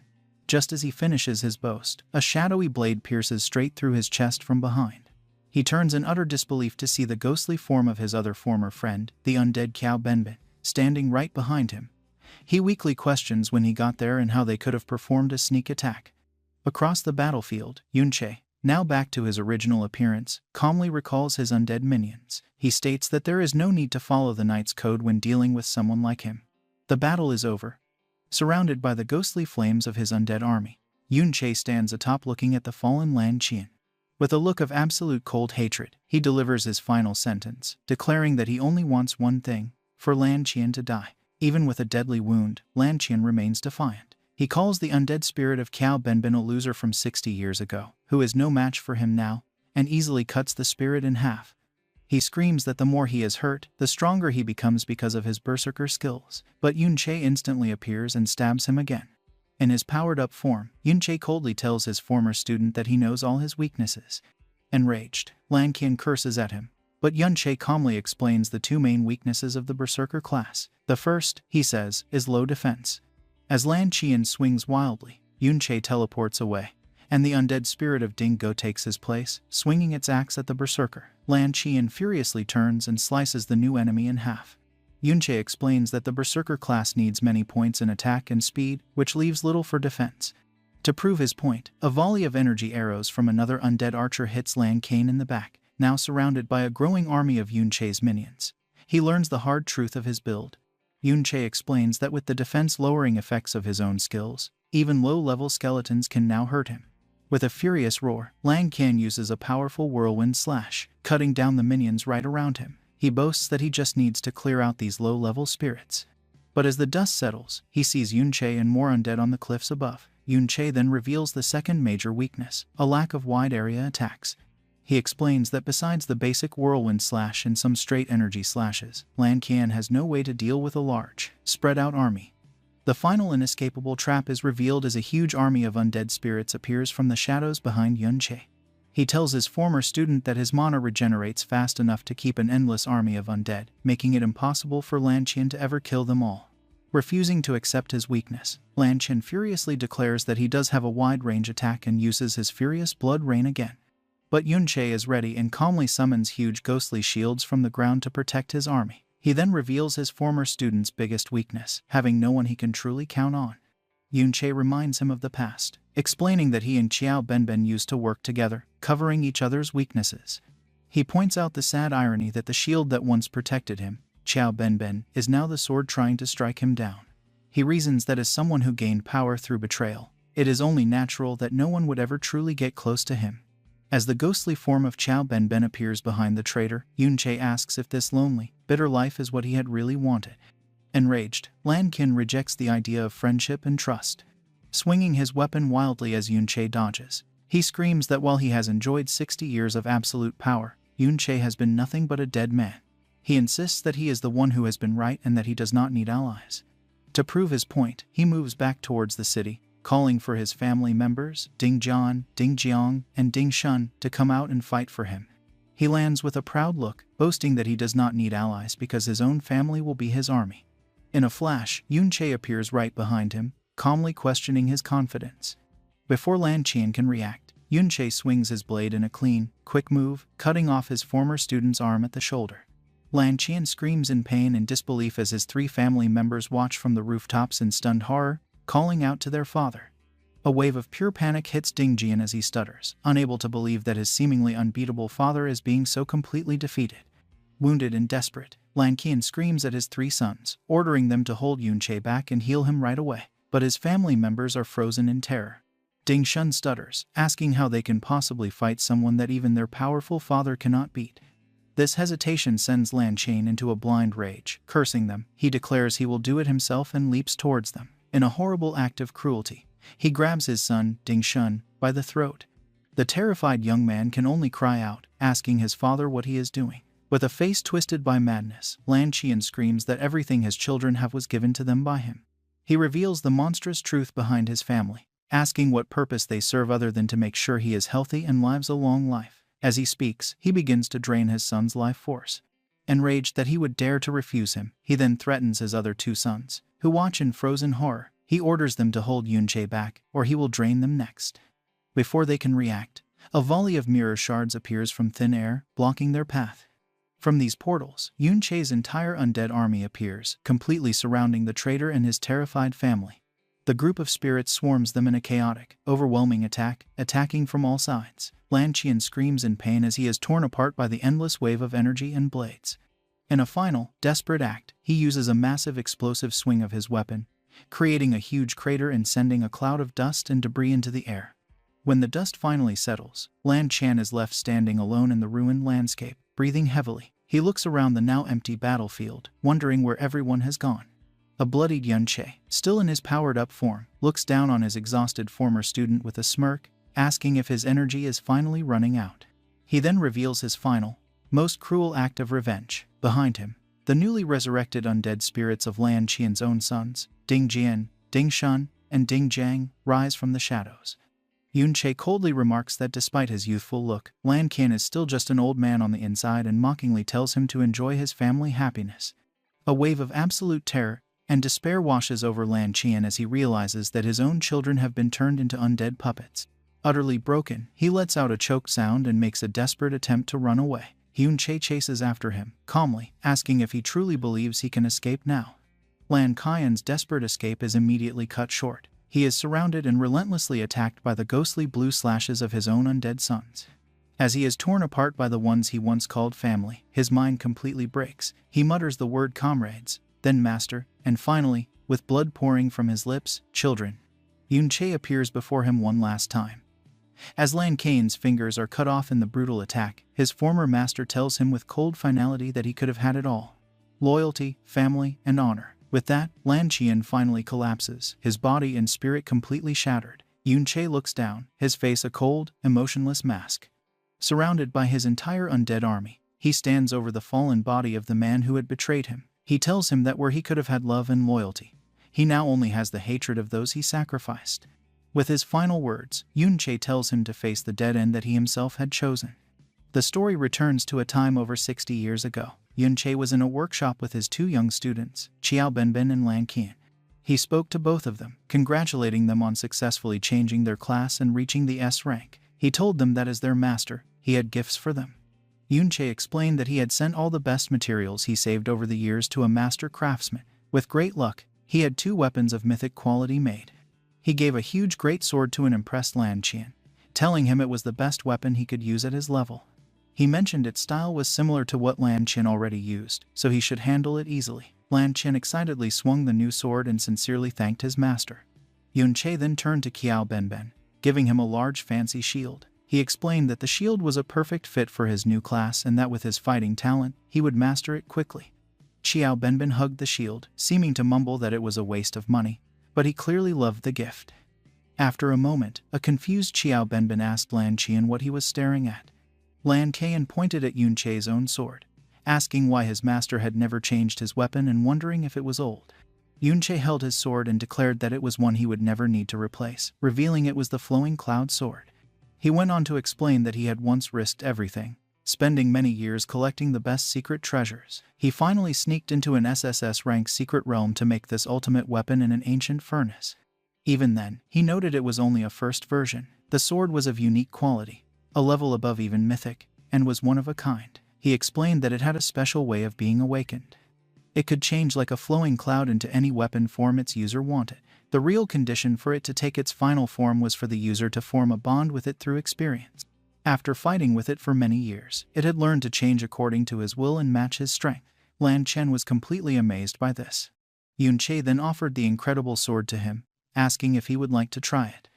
Speaker 1: Just as he finishes his boast, a shadowy blade pierces straight through his chest from behind. He turns in utter disbelief to see the ghostly form of his other former friend, the undead Qiao Benbin, standing right behind him. He weakly questions when he got there and how they could have performed a sneak attack. Across the battlefield, Yunche, now back to his original appearance, calmly recalls his undead minions. He states that there is no need to follow the Knight's Code when dealing with someone like him. The battle is over. Surrounded by the ghostly flames of his undead army, Yunche stands atop looking at the fallen Lan Qian. With a look of absolute cold hatred, he delivers his final sentence, declaring that he only wants one thing, for Lan Qian to die. Even with a deadly wound, Lan Qian remains defiant. He calls the undead spirit of Qiao Benbin a loser from 60 years ago, who is no match for him now, and easily cuts the spirit in half. He screams that the more he is hurt, the stronger he becomes because of his berserker skills, but Yunche instantly appears and stabs him again. In his powered-up form, Yunche coldly tells his former student that he knows all his weaknesses. Enraged, Lan Qian curses at him, but Yunche calmly explains the two main weaknesses of the berserker class. The first, he says, is low defense. As Lan Qian swings wildly, Yunche teleports away, and the undead spirit of Dingo takes his place, swinging its axe at the berserker. Lan Qian furiously turns and slices the new enemy in half. Yunche explains that the berserker class needs many points in attack and speed, which leaves little for defense. To prove his point, a volley of energy arrows from another undead archer hits Lan Qian in the back, now surrounded by a growing army of Yunche's minions. He learns the hard truth of his build. Yunche explains that with the defense-lowering effects of his own skills, even low-level skeletons can now hurt him. With a furious roar, Lan Qian uses a powerful whirlwind slash, cutting down the minions right around him. He boasts that he just needs to clear out these low-level spirits. But as the dust settles, he sees Yunche and more undead on the cliffs above. Yunche then reveals the second major weakness, a lack of wide-area attacks. He explains that besides the basic whirlwind slash and some straight energy slashes, Lan Qian has no way to deal with a large, spread-out army. The final inescapable trap is revealed as a huge army of undead spirits appears from the shadows behind Yunche. He tells his former student that his mana regenerates fast enough to keep an endless army of undead, making it impossible for Lan Qian to ever kill them all. Refusing to accept his weakness, Lan Qian furiously declares that he does have a wide-range attack and uses his furious blood rain again. But Yunche is ready and calmly summons huge ghostly shields from the ground to protect his army. He then reveals his former student's biggest weakness, having no one he can truly count on. Yunche reminds him of the past, explaining that he and Qiao Benben used to work together, covering each other's weaknesses. He points out the sad irony that the shield that once protected him, Qiao Benben, is now the sword trying to strike him down. He reasons that as someone who gained power through betrayal, it is only natural that no one would ever truly get close to him. As the ghostly form of Qiao Benben appears behind the traitor, Yunche asks if this lonely, bitter life is what he had really wanted. Enraged, Lan Qian rejects the idea of friendship and trust. Swinging his weapon wildly as Yunche dodges, he screams that while he has enjoyed 60 years of absolute power, Yunche has been nothing but a dead man. He insists that he is the one who has been right and that he does not need allies. To prove his point, he moves back towards the city, calling for his family members, Ding Jian, Ding Jiang, and Ding Shun, to come out and fight for him. He lands with a proud look, boasting that he does not need allies because his own family will be his army. In a flash, Yunche appears right behind him, calmly questioning his confidence. Before Lan Qian can react, Yunche swings his blade in a clean, quick move, cutting off his former student's arm at the shoulder. Lan Qian screams in pain and disbelief as his 3 family members watch from the rooftops in stunned horror, calling out to their father. A wave of pure panic hits Ding Jian as he stutters, unable to believe that his seemingly unbeatable father is being so completely defeated. Wounded and desperate, Lan Qian screams at his 3 sons, ordering them to hold Yunche back and heal him right away, but his family members are frozen in terror. Ding Shun stutters, asking how they can possibly fight someone that even their powerful father cannot beat. This hesitation sends Lan Qian into a blind rage. Cursing them, he declares he will do it himself and leaps towards them. In a horrible act of cruelty, he grabs his son, Ding Shun, by the throat. The terrified young man can only cry out, asking his father what he is doing. With a face twisted by madness, Lan Qian screams that everything his children have was given to them by him. He reveals the monstrous truth behind his family, asking what purpose they serve other than to make sure he is healthy and lives a long life. As he speaks, he begins to drain his son's life force. Enraged that he would dare to refuse him, he then threatens his other 2 sons, who watch in frozen horror. He orders them to hold Yunche back, or he will drain them next. Before they can react, a volley of mirror shards appears from thin air, blocking their path. From these portals, Yunche's entire undead army appears, completely surrounding the traitor and his terrified family. The group of spirits swarms them in a chaotic, overwhelming attack, attacking from all sides. Lan Qian screams in pain as he is torn apart by the endless wave of energy and blades. In a final, desperate act, he uses a massive explosive swing of his weapon, creating a huge crater and sending a cloud of dust and debris into the air. When the dust finally settles, Lan Qian is left standing alone in the ruined landscape, breathing heavily. He looks around the now empty battlefield, wondering where everyone has gone. A bloodied Yunche, still in his powered-up form, looks down on his exhausted former student with a smirk, asking if his energy is finally running out. He then reveals his final, most cruel act of revenge. Behind him, the newly resurrected undead spirits of Lan Qian's own sons, Ding Jian, Ding Shun, and Ding Jiang, rise from the shadows. Yunche coldly remarks that despite his youthful look, Lan Qian is still just an old man on the inside and mockingly tells him to enjoy his family happiness. A wave of absolute terror and despair washes over Lan Qian as he realizes that his own children have been turned into undead puppets. Utterly broken, he lets out a choked sound and makes a desperate attempt to run away. Yunche chases after him, calmly, asking if he truly believes he can escape now. Lan Qian's desperate escape is immediately cut short. He is surrounded and relentlessly attacked by the ghostly blue slashes of his own undead sons. As he is torn apart by the ones he once called family, his mind completely breaks. He mutters the word comrades, then master, and finally, with blood pouring from his lips, children. Yunche appears before him one last time. As Lan Kane's fingers are cut off in the brutal attack, his former master tells him with cold finality that he could have had it all. Loyalty, family, and honor. With that, Lan Qian finally collapses, his body and spirit completely shattered. Yunche looks down, his face a cold, emotionless mask. Surrounded by his entire undead army, he stands over the fallen body of the man who had betrayed him. He tells him that where he could have had love and loyalty, he now only has the hatred of those he sacrificed. With his final words, Yunche tells him to face the dead end that he himself had chosen. The story returns to a time over 60 years ago. Yunche was in a workshop with his two young students, Qiao Benben and Lan Qian. He spoke to both of them, congratulating them on successfully changing their class and reaching the S rank. He told them that as their master, he had gifts for them. Yunche explained that he had sent all the best materials he saved over the years to a master craftsman. With great luck, he had 2 weapons of mythic quality made. He gave a huge great sword to an impressed Lan Qian, telling him it was the best weapon he could use at his level. He mentioned its style was similar to what Lan Qian already used, so he should handle it easily. Lan Qian excitedly swung the new sword and sincerely thanked his master. Yunche then turned to Qiao Benben, giving him a large fancy shield. He explained that the shield was a perfect fit for his new class and that with his fighting talent, he would master it quickly. Qiao Benben hugged the shield, seeming to mumble that it was a waste of money, but he clearly loved the gift. After a moment, a confused Qiao Benben asked Lan Qian what he was staring at. Lan Qian pointed at Yunche's own sword, asking why his master had never changed his weapon and wondering if it was old. Yunche held his sword and declared that it was one he would never need to replace, revealing it was the Flowing Cloud sword. He went on to explain that he had once risked everything, spending many years collecting the best secret treasures. He finally sneaked into an SSS-rank secret realm to make this ultimate weapon in an ancient furnace. Even then, he noted it was only a first version. The sword was of unique quality, a level above even mythic, and was one of a kind. He explained that it had a special way of being awakened. It could change like a flowing cloud into any weapon form its user wanted. The real condition for it to take its final form was for the user to form a bond with it through experience. After fighting with it for many years, it had learned to change according to his will and match his strength. Lan Qian was completely amazed by this. Yunche then offered the incredible sword to him, asking if he would like to try it.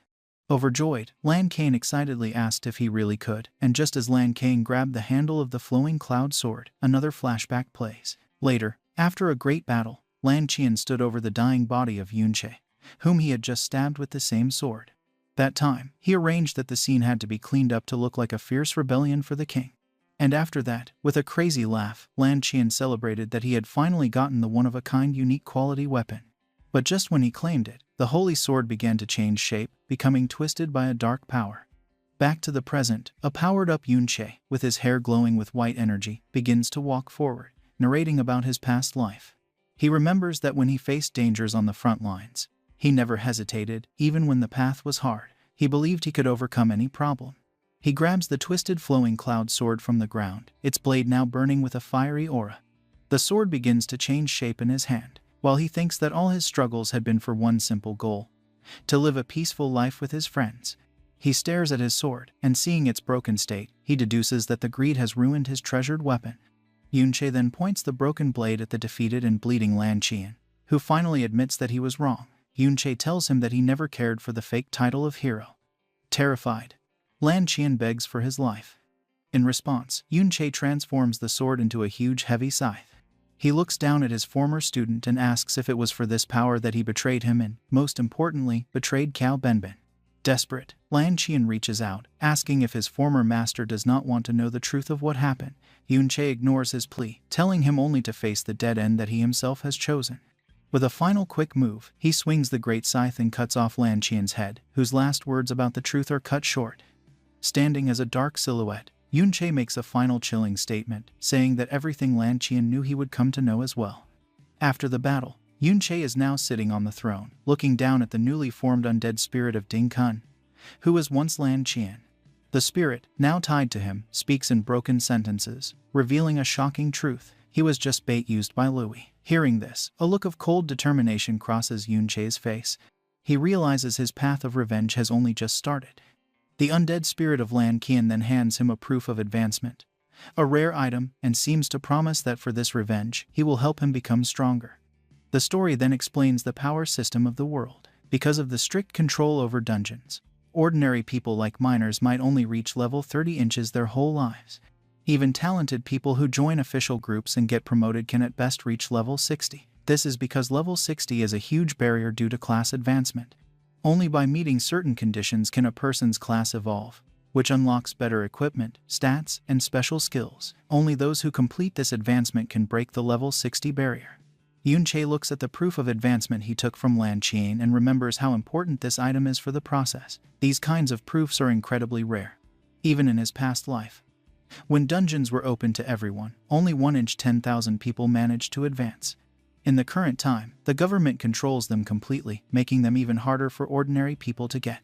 Speaker 1: Overjoyed, Lan Qian excitedly asked if he really could, and just as Lan Qian grabbed the handle of the Flowing Cloud sword, another flashback plays. Later, after a great battle, Lan Qian stood over the dying body of Yunche, whom he had just stabbed with the same sword. That time, he arranged that the scene had to be cleaned up to look like a fierce rebellion for the king. And after that, with a crazy laugh, Lan Qian celebrated that he had finally gotten the one-of-a-kind unique quality weapon. But just when he claimed it, the holy sword began to change shape, becoming twisted by a dark power. Back to the present, a powered-up Yunche, with his hair glowing with white energy, begins to walk forward, narrating about his past life. He remembers that when he faced dangers on the front lines, he never hesitated, even when the path was hard. He believed he could overcome any problem. He grabs the twisted Flowing Cloud sword from the ground, its blade now burning with a fiery aura. The sword begins to change shape in his hand, while he thinks that all his struggles had been for one simple goal: to live a peaceful life with his friends. He stares at his sword, and seeing its broken state, he deduces that the greed has ruined his treasured weapon. Yunche then points the broken blade at the defeated and bleeding Lan Qian, who finally admits that he was wrong. Yunche tells him that he never cared for the fake title of hero. Terrified, Lan Qian begs for his life. In response, Yunche transforms the sword into a huge heavy scythe. He looks down at his former student and asks if it was for this power that he betrayed him and, most importantly, betrayed Qiao Benben. Desperate, Lan Qian reaches out, asking if his former master does not want to know the truth of what happened. Yunche ignores his plea, telling him only to face the dead end that he himself has chosen. With a final quick move, he swings the great scythe and cuts off Lan Qian's head, whose last words about the truth are cut short. Standing as a dark silhouette, Yunche makes a final chilling statement, saying that everything Lan Qian knew he would come to know as well. After the battle, Yunche is now sitting on the throne, looking down at the newly formed undead spirit of Ding Kun, who was once Lan Qian. The spirit, now tied to him, speaks in broken sentences, revealing a shocking truth: he was just bait used by Louis. Hearing this, a look of cold determination crosses Yunche's face. He realizes his path of revenge has only just started. The undead spirit of Lan Qian then hands him a proof of advancement, a rare item, and seems to promise that for this revenge, he will help him become stronger. The story then explains the power system of the world. Because of the strict control over dungeons, ordinary people like miners might only reach level 30 inches their whole lives. Even talented people who join official groups and get promoted can at best reach level 60. This is because level 60 is a huge barrier due to class advancement. Only by meeting certain conditions can a person's class evolve, which unlocks better equipment, stats, and special skills. Only those who complete this advancement can break the level 60 barrier. Yunche looks at the proof of advancement he took from Lan Qian and remembers how important this item is for the process. These kinds of proofs are incredibly rare, even in his past life. When dungeons were open to everyone, only 1 in 10,000 people managed to advance. In the current time, the government controls them completely, making them even harder for ordinary people to get.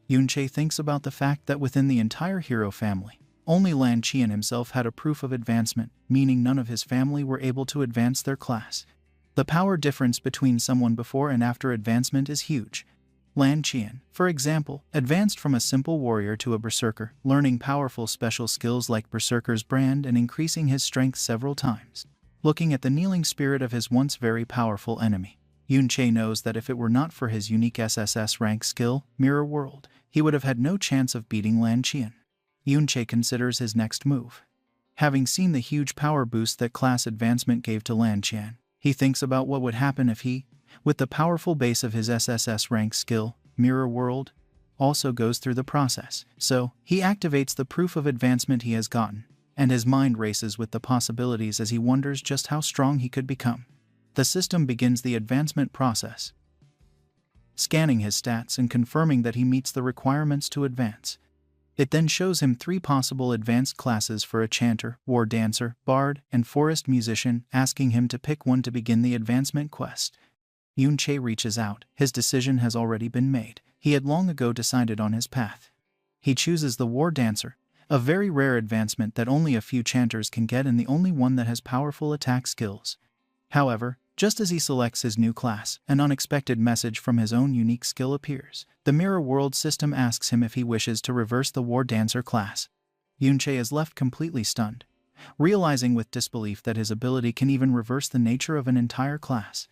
Speaker 1: Yunche thinks about the fact that within the entire hero family, only Lan Qian himself had a proof of advancement, meaning none of his family were able to advance their class. The power difference between someone before and after advancement is huge. Lan Qian, for example, advanced from a simple warrior to a berserker, learning powerful special skills like Berserker's Brand and increasing his strength several times. Looking at the kneeling spirit of his once very powerful enemy, Yunche knows that if it were not for his unique SSS rank skill, Mirror World, he would have had no chance of beating Lan Qian. Yunche considers his next move. Having seen the huge power boost that class advancement gave to Lan Qian, he thinks about what would happen if he, with the powerful base of his SSS rank skill, Mirror World, also goes through the process. So, he activates the proof of advancement he has gotten, and his mind races with the possibilities as he wonders just how strong he could become. The system begins the advancement process, scanning his stats and confirming that he meets the requirements to advance. It then shows him 3 possible advanced classes for a chanter, war dancer, bard, and forest musician, asking him to pick one to begin the advancement quest. Yunche reaches out. His decision has already been made. He had long ago decided on his path. He chooses the war dancer, a very rare advancement that only a few chanters can get and the only one that has powerful attack skills. However, just as he selects his new class, an unexpected message from his own unique skill appears. The Mirror World system asks him if he wishes to reverse the War Dancer class. Yunche is left completely stunned, realizing with disbelief that his ability can even reverse the nature of an entire class.